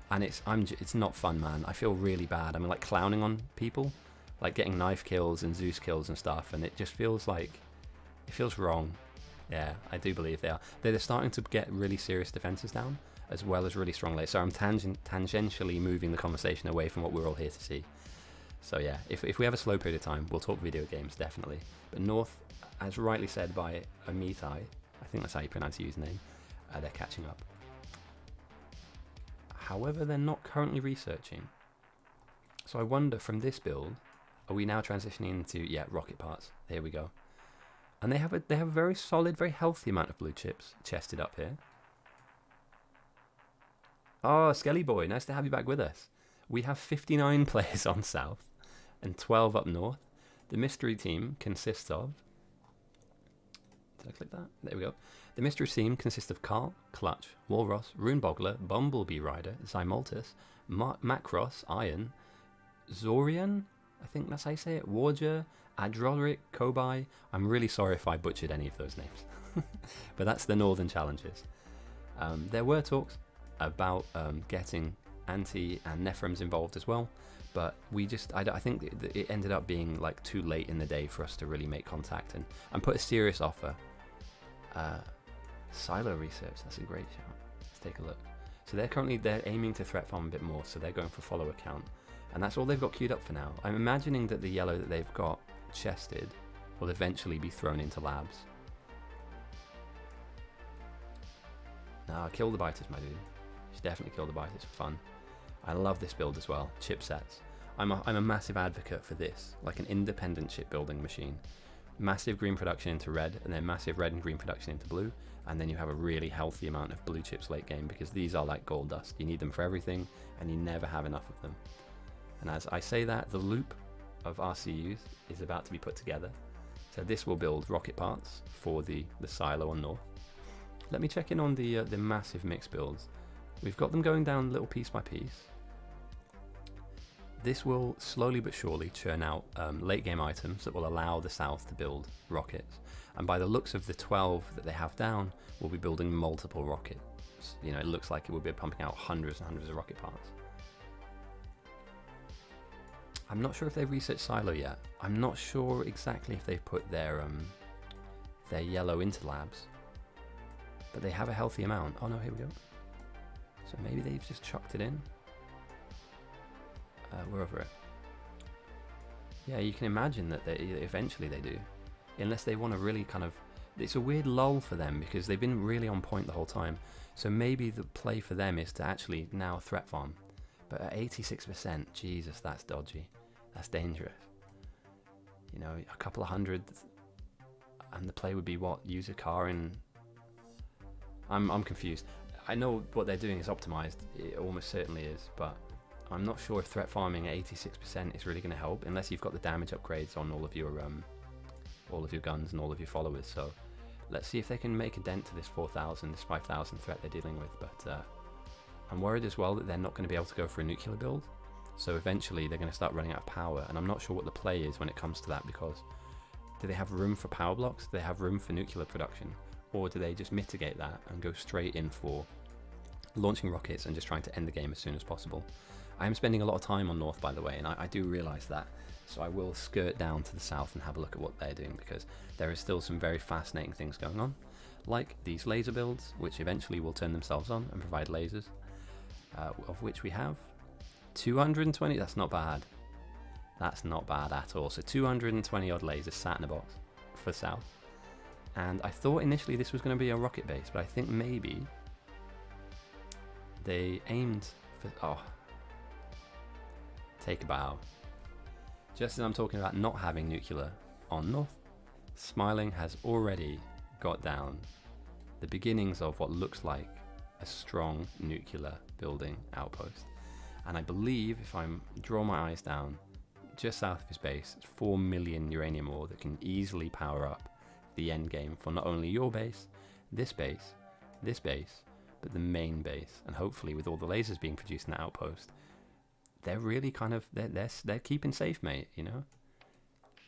And it's not fun, man. I feel really bad. I'm like clowning on people, like getting knife kills and Zeus kills and stuff, and it just feels like, it feels wrong. Yeah, I do believe they are. They're starting to get really serious defenses down, as well as really strong lanes. So I'm tangentially moving the conversation away from what we're all here to see. So yeah, if we have a slow period of time, we'll talk video games, definitely. But North, as rightly said by Amitai, I think that's how you pronounce your username, they're catching up. However, they're not currently researching. So I wonder, from this build, are we now transitioning into, yeah, rocket parts? Here we go. And they have a very solid, very healthy amount of blue chips chested up here. Oh, Skelly Boy, nice to have you back with us. We have 59 players on South and 12 up North. The mystery team consists of... Did I click that? There we go. The mystery team consists of Carl, Clutch, Walross, Runeboggler, Bumblebee Rider, Zymoltus, Macross, Iron, Zorian, I think that's how you say it, Warger, Adroderic, Kobai. I'm really sorry if I butchered any of those names. But that's the Northern Challenges. There were talks about getting Anti and Nephrem's involved as well, but I think it ended up being like too late in the day for us to really make contact and put a serious offer. Silo Research, that's a great shout. Let's take a look. So they're aiming to threat farm a bit more, so they're going for follower count, and that's all they've got queued up for now. I'm imagining that the yellow that they've got chested will eventually be thrown into labs. Nah, kill the biters, my dude. You should definitely kill the biters for fun. I love this build as well. Chipsets. I'm a massive advocate for this, like an independent chip building machine. Massive green production into red, and then massive red and green production into blue, and then you have a really healthy amount of blue chips late game, because these are like gold dust. You need them for everything, and you never have enough of them. And as I say that, the loop of RCUs is about to be put together. So this will build rocket parts for the silo on north. Let me check in on the massive mix builds. We've got them going down little piece by piece. This will slowly but surely churn out late game items that will allow the south to build rockets. And by the looks of the 12 that they have down, we'll be building multiple rockets. You know, it looks like it will be pumping out hundreds and hundreds of rocket parts. I'm not sure if they've researched Silo yet. I'm not sure exactly if they've put their yellow into labs. But they have a healthy amount. Oh no, here we go. So maybe they've just chucked it in. We're over it. Yeah, you can imagine that eventually they do. Unless they want to really kind of... It's a weird lull for them because they've been really on point the whole time. So maybe the play for them is to actually now threat farm. But at 86%, Jesus, that's dodgy. That's dangerous. You know, a couple of hundred, and the play would be what? Use a car in... I'm confused. I know what they're doing is optimized. It almost certainly is, but I'm not sure if threat farming at 86% is really going to help, unless you've got the damage upgrades on all of your guns and all of your followers. So let's see if they can make a dent to this 4,000, this 5,000 threat they're dealing with. But I'm worried as well that they're not going to be able to go for a nuclear build. So eventually they're going to start running out of power, and I'm not sure what the play is when it comes to that, because do they have room for power blocks? Do they have room for nuclear production? Or do they just mitigate that and go straight in for launching rockets and just trying to end the game as soon as possible? I am spending a lot of time on north, by the way, and I do realise that. So I will skirt down to the south and have a look at what they're doing, because there is still some very fascinating things going on, like these laser builds, which eventually will turn themselves on and provide lasers, of which we have 220. That's not bad. That's not bad at all. So 220 odd lasers sat in a box for south. And I thought initially this was going to be a rocket base, but I think maybe they aimed for... Oh. Take a bow. Just as I'm talking about not having nuclear on north, Smiling has already got down the beginnings of what looks like a strong nuclear building outpost. And I believe, if I draw my eyes down, just south of his base, it's 4 million uranium ore that can easily power up the end game for not only your base, this base, but the main base. And hopefully with all the lasers being produced in that outpost, they're really kind of, they're keeping safe, mate, you know?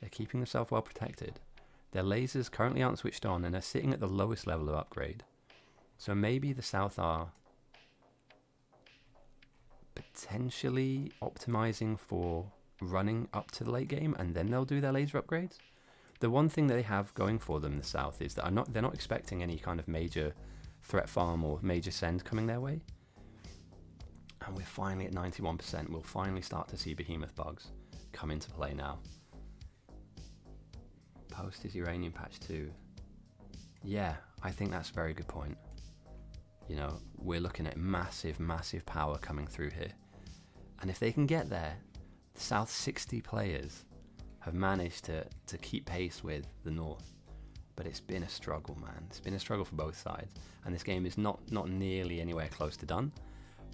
They're keeping themselves well protected. Their lasers currently aren't switched on, and they're sitting at the lowest level of upgrade. So maybe the south are potentially optimizing for running up to the late game, and then they'll do their laser upgrades. The one thing that they have going for them, the south, is that they're not expecting any kind of major threat farm or major send coming their way. And we're finally at 91%. We'll finally start to see behemoth bugs come into play now. Post is uranium patch 2. Yeah, I think that's a very good point. You know, we're looking at massive, massive power coming through here. And if they can get there, the South 60 players have managed to keep pace with the North. But it's been a struggle, man. It's been a struggle for both sides. And this game is not nearly anywhere close to done.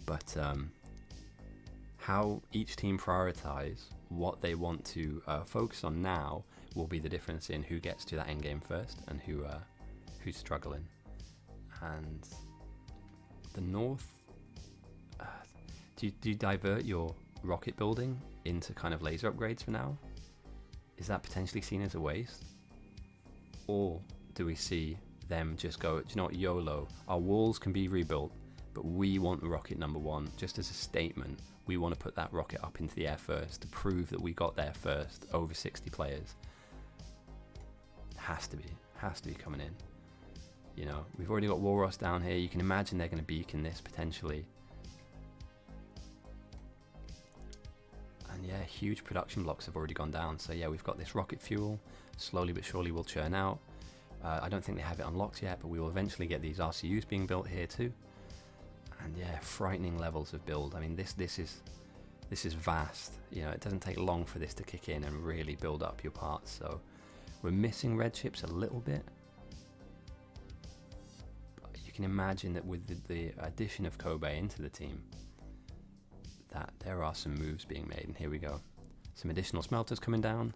But how each team prioritize what they want to focus on now will be the difference in who gets to that end game first and who's struggling. And the North, do you divert your rocket building into kind of laser upgrades for now? Is that potentially seen as a waste? Or do we see them just go, do you know what, YOLO, our walls can be rebuilt, but we want rocket number 1 just as a statement. We want to put that rocket up into the air first to prove that we got there first over 60 players. Has to be coming in. You know, we've already got Walrus down here. You can imagine they're going to beacon this potentially. And yeah, huge production blocks have already gone down. So yeah, we've got this rocket fuel. Slowly but surely will churn out. I don't think they have it unlocked yet, but we will eventually get these RCUs being built here too. And yeah, frightening levels of build. I mean, this is vast. You know, it doesn't take long for this to kick in and really build up your parts. So we're missing red chips a little bit. But you can imagine that with the addition of Kobe into the team, that there are some moves being made. And here we go. Some additional smelters coming down.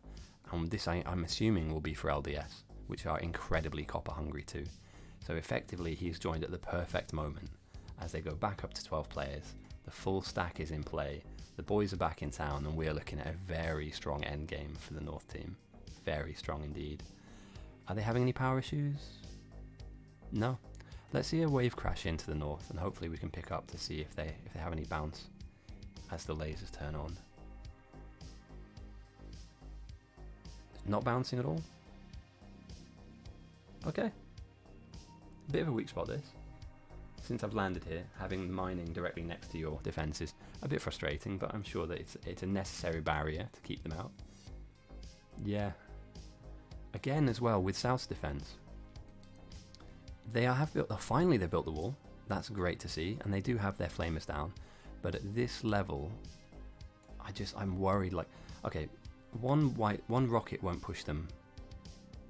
And this I'm assuming will be for LDS, which are incredibly copper hungry too. So effectively he's joined at the perfect moment as they go back up to 12 players. The full stack is in play, the boys are back in town, and we're looking at a very strong end game for the North team. Very strong indeed. Are they having any power issues? No. Let's see a wave crash into the North, and hopefully we can pick up to see if they have any bounce as the lasers turn on. Not bouncing at all? Okay. Bit of a weak spot this. Since I've landed here, having mining directly next to your defense is a bit frustrating, but I'm sure that it's a necessary barrier to keep them out. Yeah. Again as well with South's defense. They have built, finally they built the wall. That's great to see, and they do have their flamers down. But at this level, I'm worried, like, okay, one rocket won't push them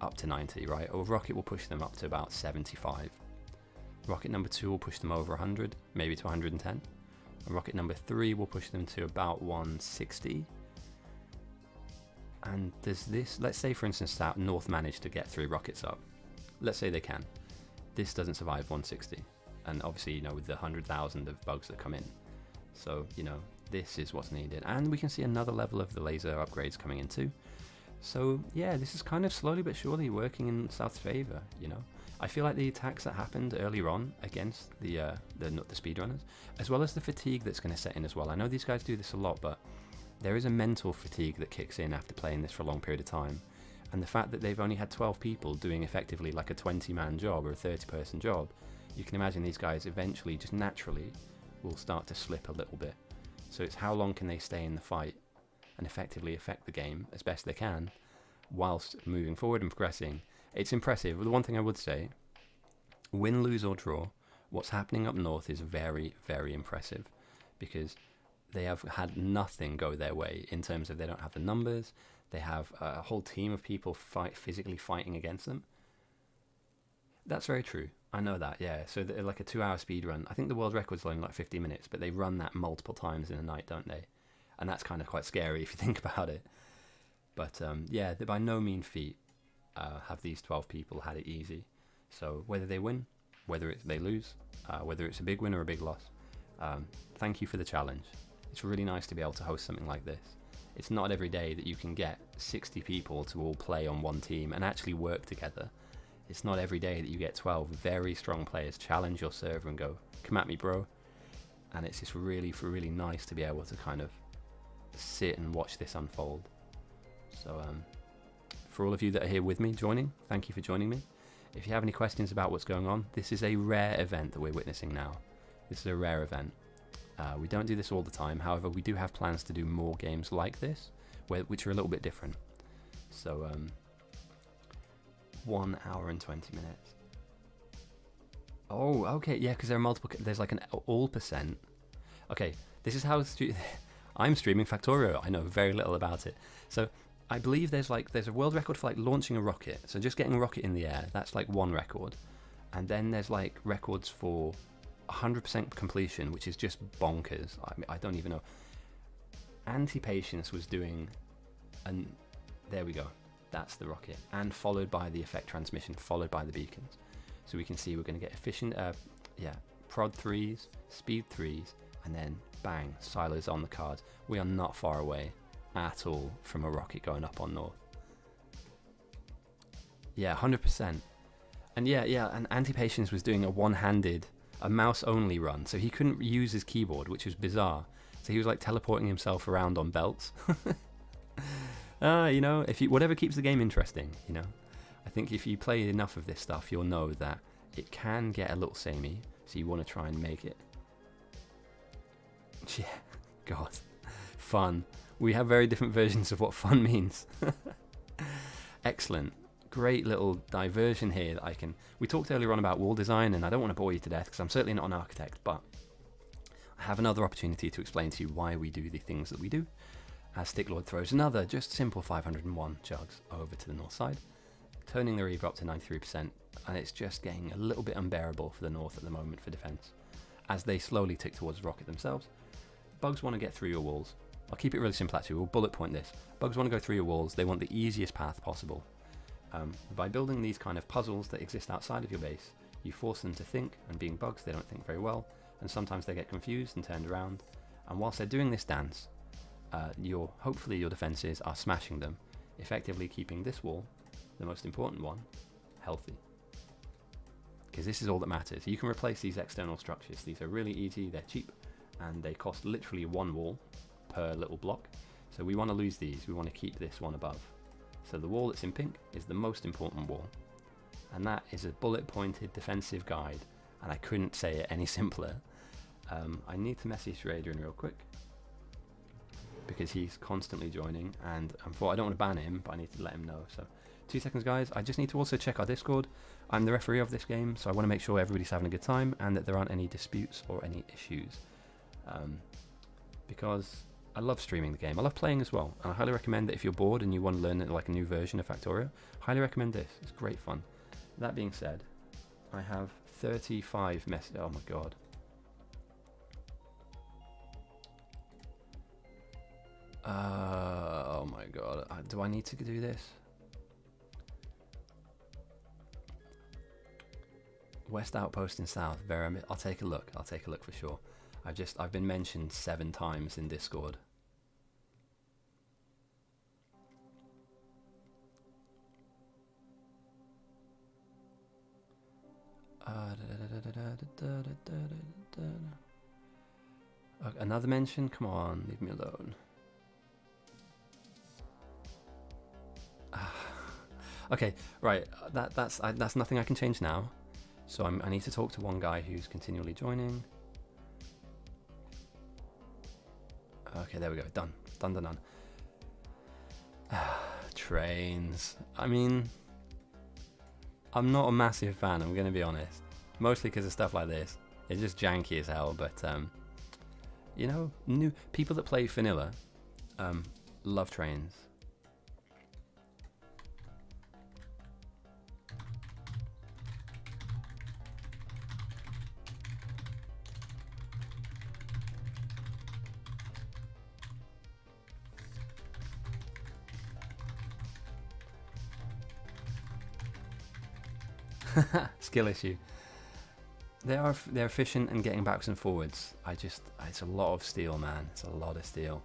up to 90, right? Or a rocket will push them up to about 75. Rocket number 2 will push them over 100, maybe to 110. And rocket number 3 will push them to about 160. And does this, let's say for instance that North managed to get 3 rockets up. Let's say they can. This doesn't survive 160. And obviously, you know, with the 100,000 of bugs that come in. So, you know, this is what's needed. And we can see another level of the laser upgrades coming in too. So yeah, this is kind of slowly but surely working in South's favour, you know. I feel like the attacks that happened earlier on against the speedrunners, as well as the fatigue that's going to set in as well. I know these guys do this a lot, but there is a mental fatigue that kicks in after playing this for a long period of time. And the fact that they've only had 12 people doing effectively like a 20-man job or a 30-person job, you can imagine these guys eventually just naturally will start to slip a little bit. So it's how long can they stay in the fight and effectively affect the game as best they can whilst moving forward and progressing. It's impressive. The one thing I would say, win, lose or draw, what's happening up north is very, very impressive, because they have had nothing go their way in terms of they don't have the numbers, they have a whole team of people physically fighting against them. That's very true. I know that, yeah. So like a 2-hour speed run, I think the world record's only like 50 minutes, but they run that multiple times in a night, don't they? And that's kind of quite scary if you think about it. But yeah, by no mean feat have these 12 people had it easy. So whether they win, whether they lose, whether it's a big win or a big loss, thank you for the challenge. It's really nice to be able to host something like this. It's not every day that you can get 60 people to all play on one team and actually work together. It's not every day that you get 12 very strong players challenge your server and go, come at me bro. And it's just really, really nice to be able to kind of sit and watch this unfold. So for all of you that are here with me joining, thank you for joining me. If you have any questions about what's going on, this is a rare event that we're witnessing now. This is a rare event. We don't do this all the time, however we do have plans to do more games like this, which are a little bit different. So 1 hour and 20 minutes. Oh, okay, yeah, because there are multiple, there's like an all percent. Okay, this is how I'm streaming Factorio. I know very little about it. So I believe there's a world record for like launching a rocket. So just getting a rocket in the air, that's like one record. And then there's like records for 100% completion, which is just bonkers. I don't even know. Anti-Patience was doing, and there we go. That's the rocket. And followed by the effect transmission, followed by the beacons. So we can see we're going to get efficient, prod 3s, speed 3s, and then bang, silos on the cards. We are not far away at all from a rocket going up on north. Yeah, 100%. And yeah, and Anti-Patience was doing a one-handed a mouse only run, so he couldn't use his keyboard, which was bizarre. So he was like teleporting himself around on belts. You know, if you, whatever keeps the game interesting, you know. I think if you play enough of this stuff, you'll know that it can get a little samey, so you want to try and make it. Yeah, God, fun. We have very different versions of what fun means. Excellent. Great little diversion here that I can... We talked earlier on about wall design, and I don't want to bore you to death because I'm certainly not an architect, but I have another opportunity to explain to you why we do the things that we do. As Sticklord throws another just simple 501 jugs over to the north side, turning the reaver up to 93%, and it's just getting a little bit unbearable for the north at the moment for defense. As they slowly tick towards rocket themselves, bugs want to get through your walls. I'll keep it really simple actually, we'll bullet point this. Bugs want to go through your walls, they want the easiest path possible. By building these kind of puzzles that exist outside of your base, you force them to think, and being bugs they don't think very well, and sometimes they get confused and turned around, and whilst they're doing this dance, hopefully your defences are smashing them, effectively keeping this wall, the most important one, healthy. Because this is all that matters. You can replace these external structures, these are really easy, they're cheap, and they cost literally one wall per little block, so we want to lose these, we want to keep this one above. So the wall that's in pink is the most important wall, and that is a bullet pointed defensive guide, and I couldn't say it any simpler. I need to message Adrian real quick because he's constantly joining, and I don't want to ban him, but I need to let him know. So 2 seconds guys, I just need to also check our Discord. I'm the referee of this game, so I want to make sure everybody's having a good time and that there aren't any disputes or any issues, because I love streaming the game. I love playing as well, and I highly recommend that if you're bored and you want to learn like a new version of Factorio, highly recommend this. It's great fun. That being said, I have 35 messages. Oh my god. Oh my god. Do I need to do this? West outpost in south. I'll take a look. I'll take a look for sure. I've been mentioned 7 times in Discord. Another mention? Come on, leave me alone. Okay, right. That's nothing I can change now. So I need to talk to one guy who's continually joining. Okay, there we go. Done. Done. Trains. I mean, I'm not a massive fan, I'm going to be honest. Mostly because of stuff like this. It's just janky as hell, but, you know, new people that play vanilla love trains. Skill issue. They're efficient and getting backwards and forwards. It's a lot of steel, man. It's a lot of steel.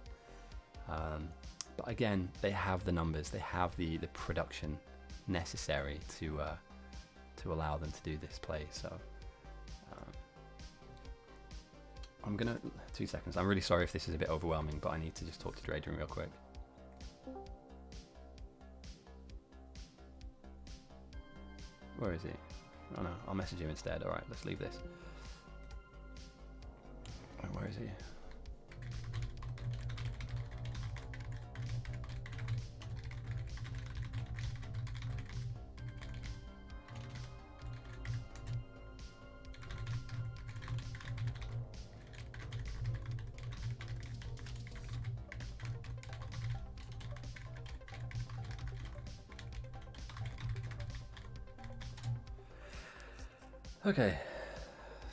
But again, they have the numbers. They have the production necessary to allow them to do this play. So I'm gonna 2 seconds. I'm really sorry if this is a bit overwhelming, but I need to just talk to Drayden real quick. Where is he? Oh no, I'll message him instead. Alright, let's leave this. Where is he? Okay,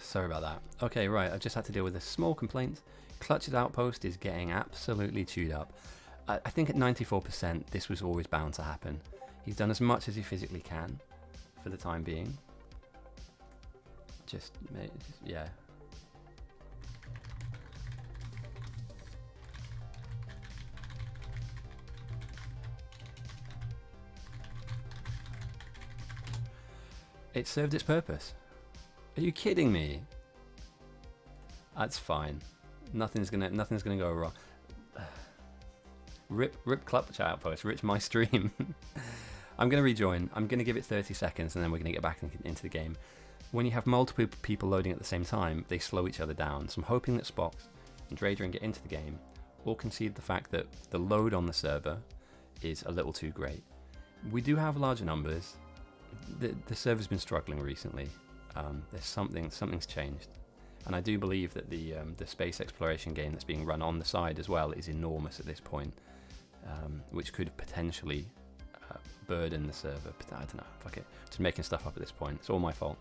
sorry about that. Okay, right, I've just had to deal with a small complaint. Clutch's outpost is getting absolutely chewed up. I think at 94%, this was always bound to happen. He's done as much as he physically can for the time being. Yeah. It served its purpose. Are you kidding me? That's fine. Nothing's gonna go wrong. Rip Clutch Outpost. Rich my stream. I'm gonna rejoin. I'm gonna give it 30 seconds, and then we're gonna get back into the game. When you have multiple people loading at the same time, they slow each other down. So I'm hoping that Spox and Dradrin get into the game, or concede the fact that the load on the server is a little too great. We do have larger numbers. The server's been struggling recently. There's something's changed, and I do believe that the space exploration game that's being run on the side as well is enormous at this point, which could potentially burden the server. But I don't know. Fuck it. Just making stuff up at this point. It's all my fault.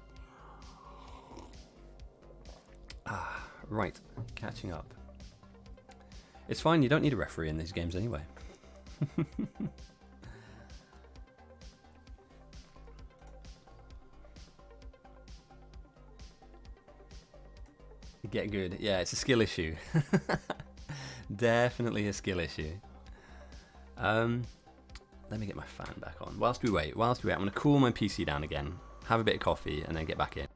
Right, catching up. It's fine, you don't need a referee in these games anyway. Get good. Yeah, it's a skill issue. Definitely a skill issue. Let me get my fan back on. Whilst we wait, I'm going to cool my PC down again, have a bit of coffee, and then get back in.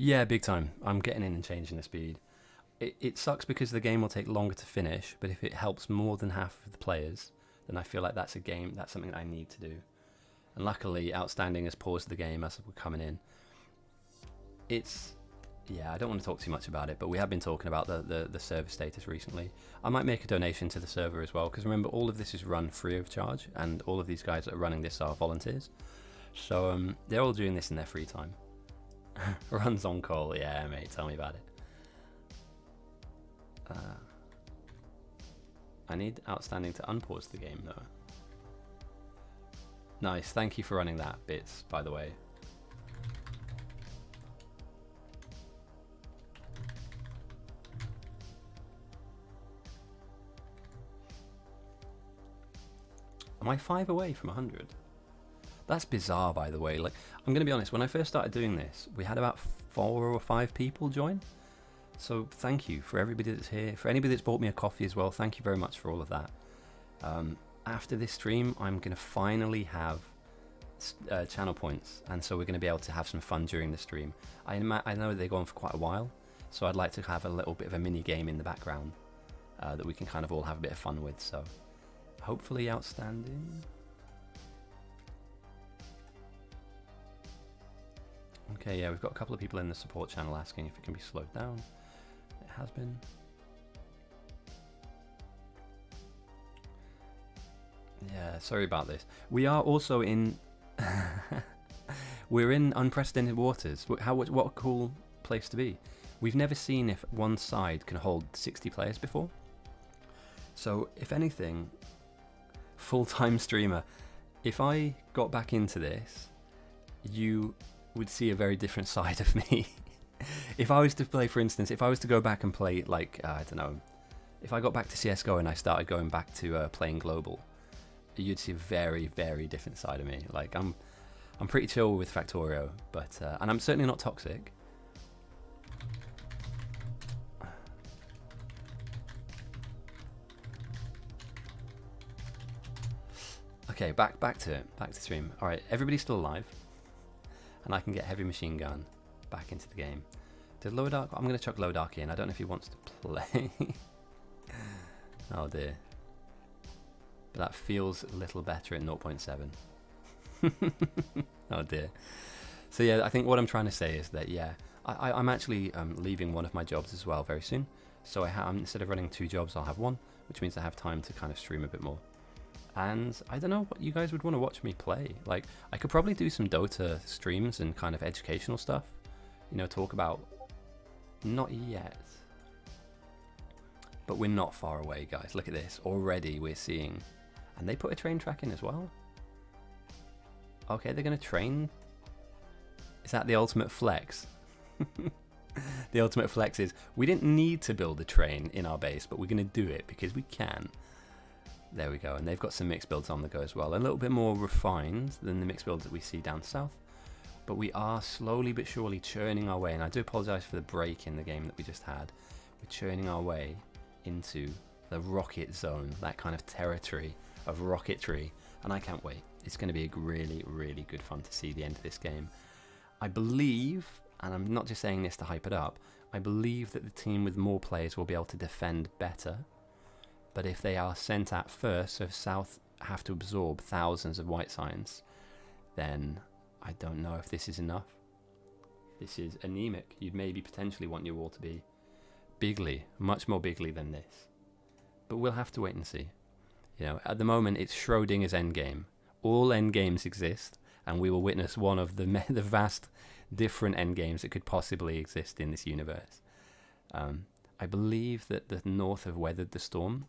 Yeah, big time. I'm getting in and changing the speed. It sucks because the game will take longer to finish, but if it helps more than half of the players, then I feel like that's something that I need to do. And luckily, Outstanding has paused the game as we're coming in. Yeah, I don't want to talk too much about it, but we have been talking about the server status recently. I might make a donation to the server as well, because remember, all of this is run free of charge, and all of these guys that are running this are volunteers. So they're all doing this in their free time. Runs on call, yeah, mate, tell me about it. I need Outstanding to unpause the game, though. Nice, thank you for running that, Bits, by the way. Am I 5 away from 100? That's bizarre, by the way. Like, I'm going to be honest, when I first started doing this, we had about 4 or 5 people join. So thank you for everybody that's here. For anybody that's bought me a coffee as well, thank you very much for all of that. After this stream, I'm going to finally have channel points, and so we're going to be able to have some fun during the stream. I know they go on for quite a while, so I'd like to have a little bit of a mini game in the background that we can kind of all have a bit of fun with. So hopefully Outstanding. Okay, yeah, we've got a couple of people in the support channel asking if it can be slowed down. It has been. Yeah, sorry about this. We are also in... we're in unprecedented waters. What a cool place to be. We've never seen if one side can hold 60 players before. So, if anything, full-time streamer, if I got back into this, you would see a very different side of me. If I was to play, for instance, if I was to go back and play, like, I don't know, if I got back to CSGO and I started going back to playing global, you'd see a very, very different side of me. Like, I'm pretty chill with Factorio, but and I'm certainly not toxic. Okay, back to stream. All right, everybody's still alive. and I can get heavy machine gun back into the game. Does Low Dark? I'm going to chuck Low Dark in. I don't know if he wants to play. Oh dear. But that feels a little better at 0.7. Oh dear. So yeah, I think what I'm trying to say is that yeah, I'm actually leaving one of my jobs as well very soon. So instead of running 2 jobs, I'll have 1, which means I have time to kind of stream a bit more. And I don't know what you guys would want to watch me play. Like, I could probably do some Dota streams and kind of educational stuff. You know, talk about... Not yet. But we're not far away, guys. Look at this. Already we're seeing... And they put a train track in as well? Okay, they're going to train... Is that the ultimate flex? The ultimate flex is, we didn't need to build a train in our base, but we're going to do it because we can. There we go, and they've got some mixed builds on the go as well. A little bit more refined than the mixed builds that we see down south. But we are slowly but surely churning our way, and I do apologise for the break in the game that we just had. We're churning our way into the rocket zone, that kind of territory of rocketry, and I can't wait. It's going to be really, really good fun to see the end of this game. I believe, and I'm not just saying this to hype it up, I believe that the team with more players will be able to defend better. But if they are sent at first, so if South have to absorb thousands of white signs, then I don't know if this is enough. This is anemic. You'd maybe potentially want your wall to be bigly, much more bigly than this. But we'll have to wait and see. You know, at the moment it's Schrodinger's endgame. All endgames exist, and we will witness one of the vast different endgames that could possibly exist in this universe. I believe that the North have weathered the storm.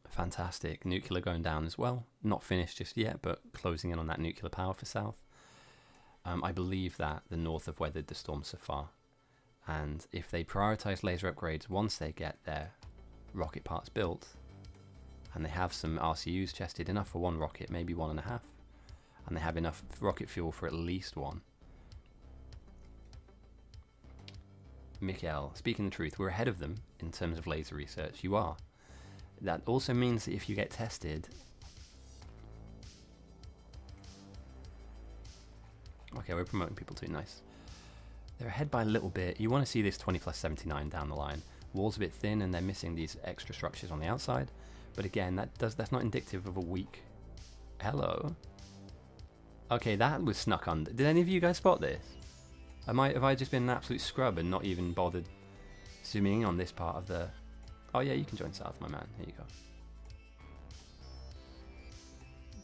Fantastic. Nuclear going down as well. Not finished just yet, but closing in on that nuclear power for South. I believe that the North have weathered the storm so far. And if they prioritise laser upgrades once they get their rocket parts built, and they have some RCUs chested, enough for 1 rocket, maybe 1.5, and they have enough rocket fuel for at least 1. Mikhail, speaking the truth, we're ahead of them in terms of laser research. You are. That also means that if you get tested... Okay, we're promoting people too, nice. They're ahead by a little bit. You want to see this 20 plus 79 down the line. Wall's a bit thin and they're missing these extra structures on the outside. But again, that's not indicative of a weak... Hello? Okay, that was snuck under. Did any of you guys spot this? Have I just been an absolute scrub and not even bothered zooming in on this part of the... Oh yeah, you can join South, my man. Here you go.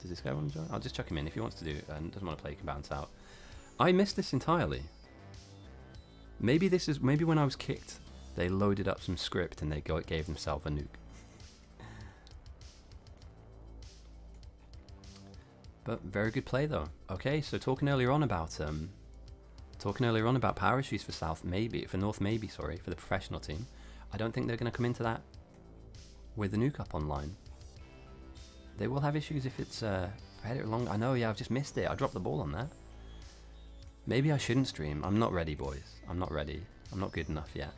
Does this guy want to join? I'll just chuck him in if he wants to do and doesn't want to play, he can bounce out. I missed this entirely. Maybe when I was kicked, they loaded up some script and they gave themselves a nuke. But very good play though. Okay, so talking earlier on about power issues for South, for North, sorry, for the professional team. I don't think they're going to come into that with the nuke up online. They will have issues if it's head it along. I know, yeah, I've just missed it. I dropped the ball on that. Maybe I shouldn't stream. I'm not ready, boys. I'm not ready. I'm not good enough yet.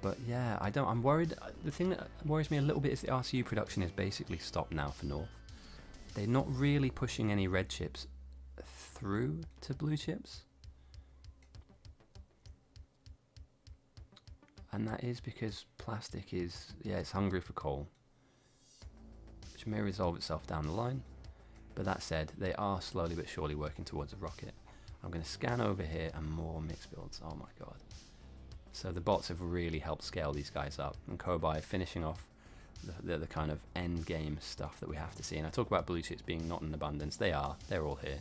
But yeah, I'm worried. The thing that worries me a little bit is the RCU production is basically stopped now for North. They're not really pushing any red chips through to blue chips. And that is because plastic is, yeah, it's hungry for coal, which may resolve itself down the line. But that said, they are slowly but surely working towards a rocket. I'm going to scan over here and more mixed builds. Oh my god. So the bots have really helped scale these guys up. And Kobai finishing off the kind of end game stuff that we have to see. And I talk about blue chips being not in abundance. They are. They're all here.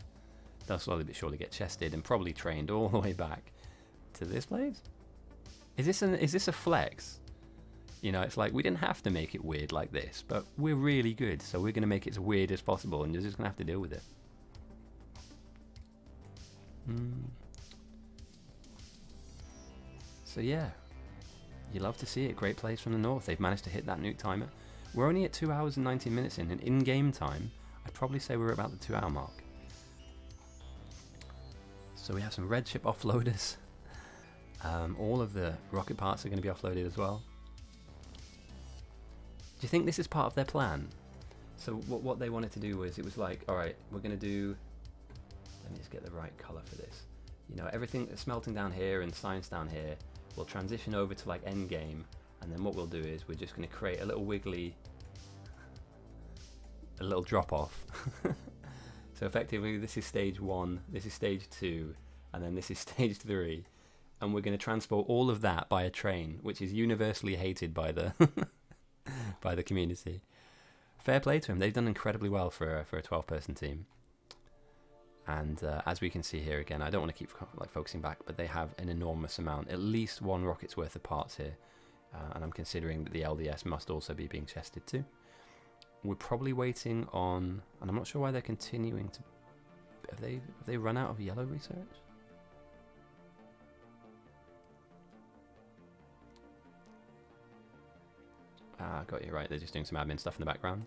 They'll slowly but surely get chested and probably trained all the way back to this place. Is this a flex? You know, it's like, we didn't have to make it weird like this, but we're really good, so we're going to make it as weird as possible, and you're just going to have to deal with it. So yeah, you love to see it. Great plays from the North. They've managed to hit that nuke timer. We're only at 2 hours and 19 minutes in, and in-game time, I'd probably say we're about the 2 hour mark. So we have some red chip offloaders. All of the rocket parts are going to be offloaded as well. Do you think this is part of their plan? So what they wanted to do was, it was like, all right, we're going to do, let me just get the right color for this. You know, everything that's smelting down here and science down here will transition over to like end game, and then what we'll do is we're just going to create a little wiggly, a little drop off. So effectively this is stage 1, this is stage 2, and then this is stage 3, and we're going to transport all of that by a train, which is universally hated by the by the community. Fair play to them, they've done incredibly well for a 12-person team. And as we can see here again, I don't want to keep like focusing back, but they have an enormous amount, at least 1 rocket's worth of parts here, and I'm considering that the LDS must also be being chested too. We're probably waiting on, and I'm not sure why they're continuing to. Have they run out of yellow research? Ah, got you right. They're just doing some admin stuff in the background.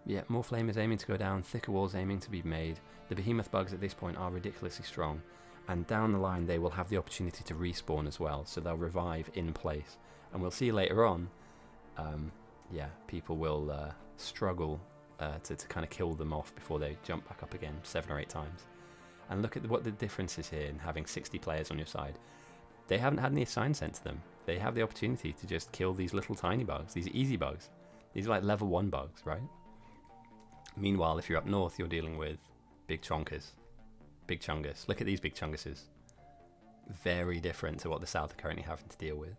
Yeah, more flame is aiming to go down, thicker walls aiming to be made. The behemoth bugs at this point are ridiculously strong, and down the line they will have the opportunity to respawn as well, so they'll revive in place. And we'll see later on, yeah, people will struggle to kind of kill them off before they jump back up again 7 or 8 times. And look at what the difference is here in having 60 players on your side. They haven't had any sign sent to them. They have the opportunity to just kill these little tiny bugs, these easy bugs. These are like level 1 bugs, right? Meanwhile, if you're up north, you're dealing with big chonkers. Big chungus. Look at these big chunguses. Very different to what the south are currently having to deal with.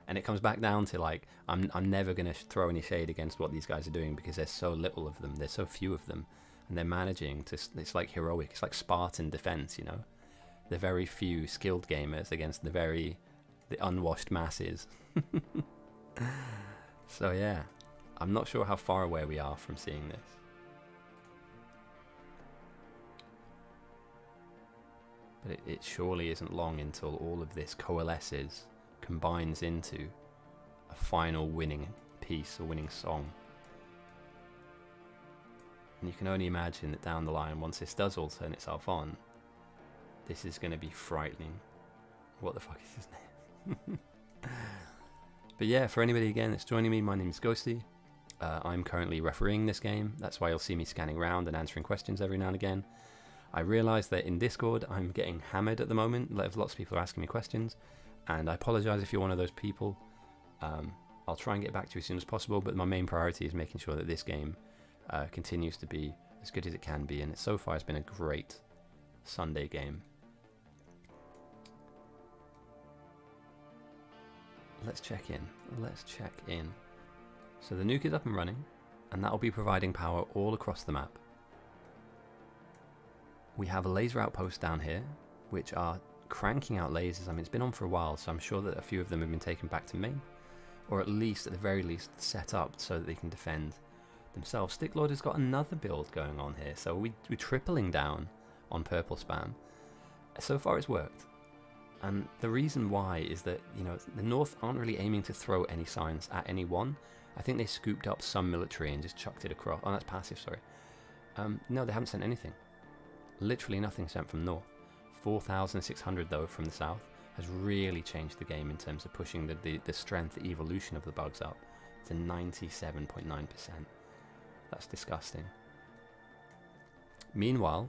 And it comes back down to like, I'm never going to throw any shade against what these guys are doing, because there's so little of them. There's so few of them. And they're managing to, it's like heroic. It's like Spartan defense, you know? The very few skilled gamers against the unwashed masses. So yeah, I'm not sure how far away we are from seeing this. But it surely isn't long until all of this coalesces, combines into a final winning piece, a winning song. And you can only imagine that down the line, once this does all turn itself on, this is going to be frightening. What the fuck is his name? But yeah, for anybody again that's joining me, my name is Ghosty. I'm currently refereeing this game. That's why you'll see me scanning around and answering questions every now and again. I realise that in Discord I'm getting hammered at the moment. Lots of people are asking me questions, and I apologise if you're one of those people. I'll try and get back to you as soon as possible, but my main priority is making sure that this game continues to be as good as it can be, and so far it's been a great Sunday game. Let's check in. So the nuke is up and running, and that will be providing power all across the map. We have a laser outpost down here, which are cranking out lasers. I mean, it's been on for a while, so I'm sure that a few of them have been taken back to main, or at the very least, set up so that they can defend themselves. Sticklord has got another build going on here, so we're tripling down on purple spam. So far it's worked. And the reason why is that, you know, the North aren't really aiming to throw any science at anyone. I think they scooped up some military and just chucked it across. Oh, that's passive, sorry. No, they haven't sent anything. Literally nothing sent from North. 4,600 though from the South has really changed the game in terms of pushing the strength, the evolution of the bugs up to 97.9%. That's disgusting. Meanwhile,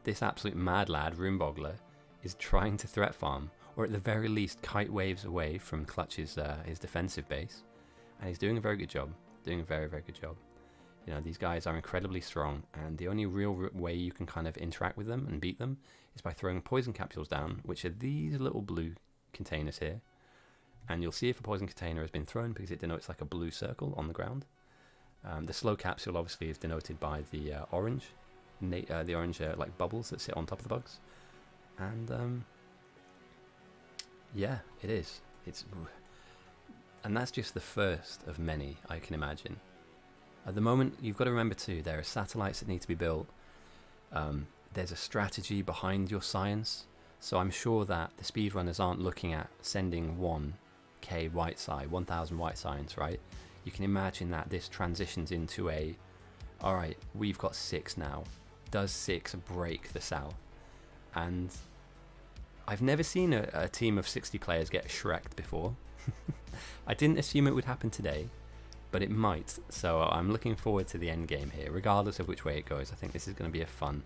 this absolute mad lad, Roomboggler, is trying to threat farm, or at the very least kite waves away from Clutch's his defensive base, and he's doing a very good job. Doing a very, very good job. You know, these guys are incredibly strong, and the only real way you can kind of interact with them and beat them is by throwing poison capsules down, which are these little blue containers here. And you'll see if a poison container has been thrown because it denotes like a blue circle on the ground. The slow capsule obviously is denoted by the orange like bubbles that sit on top of the bugs. And yeah, it is. And that's just the first of many, I can imagine. At the moment, you've got to remember too, there are satellites that need to be built. There's a strategy behind your science. So I'm sure that the speedrunners aren't looking at sending 1k white science, 1,000 white science, right? You can imagine that this transitions into alright, we've got 6 now. Does 6 break the South? And I've never seen a team of 60 players get shreked before. I didn't assume it would happen today, but it might. So I'm looking forward to the end game here, regardless of which way it goes. I think this is going to be a fun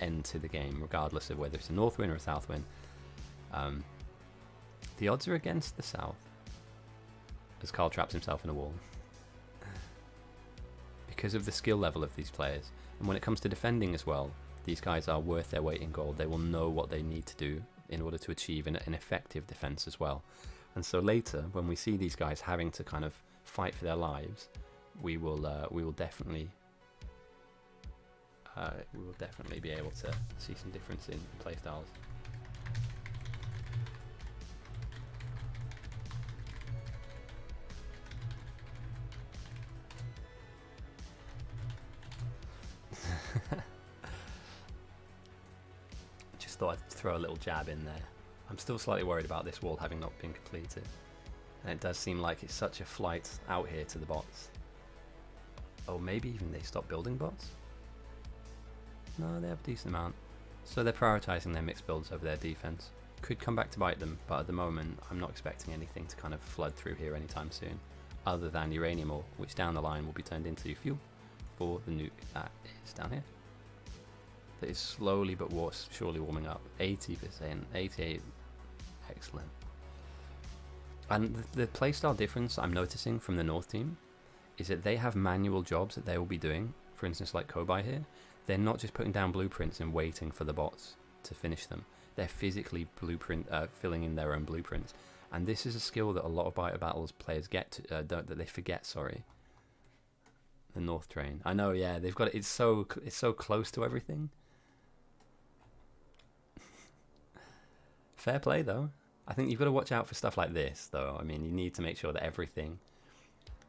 end to the game, regardless of whether it's a north win or a south win. The odds are against the south, as Carl traps himself in a wall, because of the skill level of these players. And when it comes to defending as well, these guys are worth their weight in gold. They will know what they need to do in order to achieve an effective defense as well. And so later, when we see these guys having to kind of fight for their lives, we will definitely be able to see some difference in playstyles. Just thought I'd throw a little jab in there. I'm still slightly worried about this wall having not been completed, and it does seem like it's such a flight out here to the bots. Oh, maybe even they stop building bots? No, they have a decent amount. So they're prioritising their mixed builds over their defense. Could come back to bite them, but at the moment I'm not expecting anything to kind of flood through here anytime soon, other than uranium ore, which down the line will be turned into fuel for the nuke that is down here. That is slowly but surely warming up. 80%, 88%, excellent. And the playstyle difference I'm noticing from the North team is that they have manual jobs that they will be doing. For instance, like Kobai here, they're not just putting down blueprints and waiting for the bots to finish them. They're physically filling in their own blueprints. And this is a skill that a lot of Biter Battles players get to, that they forget. Sorry. The North train. I know, yeah, they've got it. It's so close to everything. Fair play though. I think you've got to watch out for stuff like this though. I mean, you need to make sure that everything.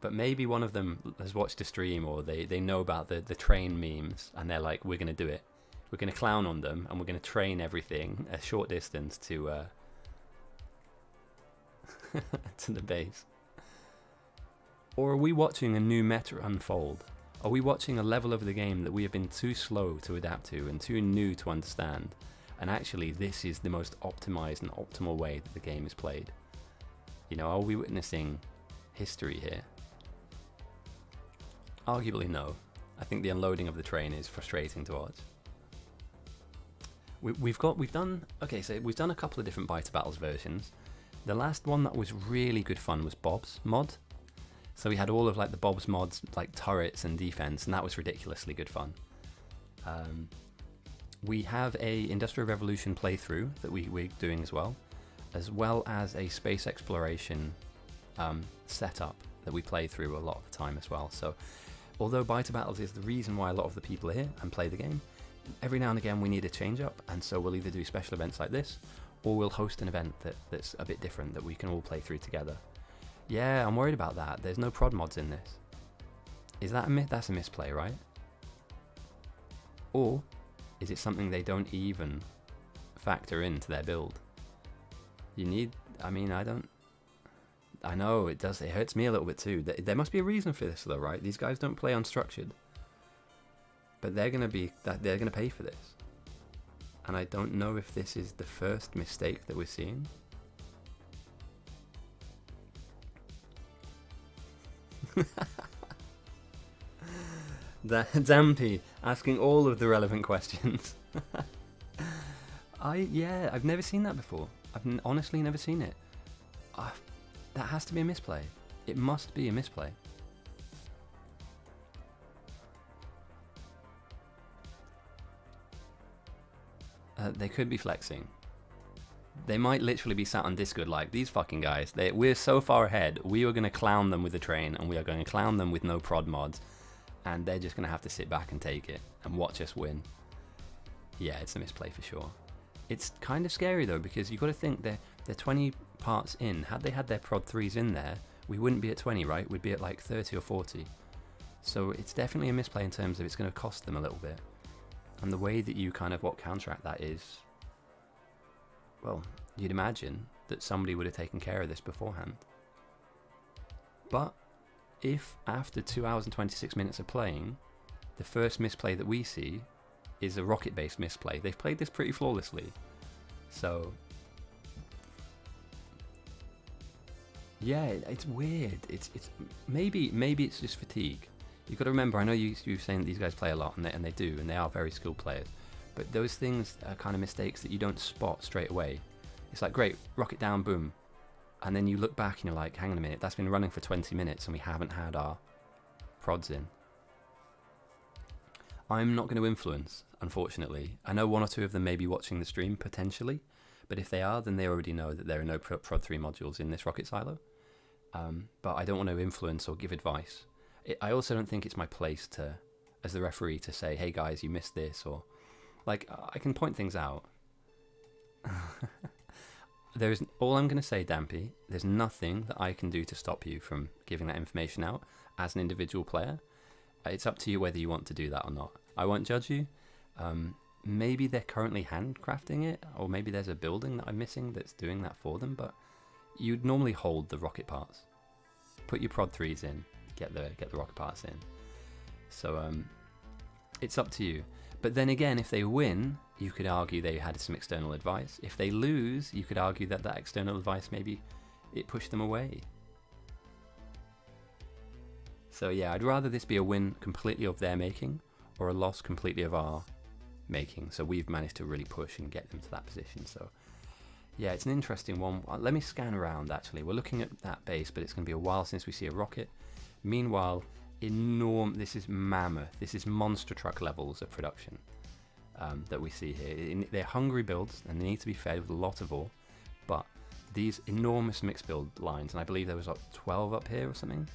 But maybe one of them has watched a stream, or they know about the train memes, and they're like, we're going to do it. We're going to clown on them, and we're going to train everything a short distance to to the base. Or are we watching a new meta unfold? Are we watching a level of the game that we have been too slow to adapt to and too new to understand? And actually, this is the most optimized and optimal way that the game is played. You know, are we witnessing history here? Arguably, no. I think the unloading of the train is frustrating to watch. We've done a couple of different Biter Battles versions. The last one that was really good fun was Bob's mod. So we had all of like the Bob's mods, like turrets and defense, and that was ridiculously good fun. We have a Industrial Revolution playthrough that we're doing as well as a space exploration setup that we play through a lot of the time as well. So although Biter Battles is the reason why a lot of the people are here and play the game, every now and again we need a change up, and so we'll either do special events like this, or we'll host an event that's a bit different that we can all play through together. Yeah, I'm worried about that. There's no prod mods in this. Is that that's a misplay, right? Or is it something they don't even factor into their build? You need, I mean, I know it does, it hurts me a little bit too. There must be a reason for this though, right? These guys don't play unstructured, but they're gonna pay for this. And I don't know if this is the first mistake that we're seeing. Dampy asking all of the relevant questions. I've never seen that before. I've honestly never seen it. That has to be a misplay. It must be a misplay. They could be flexing. They might literally be sat on Discord like, these fucking guys, we're so far ahead, we are going to clown them with the train, and we are going to clown them with no prod mods, and they're just going to have to sit back and take it and watch us win. Yeah, it's a misplay for sure. It's kind of scary though, because you've got to think they're 20 parts in. Had they had their prod 3s in there, we wouldn't be at 20, right? We'd be at like 30 or 40. So it's definitely a misplay in terms of it's going to cost them a little bit. And the way that you kind of counteract that is, well, you'd imagine that somebody would have taken care of this beforehand. But if after 2 hours and 26 minutes of playing, the first misplay that we see is a rocket-based misplay, they've played this pretty flawlessly. So Yeah, it's weird. It's maybe it's just fatigue. You got to remember. I know you were saying that these guys play a lot, and they do, and they are very skilled players. But those things are kind of mistakes that you don't spot straight away. It's like, great, rocket down, boom, and then you look back and you're like, hang on a minute, that's been running for 20 minutes and we haven't had our prods in. I'm not going to influence, unfortunately. I know one or two of them may be watching the stream potentially, but if they are, then they already know that there are no Prod 3 modules in this rocket silo. But I don't want to influence or give advice. I also don't think it's my place to, as the referee, to say, hey guys, you missed this, or like, I can point things out. There's all I'm going to say, Dampy. There's nothing that I can do to stop you from giving that information out as an individual player. It's up to you whether you want to do that or not. I won't judge you. Maybe they're currently handcrafting it, or maybe there's a building that I'm missing that's doing that for them, but you'd normally hold the rocket parts. Put your Prod 3s in, get the rocket parts in. So it's up to you. But then again, if they win, you could argue they had some external advice. If they lose, you could argue that that external advice, maybe it pushed them away. So yeah, I'd rather this be a win completely of their making, or a loss completely of our making. So we've managed to really push and get them to that position. So yeah, it's an interesting one. Let me scan around, actually. We're looking at that base, but it's going to be a while since we see a rocket. Meanwhile, this is mammoth. This is monster truck levels of production that we see here. They're hungry builds, and they need to be fed with a lot of ore. But these enormous mixed build lines, and I believe there was like 12 up here or something.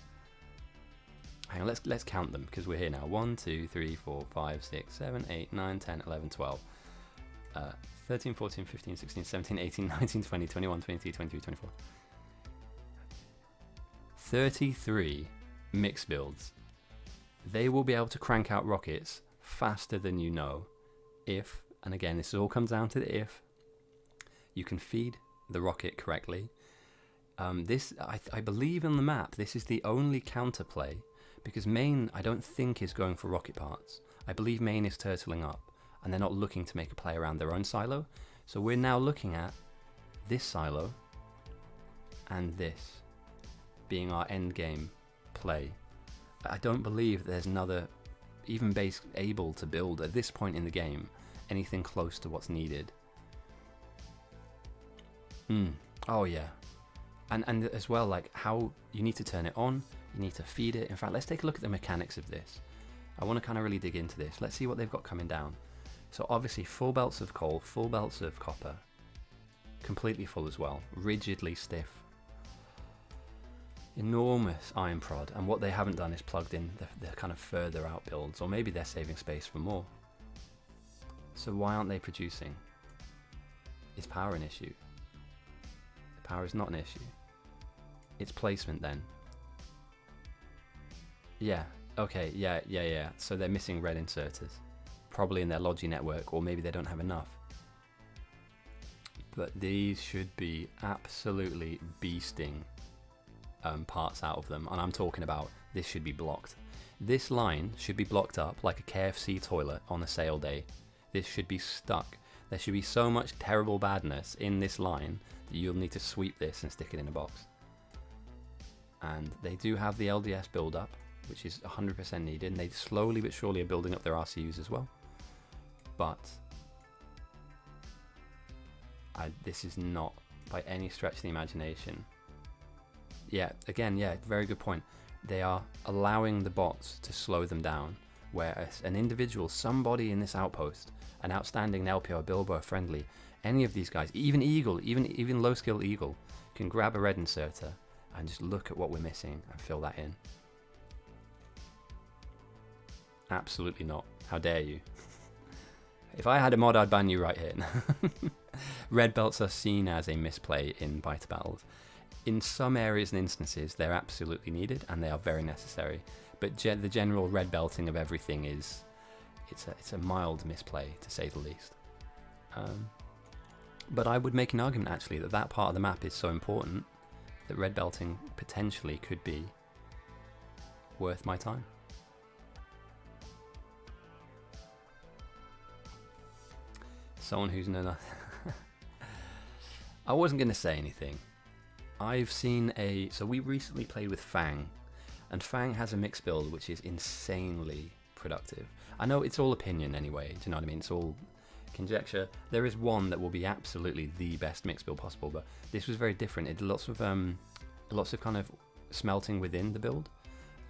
Hang on, let's count them, because we're here now. 1, 2, 3, 4, 5, 6, 7, 8, 9, 10, 11, 12. 13, 14, 15, 16, 17, 18, 19, 20, 21, 22, 23, 24. 33 mixed builds. They will be able to crank out rockets faster than you know if, and again, this all comes down to the if, you can feed the rocket correctly. I believe on the map, this is the only counterplay, because main, I don't think, is going for rocket parts. I believe main is turtling up, and they're not looking to make a play around their own silo. So we're now looking at this silo and this being our end game play. I don't believe there's another, even base able to build at this point in the game, anything close to what's needed. Oh yeah. And as well, like, how you need to turn it on, you need to feed it. In fact, let's take a look at the mechanics of this. I want to kind of really dig into this. Let's see what they've got coming down. So obviously full belts of coal, full belts of copper, completely full as well, rigidly stiff. Enormous iron prod, and what they haven't done is plugged in the kind of further out builds, or maybe they're saving space for more. So why aren't they producing? Is power an issue? Power is not an issue. It's placement then. Yeah, okay, yeah. So they're missing red inserters. Probably in their Logi network, or maybe they don't have enough. But these should be absolutely beasting parts out of them, and I'm talking about this should be blocked. This line should be blocked up like a KFC toilet on a sale day. This should be stuck. There should be so much terrible badness in this line that you'll need to sweep this and stick it in a box. And they do have the LDS build up, which is 100% needed, and they slowly but surely are building up their RCUs as well. But this is not by any stretch of the imagination. Yeah, again, yeah, very good point. They are allowing the bots to slow them down, whereas an individual, somebody in this outpost, an outstanding LPO, Bilbo, friendly, any of these guys, even Eagle, even low skill Eagle, can grab a red inserter and just look at what we're missing and fill that in. Absolutely not. How dare you? If I had a mod, I'd ban you right here. Red belts are seen as a misplay in biter battles. In some areas and instances, they're absolutely needed and they are very necessary. But the general red belting of everything is, it's a mild misplay, to say the least. But I would make an argument, actually, that that part of the map is so important that red belting potentially could be worth my time. Someone who's no. I wasn't going to say anything. I've seen so we recently played with Fang, and Fang has a mixed build which is insanely productive. I know it's all opinion anyway, do you know what I mean? It's all conjecture. There is one that will be absolutely the best mixed build possible, but this was very different. It did lots of kind of smelting within the build,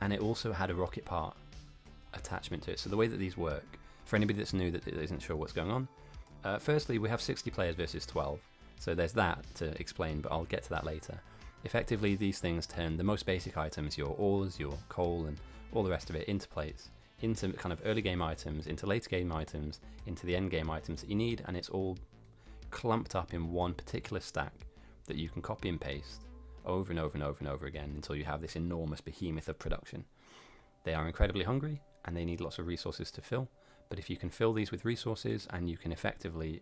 and it also had a rocket part attachment to it. So the way that these work, for anybody that's new that isn't sure what's going on, firstly we have 60 players versus 12, so there's that to explain, but I'll get to that later. Effectively, these things turn the most basic items, your ores, your coal, and all the rest of it, into plates, into kind of early game items, into later game items, into the end game items that you need, and it's all clumped up in one particular stack that you can copy and paste over and over and over and over again until you have this enormous behemoth of production. They are incredibly hungry and they need lots of resources to fill, but if you can fill these with resources and you can effectively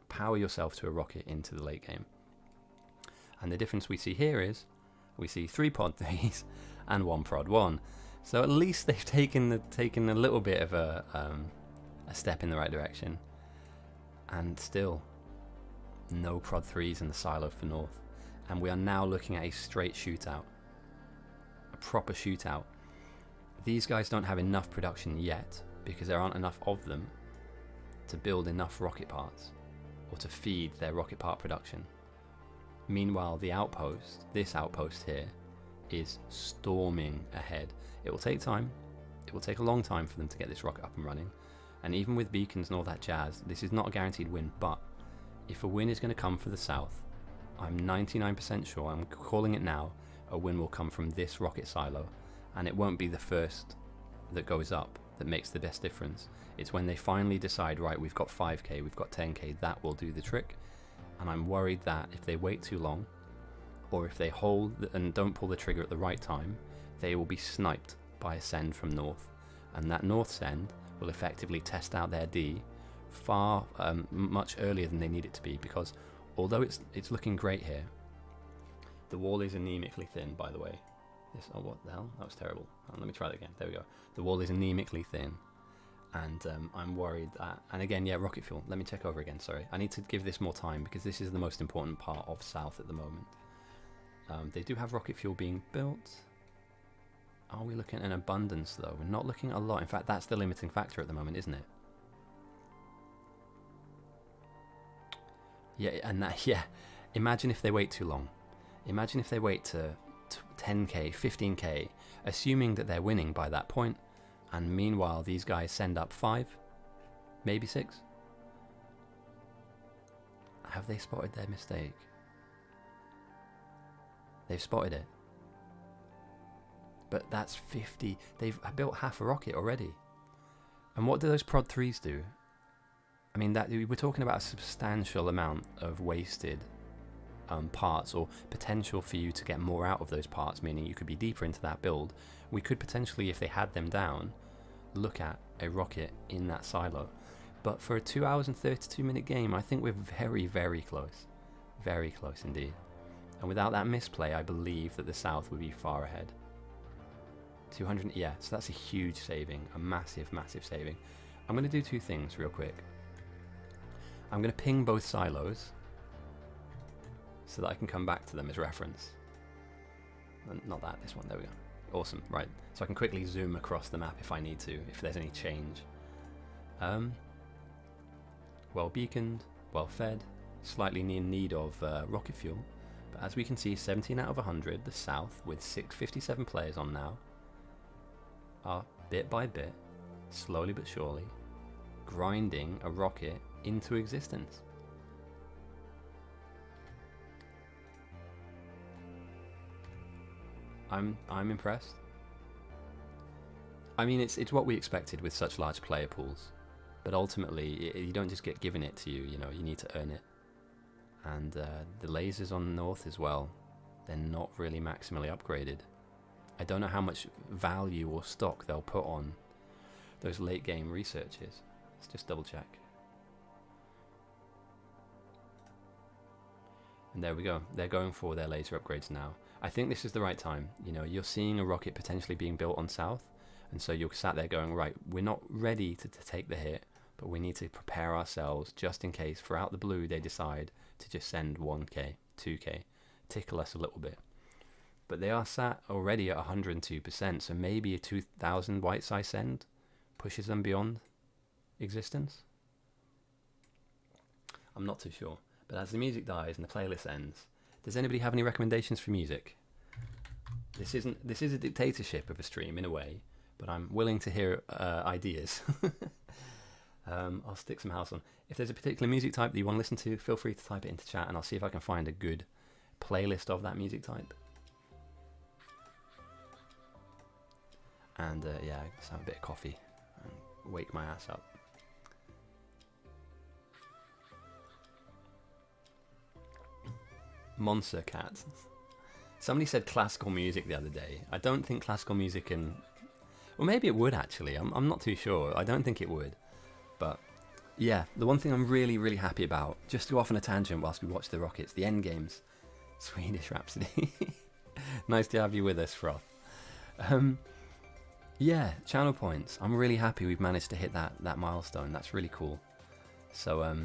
power yourself to a rocket into the late game. And the difference we see here is we see 3 prod 3s and 1 prod 1. So at least they've taken a little bit of a step in the right direction. And still, no prod 3s in the silo for North. And we are now looking at a straight shootout. A proper shootout. These guys don't have enough production yet because there aren't enough of them to build enough rocket parts or to feed their rocket part production. Meanwhile, the outpost, this outpost here, is storming ahead. It will take time. It will take a long time for them to get this rocket up and running. And even with beacons and all that jazz, this is not a guaranteed win, but if a win is going to come for the South, I'm 99% sure, I'm calling it now, a win will come from this rocket silo. And it won't be the first that goes up that makes the best difference. It's when they finally decide, right, we've got 5k, we've got 10k, that will do the trick. And I'm worried that if they wait too long, or if they hold and don't pull the trigger at the right time, they will be sniped by a send from North. And that North send will effectively test out their D far much earlier than they need it to be, because although it's looking great here, the wall is anemically thin, by the way. Oh, what the hell? That was terrible. Let me try that again. There we go. The wall is anemically thin, and I'm worried that... And again, yeah, rocket fuel. Let me check over again, sorry. I need to give this more time because this is the most important part of South at the moment. They do have rocket fuel being built. Are we looking at an abundance, though? We're not looking at a lot. In fact, that's the limiting factor at the moment, isn't it? Yeah, and that, yeah. Imagine if they wait too long. Imagine if they wait to 10k, 15k, assuming that they're winning by that point, and meanwhile these guys send up 5, maybe 6. Have they spotted their mistake? They've spotted it. But that's 50. They've built half a rocket already. And what do those prod 3s do? I mean, that we're talking about a substantial amount of wasted parts, or potential for you to get more out of those parts, meaning you could be deeper into that build. We could potentially, if they had them down, look at a rocket in that silo. But for a 2 hours and 32 minute game, I think we're very, very close. Very close indeed. And without that misplay, I believe that the South would be far ahead. 200, yeah, so that's a huge saving, a massive, massive saving. I'm going to do 2 things real quick. I'm going to ping both silos so that I can come back to them as reference. Not that, this one, there we go. Awesome, right. So I can quickly zoom across the map if I need to, if there's any change. Well beaconed, well fed, slightly in need of rocket fuel. But as we can see, 17 out of 100, the South, with 657 players on now, are bit by bit, slowly but surely, grinding a rocket into existence. I'm impressed. I mean, it's what we expected with such large player pools, but ultimately you don't just get given it to you. You know, you need to earn it. And the lasers on North as well, they're not really maximally upgraded. I don't know how much value or stock they'll put on those late game researches. Let's just double check. And there we go. They're going for their laser upgrades now. I think this is the right time. You know, you're seeing a rocket potentially being built on South, and so you're sat there going, right, we're not ready to take the hit, but we need to prepare ourselves just in case for out the blue they decide to just send 1k, 2k, tickle us a little bit. But they are sat already at 102%, so maybe a 2000 white size send pushes them beyond existence. I'm not too sure. But as the music dies and the playlist ends, does anybody have any recommendations for music? This is a dictatorship of a stream in a way, but I'm willing to hear ideas. I'll stick some house on. If there's a particular music type that you want to listen to, feel free to type it into chat, and I'll see if I can find a good playlist of that music type. And yeah, just have a bit of coffee and wake my ass up. Monster Cat. Somebody said classical music the other day. I don't think classical music can... Well, maybe it would actually. I'm not too sure. I don't think it would. But yeah, the one thing I'm really, really happy about, just to go off on a tangent whilst we watch the Rockets, the end games. Swedish Rhapsody. Nice to have you with us, Froth. Yeah, channel points. I'm really happy we've managed to hit that milestone. That's really cool. So,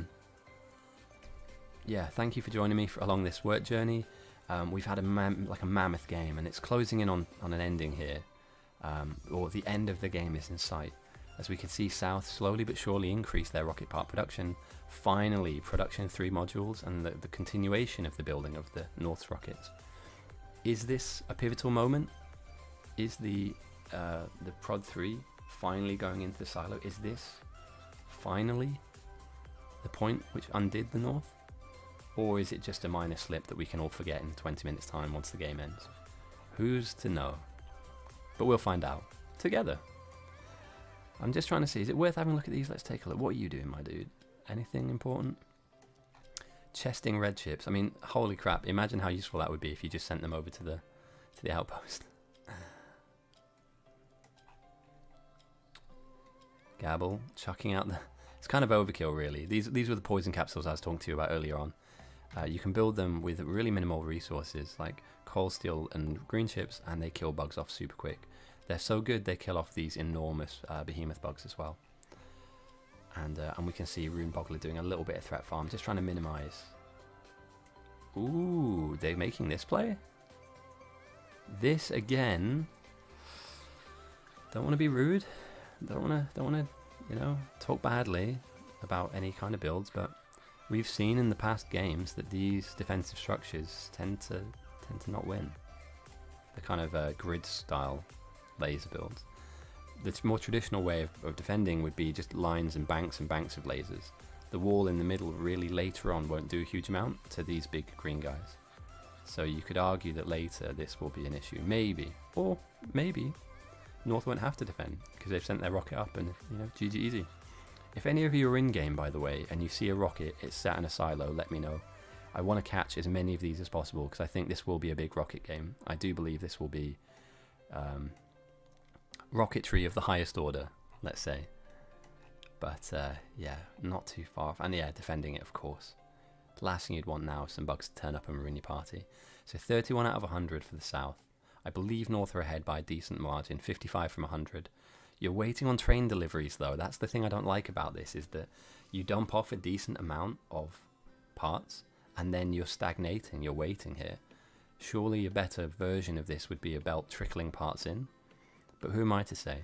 yeah, thank you for joining me along this work journey. We've had a mammoth game, and it's closing in on an ending here. Or the end of the game is in sight. As we can see, South slowly but surely increase their rocket part production. Finally, production 3 modules and the continuation of the building of the North's rockets. Is this a pivotal moment? Is the Prod 3 finally going into the silo? Is this finally the point which undid the North? Or is it just a minor slip that we can all forget in 20 minutes time once the game ends? Who's to know? But we'll find out together. I'm just trying to see, is it worth having a look at these? Let's take a look. What are you doing, my dude? Anything important? Chesting red chips. I mean, holy crap, imagine how useful that would be if you just sent them over to the outpost. Gabble, chucking out the... It's kind of overkill, really. These were the poison capsules I was talking to you about earlier on. You can build them with really minimal resources, like coal, steel, and green chips, and they kill bugs off super quick. They're so good, they kill off these enormous behemoth bugs as well. And we can see Rune Boggler doing a little bit of threat farm, just trying to minimize. Ooh, they're making this play? This again... Don't want to be rude. Don't want to, you know, talk badly about any kind of builds, but we've seen in the past games that these defensive structures tend to not win. The kind of grid style laser builds. The more traditional way of defending would be just lines and banks of lasers. The wall in the middle really later on won't do a huge amount to these big green guys. So you could argue that later this will be an issue. Maybe. Or maybe North won't have to defend because they've sent their rocket up and, you know, GG easy. If any of you are in game, by the way, and you see a rocket, it's sat in a silo, let me know. I want to catch as many of these as possible because I think this will be a big rocket game. I do believe this will be rocketry of the highest order, let's say. But yeah, not too far off. And yeah, defending it, of course. The last thing you'd want now is some bugs to turn up and ruin your party. So 31 out of 100 for the South. I believe North are ahead by a decent margin, 55 from 100. You're waiting on train deliveries though. That's the thing I don't like about this, is that you dump off a decent amount of parts and then you're stagnating, you're waiting here. Surely a better version of this would be a belt trickling parts in. But who am I to say?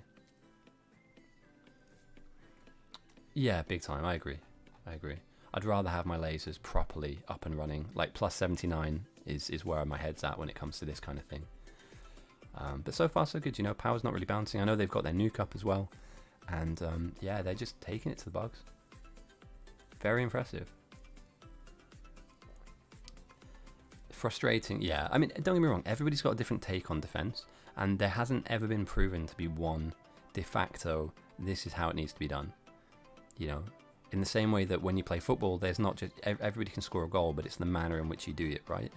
Yeah, big time, I agree. I'd rather have my lasers properly up and running. Like plus 79 is where my head's at when it comes to this kind of thing. But so far so good, you know, power's not really bouncing. I know they've got their nuke up as well. And yeah, they're just taking it to the bugs. Very impressive. Frustrating, yeah. I mean, don't get me wrong, everybody's got a different take on defense. And there hasn't ever been proven to be one de facto, this is how it needs to be done. You know, in the same way that when you play football, there's not just, everybody can score a goal, but it's the manner in which you do it, right?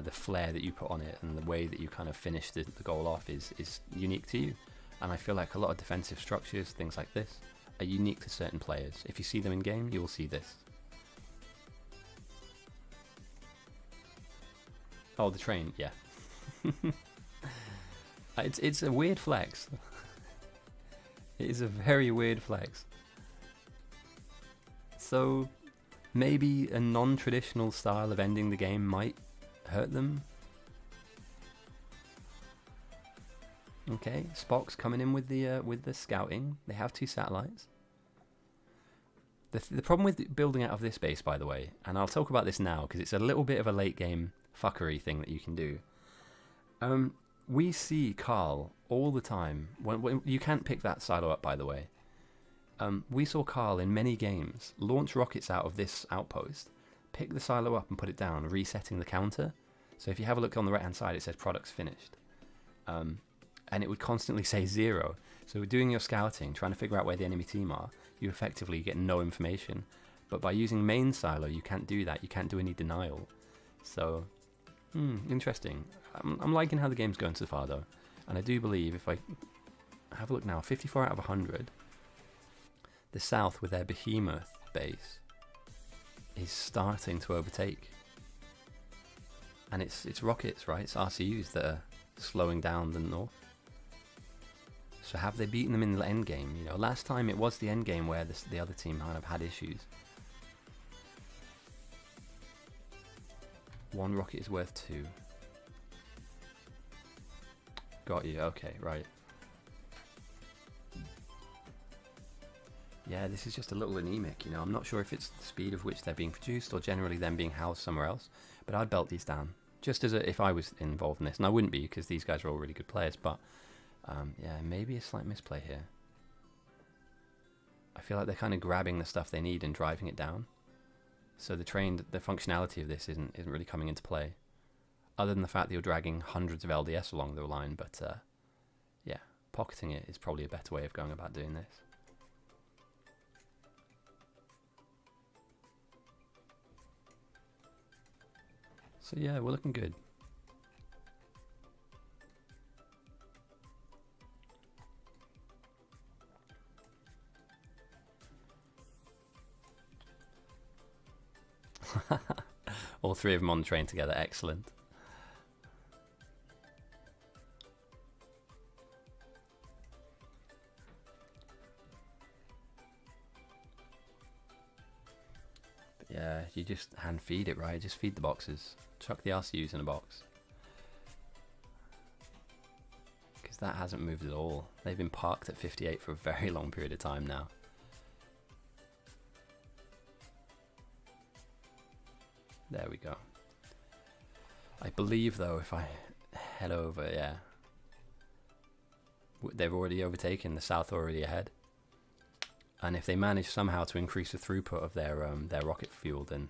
The flair that you put on it and the way that you kind of finish the goal off is unique to you. And I feel like a lot of defensive structures, things like this, are unique to certain players. If you see them in game, you will see this. Oh, the train, yeah. It's a weird flex. It is a very weird flex. So maybe a non-traditional style of ending the game might hurt them. Okay, Spock's coming in with the scouting. They have 2 satellites. The problem with building out of this base, by the way, and I'll talk about this now because it's a little bit of a late game fuckery thing that you can do. We see Carl all the time. When you can't pick that silo up, by the way. We saw Carl in many games launch rockets out of this outpost, pick the silo up and put it down, resetting the counter. So if you have a look on the right hand side, it says products finished. And it would constantly say 0. So doing your scouting, trying to figure out where the enemy team are, you effectively get no information. But by using main silo, you can't do that. You can't do any denial. So, interesting. I'm liking how the game's going so far, though. And I do believe, if I have a look now, 54 out of 100, the South, with their behemoth base, is starting to overtake. And it's rockets, right? It's RCUs that are slowing down the North. So have they beaten them in the end game? You know, last time it was the end game where the other team kind of had issues. 1 rocket is worth 2. Got you. Okay, right. Yeah, this is just a little anemic, you know. I'm not sure if it's the speed of which they're being produced or generally them being housed somewhere else, but I'd belt these down. Just as if I was involved in this, and I wouldn't be because these guys are all really good players, but yeah, maybe a slight misplay here. I feel like they're kind of grabbing the stuff they need and driving it down. So the functionality of this isn't really coming into play, other than the fact that you're dragging hundreds of LDS along the line. But yeah, pocketing it is probably a better way of going about doing this. So yeah, we're looking good. All 3 of them on the train together, excellent. But yeah, you just hand feed it, right? Just feed the boxes. Chuck the RCUs in a box. Because that hasn't moved at all. They've been parked at 58 for a very long period of time now. There we go. I believe, though, if I head over, yeah, they've already overtaken, the South already ahead. And if they manage somehow to increase the throughput of their rocket fuel, then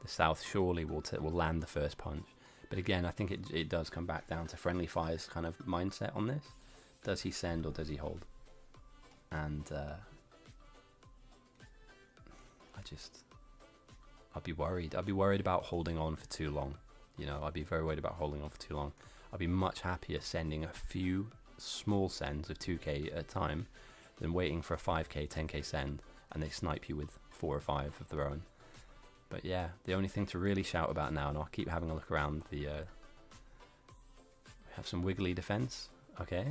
the South surely will land the first punch. But again, I think it does come back down to Friendly Fire's kind of mindset on this. Does he send or does he hold? And I'd be worried. I'd be worried about holding on for too long. You know, I'd be very worried about holding on for too long. I'd be much happier sending a few small sends of 2k at a time than waiting for a 5k, 10k send and they snipe you with 4 or 5 of their own. But yeah, the only thing to really shout about now, and I'll keep having a look around the... we have some wiggly defense. Okay.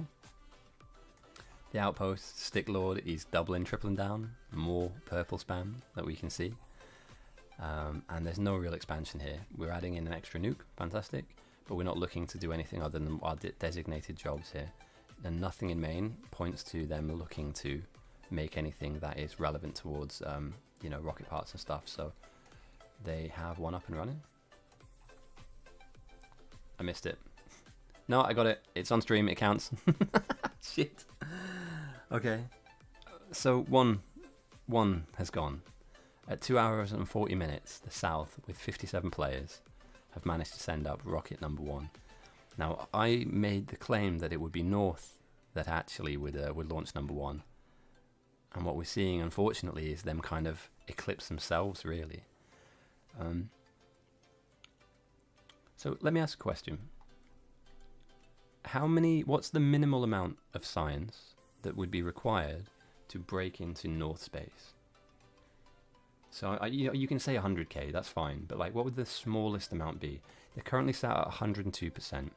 The outpost, Stick Lord, is doubling, tripling down. More purple spam that we can see. And there's no real expansion here. We're adding in an extra nuke, fantastic, but we're not looking to do anything other than our designated jobs here. And nothing in main points to them looking to make anything that is relevant towards, you know, rocket parts and stuff. So they have one up and running. I missed it. No, I got it. It's on stream. It counts. Shit. Okay. So one has gone. At 2 hours and 40 minutes, the South, with 57 players, have managed to send up rocket number 1. Now, I made the claim that it would be North that actually would launch number 1. And what we're seeing, unfortunately, is them kind of eclipse themselves, really. So let me ask a question. What's the minimal amount of science that would be required to break into North space? So you can say 100k, that's fine, but like, what would the smallest amount be? They're currently sat at 102%.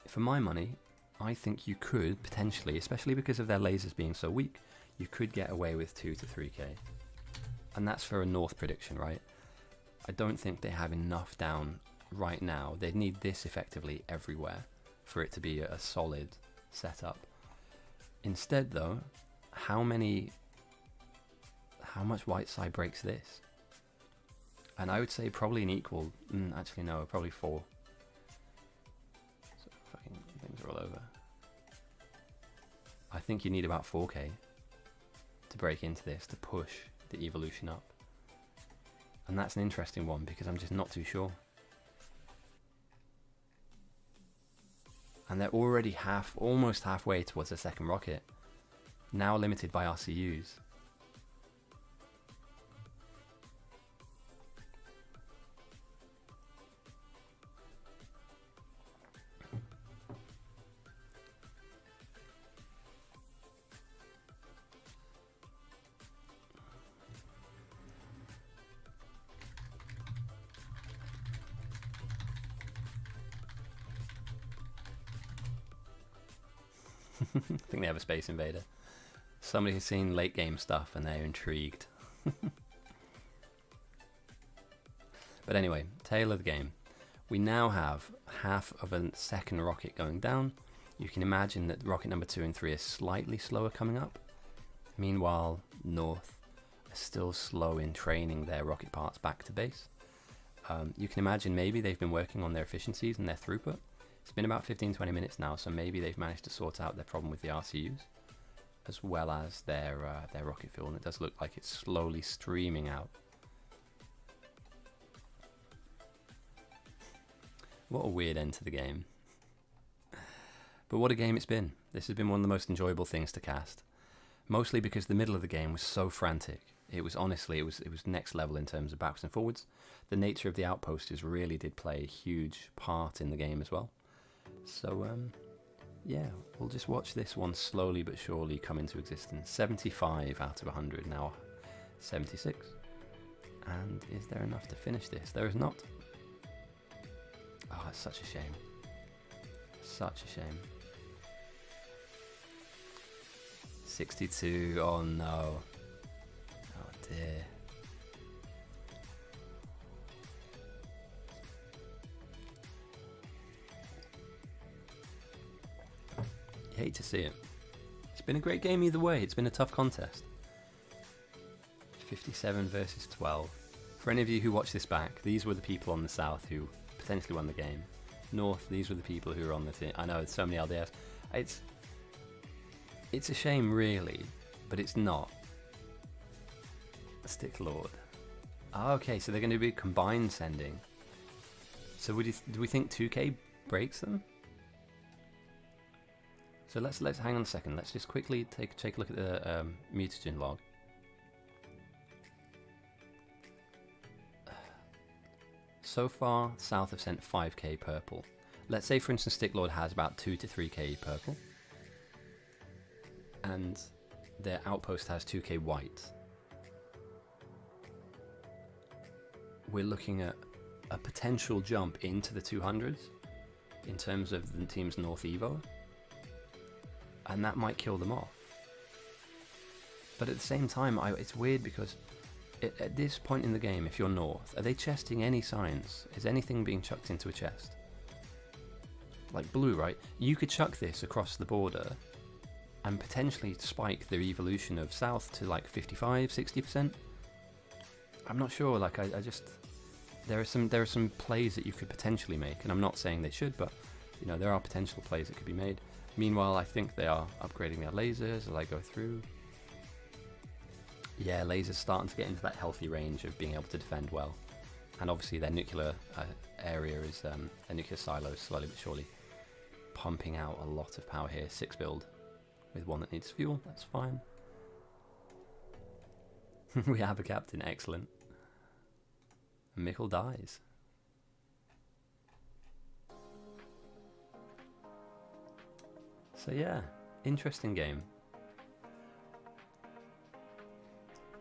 For my money, I think you could potentially, especially because of their lasers being so weak, you could get away with 2 to 3k. And that's for a North prediction, right? I don't think they have enough down right now. They'd need this effectively everywhere for it to be a solid setup. Instead though, how much white side breaks this? And I would say probably an equal, actually no, probably 4. So fucking things are all over. I think you need about 4k to break into this, to push the evolution up. And that's an interesting one because I'm just not too sure. And they're already almost halfway towards the second rocket. Now limited by RCUs. I think they have a Space Invader. Somebody has seen late game stuff and they're intrigued. But anyway, tail of the game. We now have half of a second rocket going down. You can imagine that rocket number 2 and 3 are slightly slower coming up. Meanwhile, North are still slow in training their rocket parts back to base. You can imagine maybe they've been working on their efficiencies and their throughput. It's been about 15-20 minutes now, so maybe they've managed to sort out their problem with the RCUs, as well as their rocket fuel, and it does look like it's slowly streaming out. What a weird end to the game. But what a game it's been. This has been one of the most enjoyable things to cast. Mostly because the middle of the game was so frantic. It was honestly, it was next level in terms of backwards and forwards. The nature of the outposters really did play a huge part in the game as well. So, yeah, we'll just watch this one slowly but surely come into existence. 75 out of 100, now 76. And is there enough to finish this? There is not. Oh, it's such a shame. Such a shame. 62, oh no. Oh dear. You hate to see it. It's been a great game either way. It's been a tough contest. 57 versus 12. For any of you who watch this back, these were the people on the south who potentially won the game. North, these were the people who were on the team. I know, it's so many LDS. It's a shame really, but it's not. Stick Lord. Oh, okay, so they're going to be combined sending. So do we think 2K breaks them? So let's hang on a second. Let's just quickly take a look at the mutagen log. So far, South have sent 5k purple. Let's say, for instance, Sticklord has about 2 to 3k purple. And their outpost has 2k white. We're looking at a potential jump into the 200s in terms of the team's North Evo. And that might kill them off. But at the same time, it's weird because at this point in the game, if you're North, are they chesting any signs? Is anything being chucked into a chest? Like blue, right? You could chuck this across the border and potentially spike their evolution of South to like 55, 60%. I'm not sure, like I just... There are some plays that you could potentially make, and I'm not saying they should, but you know, there are potential plays that could be made. Meanwhile, I think they are upgrading their lasers as I go through. Yeah, lasers starting to get into that healthy range of being able to defend well. And obviously their nuclear area is, their nuclear silos slowly but surely pumping out a lot of power here. 6 build with one that needs fuel, that's fine. We have a captain, excellent. Mikkel dies. So yeah, interesting game.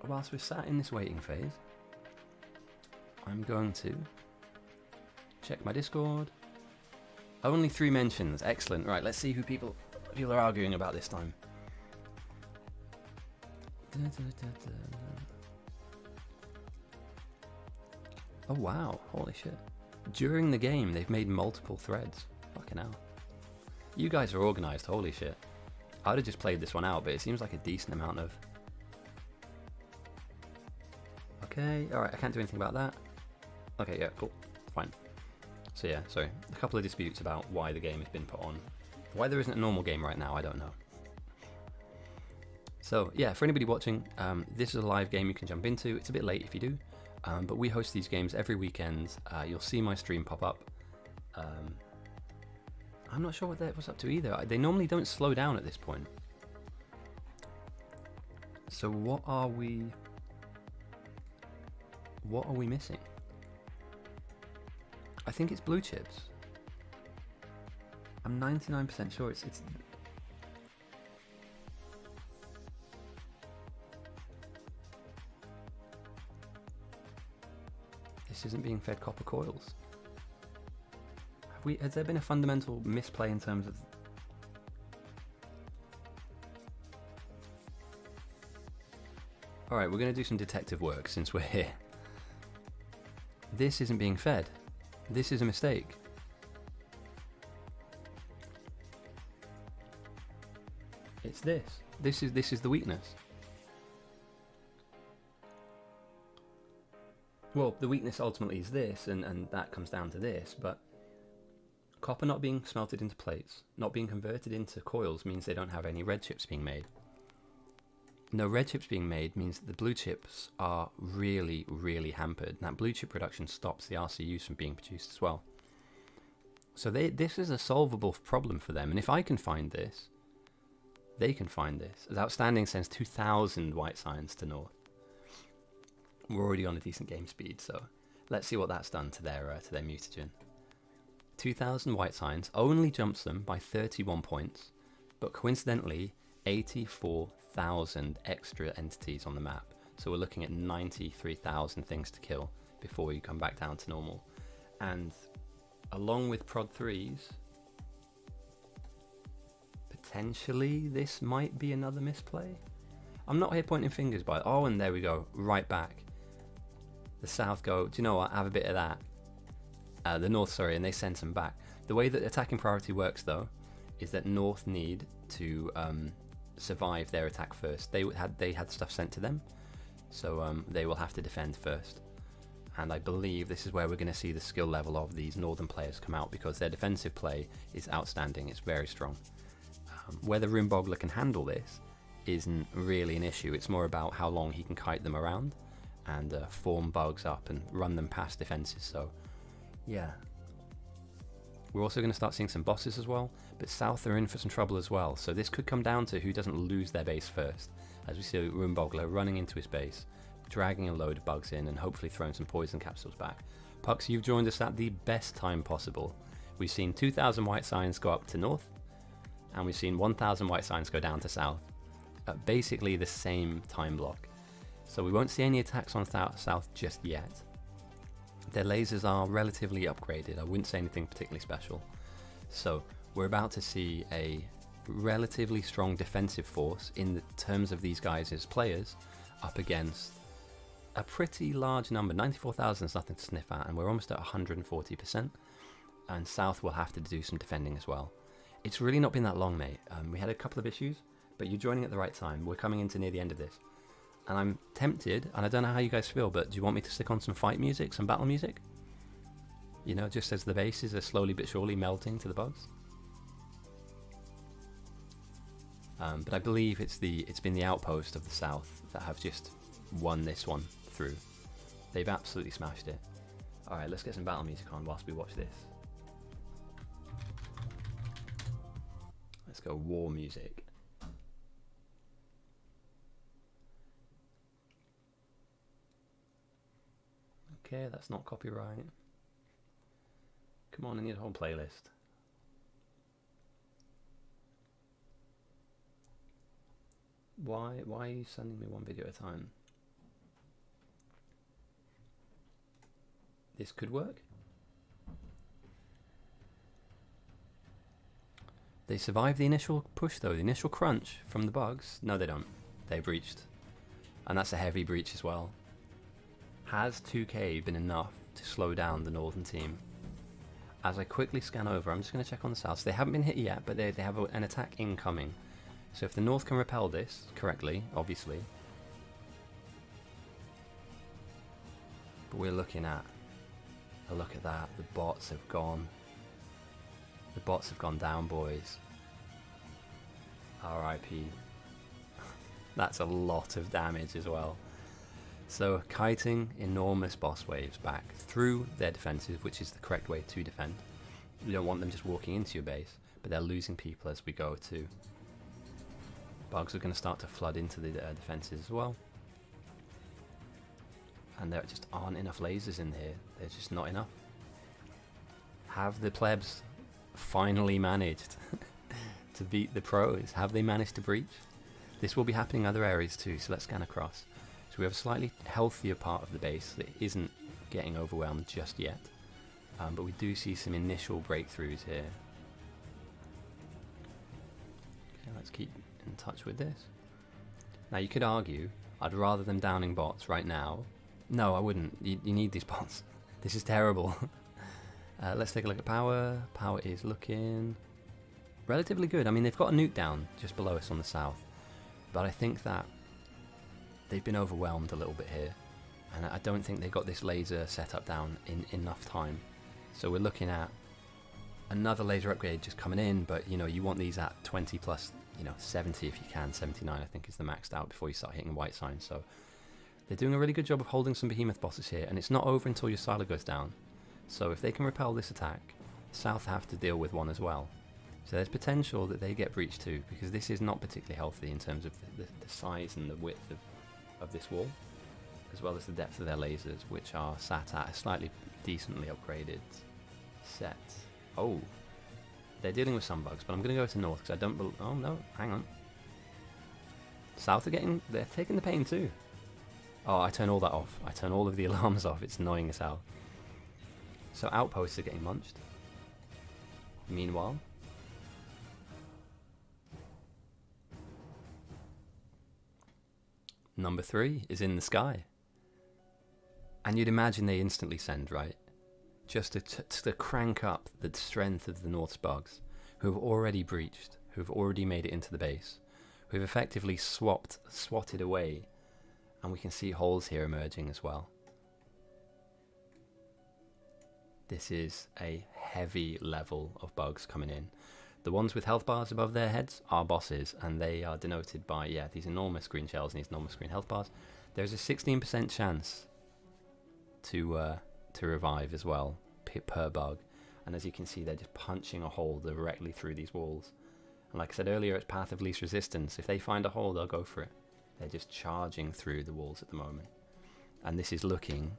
Whilst we're sat in this waiting phase, I'm going to check my Discord. Only 3 mentions, excellent. Right, let's see who people are arguing about this time. Oh wow, holy shit. During the game, they've made multiple threads. Fucking hell. You guys are organised, holy shit. I would have just played this one out, but it seems like a decent amount of... Okay, alright, I can't do anything about that. Okay, yeah, cool, fine. So yeah, sorry, a couple of disputes about why the game has been put on. Why there isn't a normal game right now, I don't know. So yeah, for anybody watching, this is a live game you can jump into. It's a bit late if you do, but we host these games every weekend. You'll see my stream pop up. I'm not sure what that was up to either. They normally don't slow down at this point. So what are we missing? I think it's blue chips. I'm 99% sure it's this isn't being fed copper coils. Has there been a fundamental misplay in terms of... Alright, we're going to do some detective work since we're here. This isn't being fed. This is a mistake. It's this. This is the weakness. Well, the weakness ultimately is this, and that comes down to this, but copper not being smelted into plates, not being converted into coils, means they don't have any red chips being made. No red chips being made means that the blue chips are really, really hampered, and that blue chip production stops the RCUs from being produced as well. So this is a solvable problem for them, and if I can find this, they can find this. As Outstanding sends 2,000 white signs to North. We're already on a decent game speed, so let's see what that's done to their mutagen. 2,000 white signs only jumps them by 31 points, but coincidentally 84,000 extra entities on the map. So we're looking at 93,000 things to kill before you come back down to normal. And along with prod 3s, potentially this might be another misplay. I'm not here pointing fingers, but oh, and there we go, right back. The South go, do you know what, have a bit of that. The North, sorry, and they send some back. The way that attacking priority works, though, is that North need to survive their attack first. They had stuff sent to them, so they will have to defend first. And I believe this is where we're going to see the skill level of these Northern players come out, because their defensive play is outstanding. It's very strong. Whether Runeboggler can handle this isn't really an issue. It's more about how long he can kite them around and form bugs up and run them past defenses. So yeah, we're also going to start seeing some bosses as well, but South are in for some trouble as well, so this could come down to who doesn't lose their base first, as we see Runeboggler running into his base, dragging a load of bugs in and hopefully throwing some poison capsules back. Pucks, you've joined us at the best time possible. We've seen 2,000 white signs go up to North, and we've seen 1,000 white signs go down to South, at basically the same time block. So we won't see any attacks on South just yet. Their lasers are relatively upgraded. I wouldn't say anything particularly special. So we're about to see a relatively strong defensive force in the terms of these guys as players up against a pretty large number. 94,000 is nothing to sniff at, and we're almost at 140%. And South will have to do some defending as well. It's really not been that long, mate. We had a couple of issues, but you're joining at the right time. We're coming into near the end of this. And I'm tempted, and I don't know how you guys feel, but do you want me to stick on some fight music, some battle music? You know, just as the bases are slowly but surely melting to the bugs. But I believe it's been the outpost of the South that have just won this one through. They've absolutely smashed it. Alright, let's get some battle music on whilst we watch this. Let's go war music. Okay, that's not copyright. Come on, I need a whole playlist. Why are you sending me one video at a time? This could work. They survive the initial push though, the initial crunch from the bugs. No, they don't. They breached. And that's a heavy breach as well. Has 2k been enough to slow down the Northern team? as I quickly scan over, I'm just going to check on the south. So they haven't been hit yet, but they have an attack incoming. So if the north can repel this correctly, obviously. But we're looking at a look at that. The bots have gone. The bots have gone down, boys. RIP. That's a lot of damage as well. So kiting enormous boss waves back through their defenses, which is the correct way to defend. You don't want them just walking into your base, but they're losing people as we go too. Bugs are going to start to flood into the defenses as well. And there just aren't enough lasers in here. There's just not enough. Have the plebs finally managed to beat the pros? Have they managed to breach? This will be happening in other areas too, so let's scan across. So we have a slightly healthier part of the base that isn't getting overwhelmed just yet. But we do see some initial breakthroughs here. Okay, let's keep in touch with this. Now you could argue, I'd rather them downing bots right now. No, I wouldn't. You need these bots. This is terrible. Let's take a look at power. Power is looking relatively good. I mean, they've got a nuke down just below us on the south. But I think that they've been overwhelmed a little bit here. And I don't think they got this laser set up down in enough time. So we're looking at another laser upgrade just coming in. But, you know, you want these at 20 plus, you know, 70 if you can. 79 I think is the maxed out before you start hitting white signs. So they're doing a really good job of holding some behemoth bosses here. And it's not over until your silo goes down. So if they can repel this attack, South have to deal with one as well. So there's potential that they get breached too, because this is not particularly healthy in terms of the size and the width of this wall, as well as the depth of their lasers, which are sat at a slightly decently upgraded set. Oh, they're dealing with some bugs, but I'm going to go to north because I don't oh no, hang on. South are they're taking the pain too. Oh, I turn all that off. I turn all of the alarms off. It's annoying as hell. So outposts are getting munched. Meanwhile, number 3 is in the sky. And you'd imagine they instantly send, right? Just to crank up the strength of the North's bugs, who have already breached, who have already made it into the base, who have effectively swatted away, and we can see holes here emerging as well. This is a heavy level of bugs coming in. The ones with health bars above their heads are bosses, and they are denoted by, yeah, these enormous green shells and these enormous green health bars. There's a 16% chance to revive as well, per bug. And as you can see, they're just punching a hole directly through these walls. And like I said earlier, it's path of least resistance. If they find a hole, they'll go for it. They're just charging through the walls at the moment. And this is looking,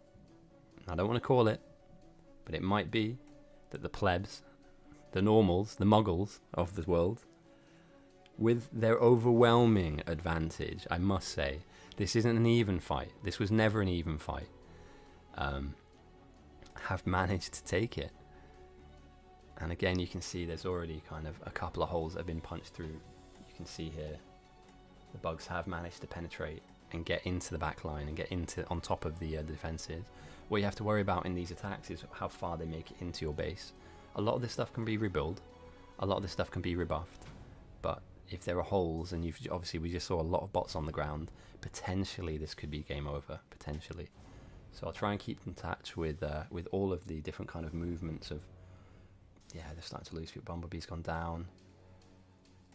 I don't want to call it, but it might be that the plebs, the normals, the muggles of the world, with their overwhelming advantage, I must say, this isn't an even fight. This was never an even fight. Have managed to take it. And again, you can see there's already kind of a couple of holes that have been punched through. You can see here, the bugs have managed to penetrate and get into the back line and get on top of the defenses. What you have to worry about in these attacks is how far they make it into your base. A lot of this stuff can be rebuilt, a lot of this stuff can be rebuffed, but if there are holes, and obviously we just saw a lot of bots on the ground, potentially this could be game over, potentially. So I'll try and keep in touch with all of the different kind of movements of, yeah, they're starting to lose people. Bumblebee's gone down,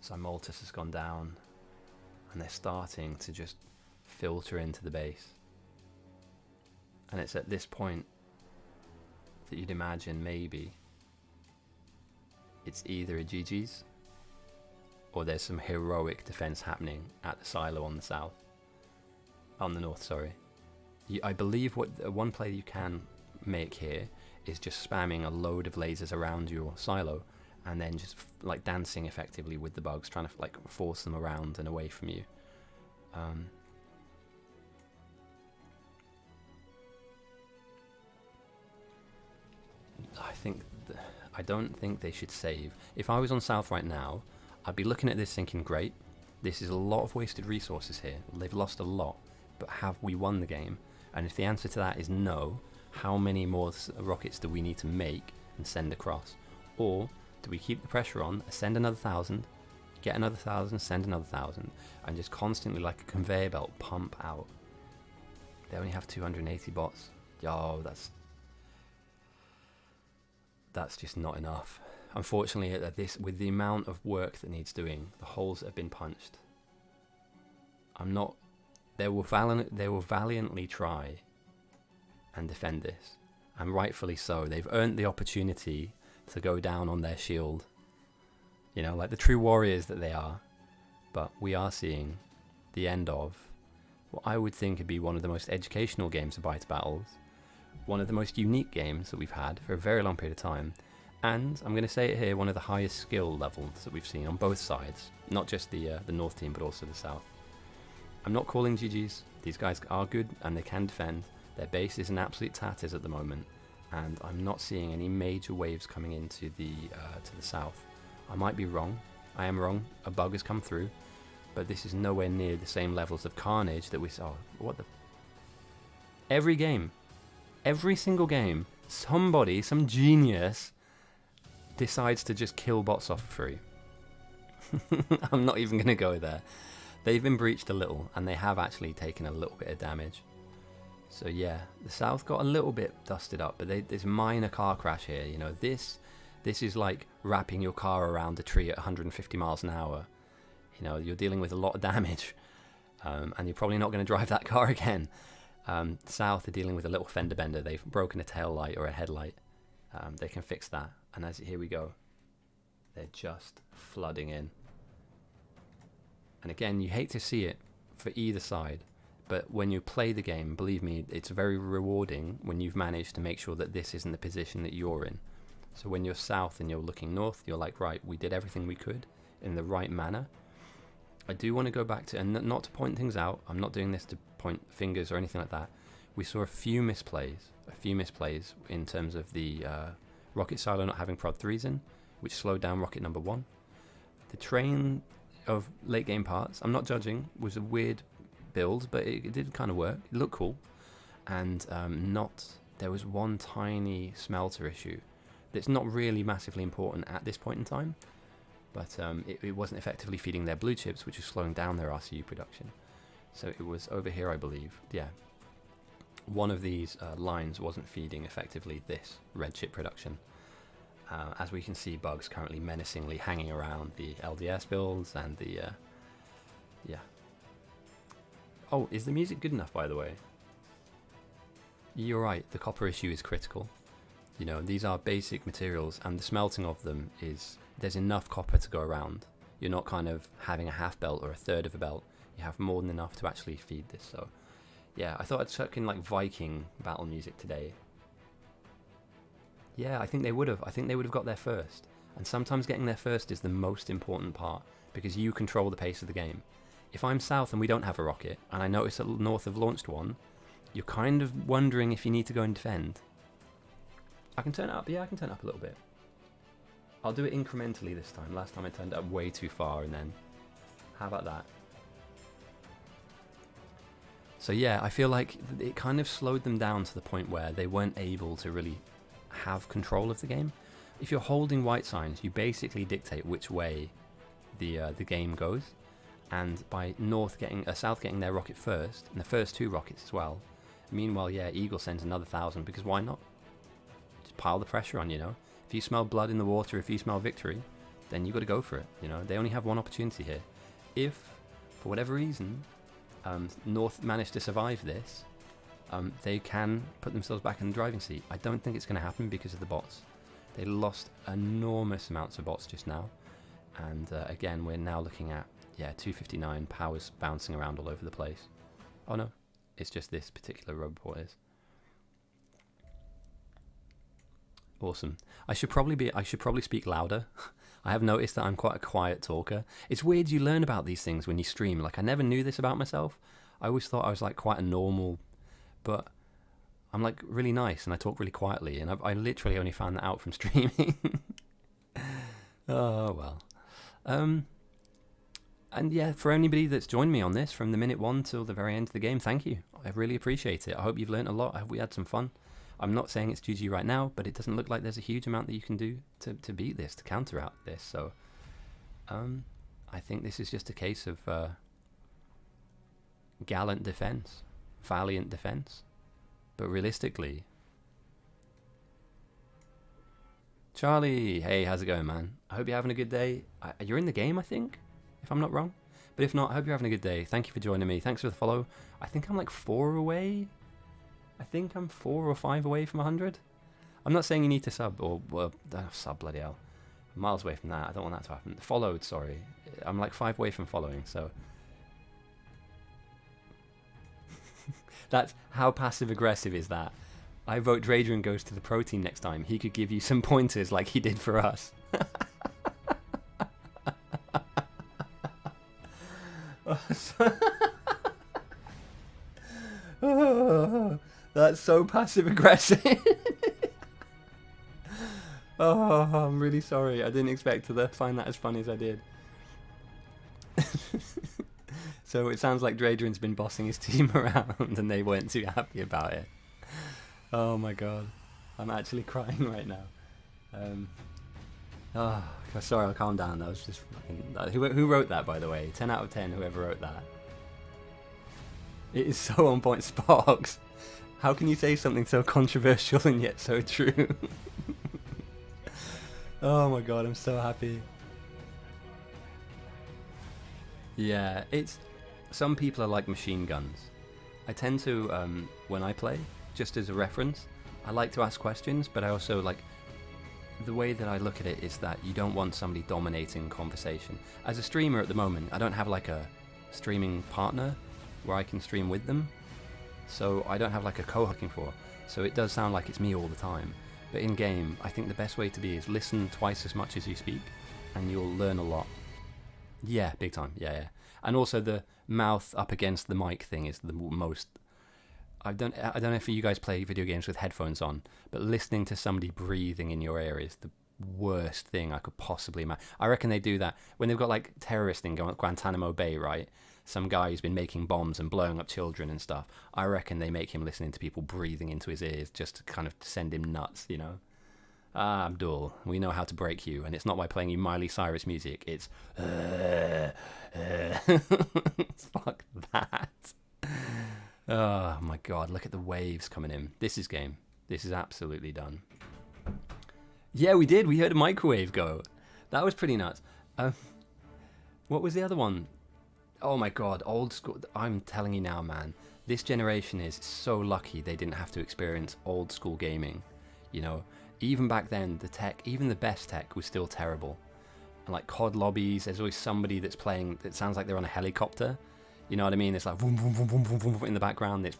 Simultus has gone down, and they're starting to just filter into the base. And it's at this point that you'd imagine maybe it's either a GG's or there's some heroic defense happening at the silo on the north, sorry. I believe one play you can make here is just spamming a load of lasers around your silo and then just like dancing effectively with the bugs, trying to like force them around and away from you. I don't think they should save. If I was on south right now, I'd be looking at this thinking, great, this is a lot of wasted resources here. They've lost a lot, but have we won the game? And if the answer to that is no, how many more rockets do we need to make and send across? Or do we keep the pressure on, send another 1,000, get another 1,000, send another 1,000, and just constantly, like a conveyor belt, pump out? They only have 280 bots. Yo, that's just not enough. Unfortunately, with the amount of work that needs doing, the holes that have been punched, they will valiantly try and defend this, and rightfully so. They've earned the opportunity to go down on their shield, you know, like the true warriors that they are. But we are seeing the end of what I would think would be one of the most educational games of Bite Battles, one of the most unique games that we've had for a very long period of time, and I'm going to say it here, one of the highest skill levels that we've seen on both sides, not just the North team but also the South. I'm not calling GGs. These guys are good and they can defend. Their base is in absolute tatters at the moment, and I'm not seeing any major waves coming into the South. I might be wrong. I am wrong. A bug has come through, but this is nowhere near the same levels of carnage that we saw. What the? Every game, every single game, somebody, some genius, decides to just kill bots off for free. I'm not even going to go there. They've been breached a little, and they have actually taken a little bit of damage. So yeah, the South got a little bit dusted up, but there's a minor car crash here. You know, this is like wrapping your car around a tree at 150 miles an hour. You know, you're dealing with a lot of damage, and you're probably not going to drive that car again. South are dealing with a little fender bender. They've broken a tail light or a headlight. They can fix that. And here we go. They're just flooding in. And again, you hate to see it for either side, but when you play the game, believe me, it's very rewarding when you've managed to make sure that this isn't the position that you're in. So when you're South and you're looking North, you're like, right, we did everything we could in the right manner. I do want to go back to, and not to point things out, I'm not doing this to point fingers or anything like that. We saw a few misplays in terms of the rocket silo not having prod 3s in, which slowed down rocket number 1. The train of late game parts, I'm not judging, was a weird build, but it did kind of work. It looked cool. And there was one tiny smelter issue that's not really massively important at this point in time, but it wasn't effectively feeding their blue chips, which is slowing down their RCU production. So it was over here, I believe. Yeah, one of these lines wasn't feeding effectively this red chip production. As we can see, bugs currently menacingly hanging around the LDS builds and the yeah. Oh, is the music good enough, by the way? You're right, the copper issue is critical. You know, these are basic materials, and the smelting of them there's enough copper to go around. You're not kind of having a half belt or a third of a belt. You have more than enough to actually feed this. So yeah, I thought I'd chuck in like Viking battle music today. Yeah, I think they would have. I think they would have got there first. And sometimes getting there first is the most important part, because you control the pace of the game. If I'm South and we don't have a rocket, and I notice that North have launched one, you're kind of wondering if you need to go and defend. I can turn it up. Yeah, I can turn it up a little bit. I'll do it incrementally this time. Last time I turned it up way too far, and then... How about that? So yeah, I feel like it kind of slowed them down to the point where they weren't able to really have control of the game. If you're holding white signs, you basically dictate which way the game goes. And by South getting their rocket first, and the first 2 rockets as well. Meanwhile, yeah, Eagle sends another 1,000, because why not? Just pile the pressure on, you know. If you smell blood in the water, if you smell victory, then you got to go for it. You know, they only have one opportunity here. If, for whatever reason, North managed to survive this, they can put themselves back in the driving seat. I don't think it's going to happen because of the bots. They lost enormous amounts of bots just now, and again, we're now looking at 259 powers bouncing around all over the place. Oh no, it's just this particular robot is. Awesome. I should probably speak louder. I have noticed that I'm quite a quiet talker. It's weird, you learn about these things when you stream. Like, I never knew this about myself. I always thought I was like quite a normal, but I'm like really nice and I talk really quietly, and I literally only found that out from streaming. Oh well. And yeah, for anybody that's joined me on this from the minute 1 till the very end of the game, thank you. I really appreciate it. I hope you've learned a lot. I hope we had some fun. I'm not saying it's GG right now, but it doesn't look like there's a huge amount that you can do to beat this, to counteract this. So I think this is just a case of gallant defense, valiant defense. But realistically, Charlie, hey, how's it going, man? I hope you're having a good day. You're in the game, I think, if I'm not wrong. But if not, I hope you're having a good day. Thank you for joining me. Thanks for the follow. I think I'm like 4 away. I think I'm 4 or 5 away from 100. I'm not saying you need to sub, or sub, bloody hell. I'm miles away from that. I don't want that to happen. Followed, sorry. I'm like 5 away from following, so. That's how passive aggressive is that. I vote Dradrian goes to the pro team next time. He could give you some pointers like he did for us. Oh, that's so passive aggressive. Oh, I'm really sorry. I didn't expect to find that as funny as I did. So it sounds like Dradrian's been bossing his team around and they weren't too happy about it. Oh my god. I'm actually crying right now. Oh, sorry, I'll calm down. That was just fucking... Who wrote that, by the way? 10 out of 10, whoever wrote that. It is so on point. Sparks. How can you say something so controversial and yet so true? Oh my god, I'm so happy. Yeah, it's... Some people are like machine guns. I tend to, when I play, just as a reference, I like to ask questions, but I also like... The way that I look at it is that you don't want somebody dominating conversation. As a streamer at the moment, I don't have like a streaming partner where I can stream with them. So I don't have like a co-hooking for. So it does sound like it's me all the time. But in game, I think the best way to be is listen twice as much as you speak, and you'll learn a lot. Yeah, big time. Yeah. And also the mouth up against the mic thing is the most... I don't know if you guys play video games with headphones on, but listening to somebody breathing in your ear is the worst thing I could possibly imagine. I reckon they do that when they've got like terrorist thing going at Guantanamo Bay, right? Some guy who's been making bombs and blowing up children and stuff. I reckon they make him listening to people breathing into his ears just to kind of send him nuts, you know? Ah, Abdul, we know how to break you, and it's not by playing you Miley Cyrus music. It's fuck that. Oh my god, look at the waves coming in. This is game. This is absolutely done. Yeah, we did. We heard a microwave go. That was pretty nuts. What was the other one? Oh my god, old school. I'm telling you now, man. This generation is so lucky they didn't have to experience old school gaming. You know, even back then, the tech, even the best tech was still terrible. And like COD lobbies, there's always somebody that's playing that sounds like they're on a helicopter. You know what I mean? It's like boom, boom, boom, boom, boom, boom in the background. It's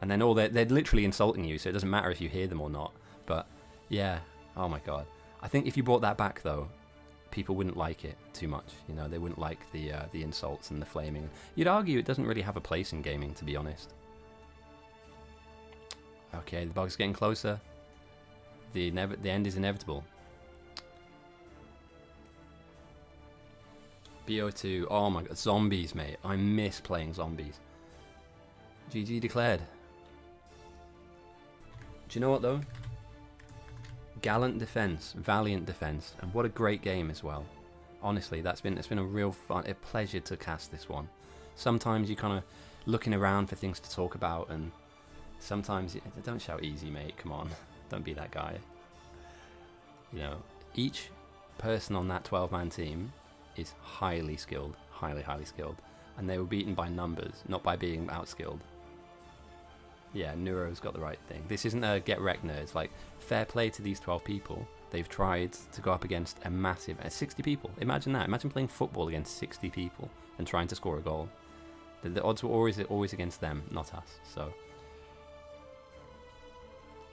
and then they're literally insulting you, so it doesn't matter if you hear them or not. But yeah, oh my god. I think if you brought that back though, people wouldn't like it too much. You know, they wouldn't like the insults and the flaming. You'd argue it doesn't really have a place in gaming, to be honest. Okay, the bug's getting closer. The end is inevitable. BO2, oh my god, zombies, mate. I miss playing zombies. GG declared. Do you know what though? Gallant defense, valiant defense, and what a great game as well. Honestly, it's been a real fun, a pleasure to cast this one. Sometimes you're kind of looking around for things to talk about, and sometimes don't shout easy, mate. Come on, don't be that guy. You know, each person on that 12-man team is highly skilled, highly skilled, and they were beaten by numbers, not by being outskilled. Yeah, Neuro's got the right thing. This isn't a get wrecked nerds. Like, fair play to these 12 people. They've tried to go up against a massive 60 people. Imagine that. Imagine playing football against 60 people and trying to score a goal. The odds were always against them, not us. So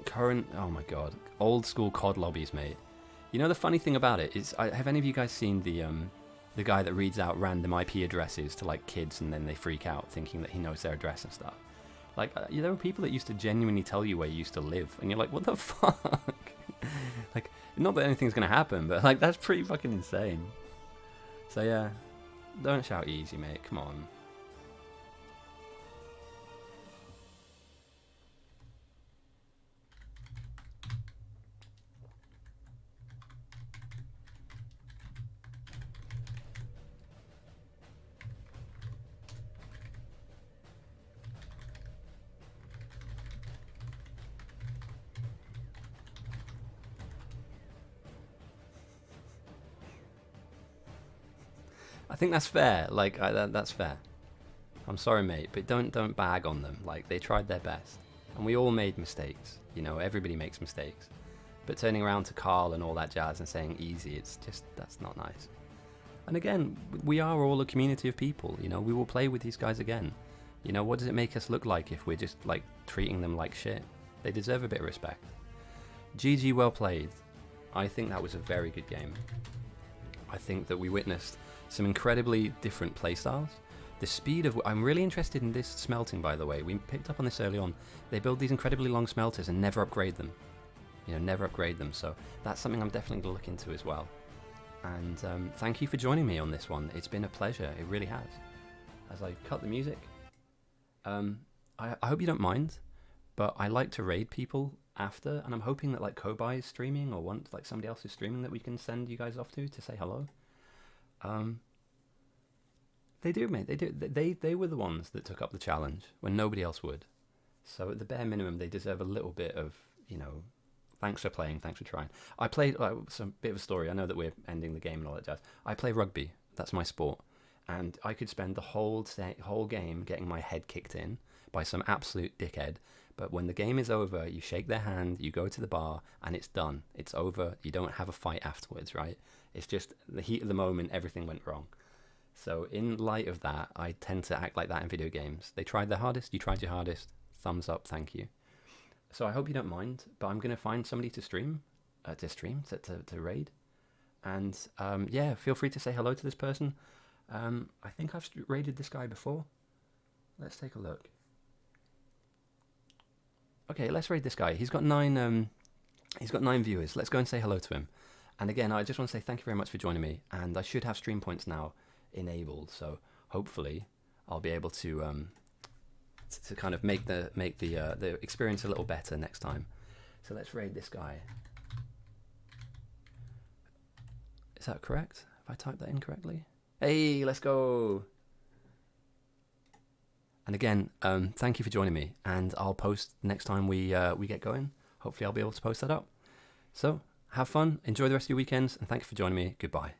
current, oh my god, old school COD lobbies, mate. You know the funny thing about it is, have any of you guys seen the guy that reads out random IP addresses to like kids and then they freak out thinking that he knows their address and stuff? Like, there were people that used to genuinely tell you where you used to live, and you're like, what the fuck? Like, not that anything's gonna happen, but like, that's pretty fucking insane. So yeah, don't shout easy, mate, come on. I think that's fair. Like that's fair. I'm sorry, mate, but don't bag on them. Like, they tried their best, and we all made mistakes. You know, everybody makes mistakes. But turning around to Carl and all that jazz and saying easy, it's just, that's not nice. And again, we are all a community of people. You know, we will play with these guys again. You know, what does it make us look like if we're just like treating them like shit? They deserve a bit of respect. GG, well played. I think that was a very good game. I think that we witnessed some incredibly different playstyles. The speed of... I'm really interested in this smelting, by the way. We picked up on this early on. They build these incredibly long smelters and never upgrade them. You know, never upgrade them. So that's something I'm definitely going to look into as well. And thank you for joining me on this one. It's been a pleasure. It really has. As I cut the music. I hope you don't mind, but I like to raid people after, and I'm hoping that like Kobai is streaming, or once like somebody else is streaming, that we can send you guys off to say hello. They do, mate. They do. They were the ones that took up the challenge when nobody else would. So at the bare minimum, they deserve a little bit of, you know, thanks for playing, thanks for trying. I played some bit of a story. I know that we're ending the game and all that jazz. I play rugby. That's my sport, and I could spend the whole game getting my head kicked in by some absolute dickhead. But when the game is over, you shake their hand, you go to the bar, and it's done. It's over. You don't have a fight afterwards, right? It's just the heat of the moment. Everything went wrong. So in light of that, I tend to act like that in video games. They tried their hardest, you tried your hardest, thumbs up, thank you. So I hope you don't mind, but I'm going to find somebody to to raid. And yeah, feel free to say hello to this person. I think I've raided this guy before. Let's take a look. Okay, let's raid this guy. He's got 9 viewers. Let's go and say hello to him. And again, I just want to say thank you very much for joining me. And I should have stream points now enabled, so hopefully I'll be able to kind of make the experience a little better next time. So let's raid this guy. Is that correct? Have I typed that in correctly? Hey, let's go. And again, thank you for joining me, and I'll post next time we get going. Hopefully I'll be able to post that up. So have fun, enjoy the rest of your weekends, and thank you for joining me. Goodbye.